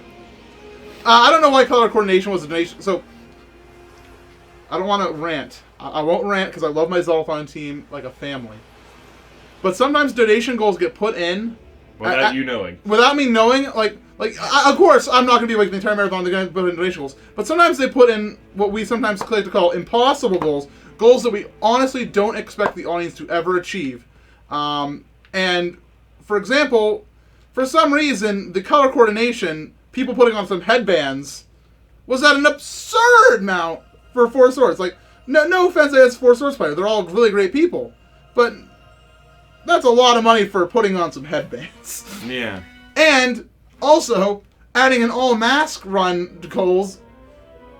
Speaker 1: don't know why color coordination was a donation. So, I don't want to rant. I won't rant because I love my Zeldathon team like a family. But sometimes donation goals get put in
Speaker 2: Without you knowing.
Speaker 1: Without me knowing, of course, I'm not going to be like the entire marathon, they're going to put in donation goals. But sometimes they put in what we sometimes like to call impossible goals. Goals that we honestly don't expect the audience to ever achieve. And, for example, for some reason, the color coordination, people putting on some headbands, was at an absurd amount for Four Swords. Like, no offense against Four Swords players. They're all really great people. But that's a lot of money for putting on some headbands.
Speaker 2: Yeah.
Speaker 1: And also, adding an all-mask run to goals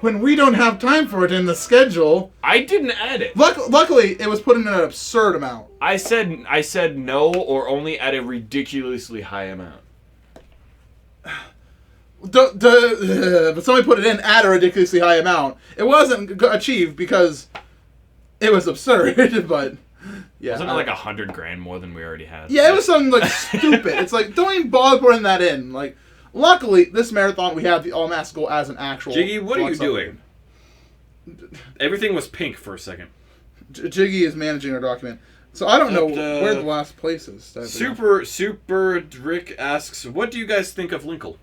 Speaker 1: when we don't have time for it in the schedule.
Speaker 2: I didn't add it.
Speaker 1: Luckily, it was put in an absurd amount.
Speaker 2: I said no, or only at a ridiculously high amount.
Speaker 1: But somebody put it in at a ridiculously high amount. It wasn't achieved because it was absurd, but yeah.
Speaker 2: Wasn't it like $100,000 more than we already had?
Speaker 1: Yeah, it was something like stupid. It's like, don't even bother putting that in. Like, luckily, this marathon we have the all mask goal as an actual.
Speaker 2: Jiggy, what are you doing?
Speaker 1: Game.
Speaker 2: Everything was pink for a second.
Speaker 1: Jiggy is managing our document, so I don't know where the last place is.
Speaker 2: Super Drick asks, what do you guys think of Linkle?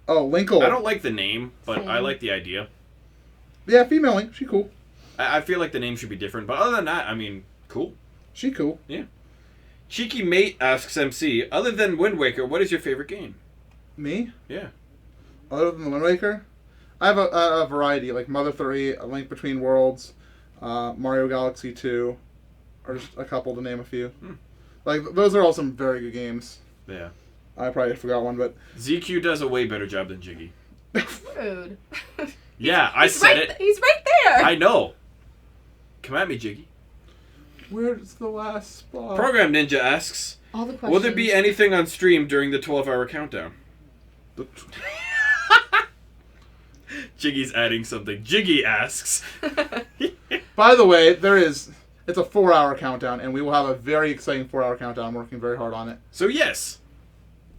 Speaker 1: Oh, Linkle.
Speaker 2: I don't like the name, but I like the idea.
Speaker 1: Yeah, female Link. She cool.
Speaker 2: I feel like the name should be different, but other than that, I mean, cool.
Speaker 1: She cool.
Speaker 2: Yeah. Cheeky Mate asks MC, other than Wind Waker, what is your favorite game?
Speaker 1: Me?
Speaker 2: Yeah.
Speaker 1: Other than the Wind Waker? I have a variety, like Mother 3, A Link Between Worlds, Mario Galaxy 2, or just a couple to name a few. Like, those are all some very good games.
Speaker 2: Yeah.
Speaker 1: I probably forgot one, but...
Speaker 2: ZQ does a way better job than Jiggy.
Speaker 3: Rude.
Speaker 2: Yeah, I said it.
Speaker 3: He's right there.
Speaker 2: I know. Come at me, Jiggy.
Speaker 1: Where's the last spot?
Speaker 2: Program Ninja asks,
Speaker 3: All the questions.
Speaker 2: will there be anything on stream during the 12-hour countdown? Jiggy's adding something. Jiggy asks.
Speaker 1: By the way, it's a 4-hour countdown, and we will have a very exciting 4-hour countdown. I'm working very hard on it.
Speaker 2: So yes.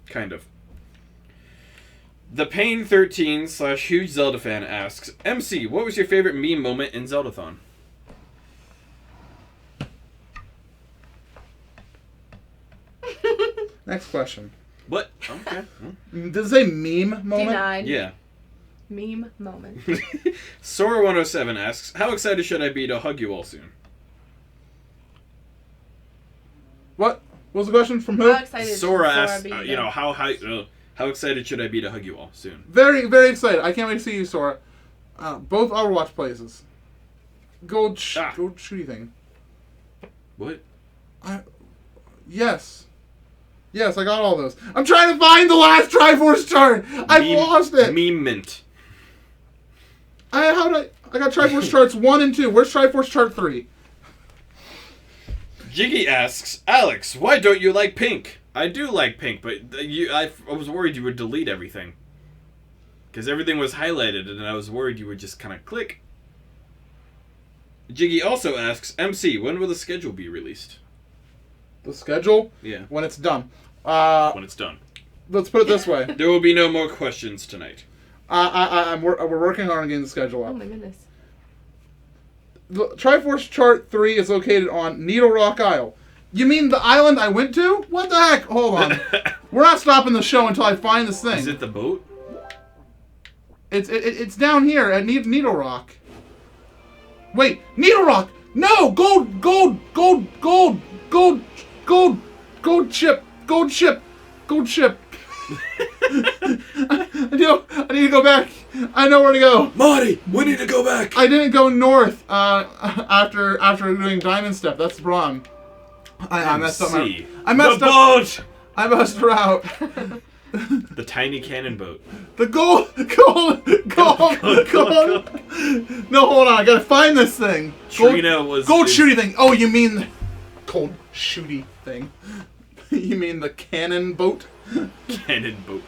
Speaker 2: Kind of. The Pain 13 / Huge Zelda fan asks, MC, what was your favorite meme moment in Zeldathon?
Speaker 1: Next question.
Speaker 2: What? Okay.
Speaker 1: Does it say meme moment?
Speaker 3: Denied.
Speaker 2: Yeah.
Speaker 3: Meme moment.
Speaker 2: Sora107 asks, how excited should I be to hug you all soon?
Speaker 1: What? What was the question from who?
Speaker 3: How excited should
Speaker 2: Sora asks,
Speaker 3: be,
Speaker 2: how excited should I be to hug you all soon?
Speaker 1: Very, very excited. I can't wait to see you, Sora. Both Overwatch places. Gold shooty thing.
Speaker 2: What?
Speaker 1: Yes. Yes, I got all those. I'm trying to find the last Triforce chart! I've lost it!
Speaker 2: Meme mint.
Speaker 1: I got Triforce charts 1 and 2. Where's Triforce chart 3?
Speaker 2: Jiggy asks, Alex, why don't you like pink? I do like pink, but I was worried you would delete everything. Because everything was highlighted, and I was worried you would just kind of click. Jiggy also asks, MC, when will the schedule be released?
Speaker 1: The schedule?
Speaker 2: Yeah.
Speaker 1: When it's done.
Speaker 2: When it's done.
Speaker 1: Let's put it this way.
Speaker 2: There will be no more questions tonight.
Speaker 1: We're working on getting the schedule
Speaker 3: Oh
Speaker 1: up.
Speaker 3: my goodness.
Speaker 1: The Triforce chart 3 is located on Needle Rock Isle. You mean the island I went to? What the heck? Hold on. We're not stopping the show until I find this thing.
Speaker 2: Is it the boat?
Speaker 1: It's down here at Needle Rock. Wait, Needle Rock! No! Gold Gold chip. I need to go back. I know where to go.
Speaker 2: Marty, we need to go back.
Speaker 1: I didn't go north after doing Diamond Step. That's the problem. I messed up I messed up. I messed her out.
Speaker 2: The tiny cannon boat.
Speaker 1: The gold. No, hold on. I gotta find this thing.
Speaker 2: Trina was
Speaker 1: gold shooty thing. Oh, you mean the gold shooty thing? You mean the cannon boat?
Speaker 2: Cannon boat.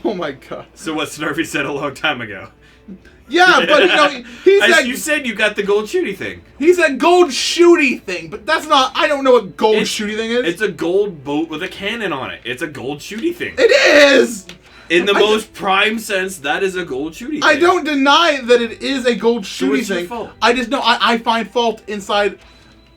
Speaker 1: Oh my god.
Speaker 2: So what Snarfy said a long time ago.
Speaker 1: Yeah, but he said
Speaker 2: you said you got the gold shooty thing.
Speaker 1: He said gold shooty thing, but that's not. I don't know what gold shooty thing is.
Speaker 2: It's a gold boat with a cannon on it. It's a gold shooty thing.
Speaker 1: It is.
Speaker 2: In the most prime sense, that is a gold shooty thing.
Speaker 1: I don't deny that it is a gold shooty thing.
Speaker 2: Your fault?
Speaker 1: I just know I find fault inside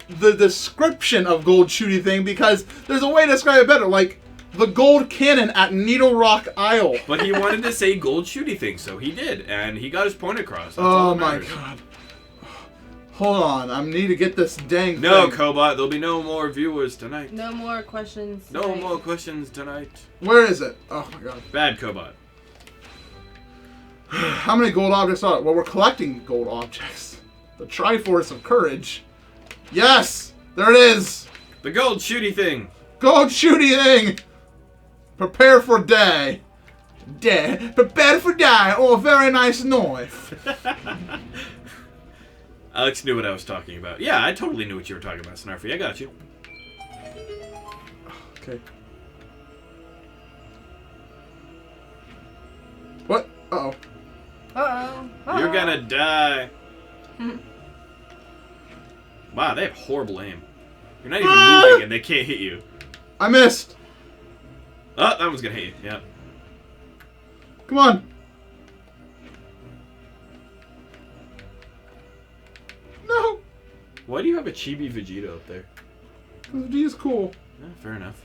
Speaker 1: the description of gold shooty thing because there's a way to describe it better, like the gold cannon at Needle Rock Isle.
Speaker 2: But he wanted to say gold shooty thing, so he did, and he got his point across. That's
Speaker 1: oh my god. Hold on, I need to get this dang thing.
Speaker 2: No, Cobot, there'll be no more viewers tonight.
Speaker 3: No more questions.
Speaker 2: No more questions tonight.
Speaker 1: Where is it? Oh my god.
Speaker 2: Bad Cobot.
Speaker 1: How many gold objects are there? Well, we're collecting gold objects. The Triforce of Courage. Yes! There it is!
Speaker 2: The gold shooty thing.
Speaker 1: Gold shooty thing! Prepare for day. Prepare for die. Oh, very nice knife.
Speaker 2: Alex knew what I was talking about. Yeah, I totally knew what you were talking about, Snarfy. I got you.
Speaker 1: Okay. What? Uh-oh.
Speaker 3: Uh-oh.
Speaker 2: You're gonna die. Wow, they have horrible aim. You're not even moving and they can't hit you.
Speaker 1: I missed.
Speaker 2: Oh, that one's gonna hit you. Yeah.
Speaker 1: Come on. No.
Speaker 2: Why do you have a chibi Vegeta up there?
Speaker 1: Because D is cool.
Speaker 2: Yeah, fair enough.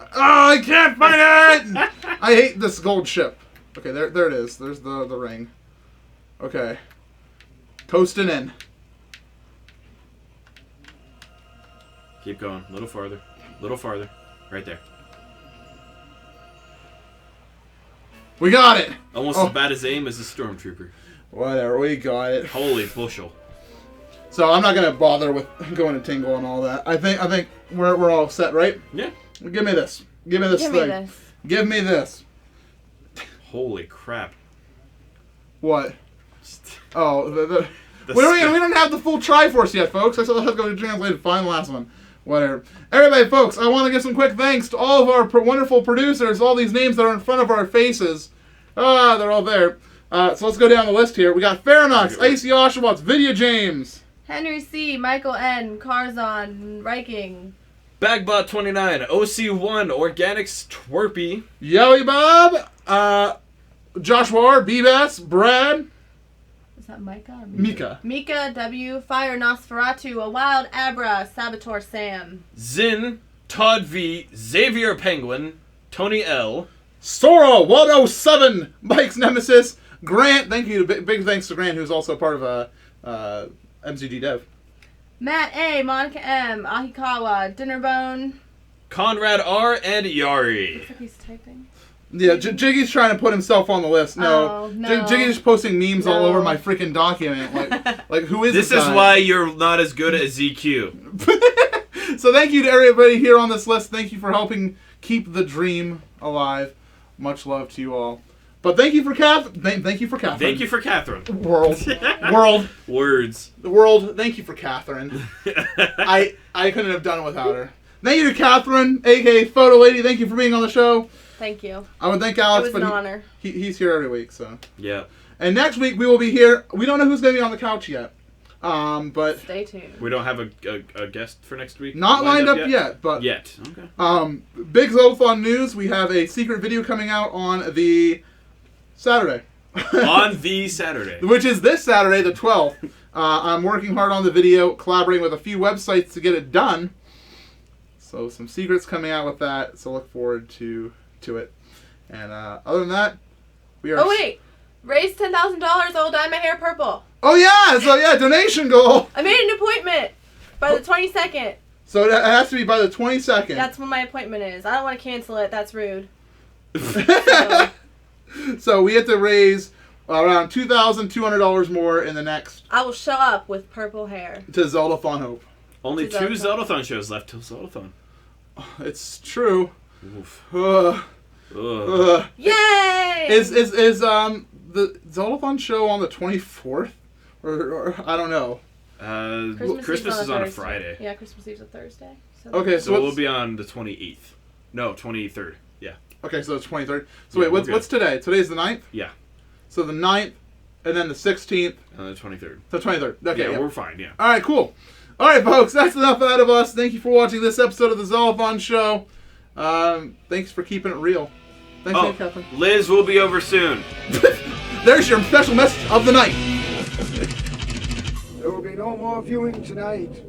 Speaker 1: Oh, I can't find it! I hate this gold ship. Okay, there it is. There's the ring. Okay. Coasting in.
Speaker 2: Keep going. A little farther. A little farther. Right there.
Speaker 1: We got it!
Speaker 2: Almost as bad as aim as a stormtrooper.
Speaker 1: Whatever, we got it.
Speaker 2: Holy bushel.
Speaker 1: So I'm not gonna bother with going to Tingle and all that. I think we're all set, right?
Speaker 2: Yeah.
Speaker 1: Give me this. Give me this thing. Give me this.
Speaker 2: Holy crap.
Speaker 1: What? Oh, we don't have the full Triforce yet, folks. I still have to go translate and find the last one. Whatever. Everybody, folks, I want to give some quick thanks to all of our wonderful producers, all these names that are in front of our faces. Ah, they're all there. So let's go down the list here. We got Faranox, Icy Oshawotts, Video James,
Speaker 3: Henry C, Michael N, Carzon, Riking,
Speaker 2: Bagbot29, OC1, Organics Twerpy,
Speaker 1: Yowie Bob, Joshua R, B-Bass, Brad.
Speaker 3: Is that Micah or
Speaker 1: Mika?
Speaker 3: Mika W, Fire Nosferatu, A Wild Abra, Saboteur Sam,
Speaker 2: Zin, Todd V, Xavier Penguin, Tony L,
Speaker 1: Sora 107, Mike's Nemesis, Grant. Thank you. Big thanks to Grant, who's also part of MCG Dev.
Speaker 3: Matt A, Monica M, Ahikawa, Dinnerbone,
Speaker 2: Conrad R, and Yari.
Speaker 3: looks like he's typing.
Speaker 1: Yeah, Jiggy's trying to put himself on the list. No,
Speaker 3: Oh, no.
Speaker 1: Jiggy's just posting memes all
Speaker 3: No.
Speaker 1: over my freaking document. Like who is
Speaker 2: This
Speaker 1: this
Speaker 2: is
Speaker 1: guy?
Speaker 2: why you're not as good at ZQ.
Speaker 1: So thank you to everybody here on this list. Thank you for helping keep the dream alive. Much love to you all. But thank you for Catherine. Thank you for Catherine.
Speaker 2: Thank you for Catherine.
Speaker 1: World.
Speaker 2: Words.
Speaker 1: The world. Thank you for Catherine. I couldn't have done it without her. Thank you to Catherine, aka Photo Lady. Thank you for being on the show.
Speaker 3: Thank you.
Speaker 1: I would thank Alex,
Speaker 3: It was
Speaker 1: but
Speaker 3: an honor.
Speaker 1: he's here every week. So.
Speaker 2: Yeah.
Speaker 1: And next week we will be here. We don't know who's going to be on the couch yet. But
Speaker 3: Stay tuned.
Speaker 2: We don't have a guest for next week?
Speaker 1: not lined up yet. But
Speaker 2: Yet. Okay.
Speaker 1: Big Zeldathon news. We have a secret video coming out on the Saturday.
Speaker 2: On the Saturday.
Speaker 1: Which is this Saturday, the 12th. I'm working hard on the video, collaborating with a few websites to get it done. So some secrets coming out with that. So look forward to it. And other than that, we are...
Speaker 3: Oh, wait. Raise $10,000. I'll dye my hair purple.
Speaker 1: Oh yeah, so yeah, donation goal.
Speaker 3: I made an appointment by the 22nd.
Speaker 1: So it has to be by the 22nd.
Speaker 3: That's when my appointment is. I don't want to cancel it. That's rude.
Speaker 1: So we have to raise around $2,200 more in the next.
Speaker 3: I will show up with purple hair.
Speaker 1: To Zeldathon Hope.
Speaker 2: Only
Speaker 3: To
Speaker 2: 2
Speaker 3: Zeldathon.
Speaker 2: Zeldathon shows left till Zeldathon.
Speaker 1: It's true.
Speaker 2: Oof.
Speaker 3: Yay!
Speaker 1: Is the Zeldathon show on the 24th? Or I don't know.
Speaker 2: Christmas is on a
Speaker 3: Thursday.
Speaker 2: Friday.
Speaker 3: Yeah, Christmas Eve's a Thursday. So
Speaker 1: Okay,
Speaker 2: So we'll be on the 28th. No, 23rd. Yeah.
Speaker 1: Okay, so it's 23rd. So
Speaker 2: Yeah,
Speaker 1: wait,
Speaker 2: we're
Speaker 1: what's today? Today's the 9th?
Speaker 2: Yeah.
Speaker 1: So the 9th, and then the 16th.
Speaker 2: And the 23rd.
Speaker 1: The 23rd. Okay,
Speaker 2: Yeah, we're fine, yeah.
Speaker 1: Alright, cool. Alright, folks, that's enough out of us. Thank you for watching this episode of the Zeldathon Show. Thanks for keeping it real. Thanks,
Speaker 2: Oh,
Speaker 1: Catherine.
Speaker 2: Liz will be over soon.
Speaker 1: There's your special message of the night.
Speaker 5: There will be no more viewing tonight.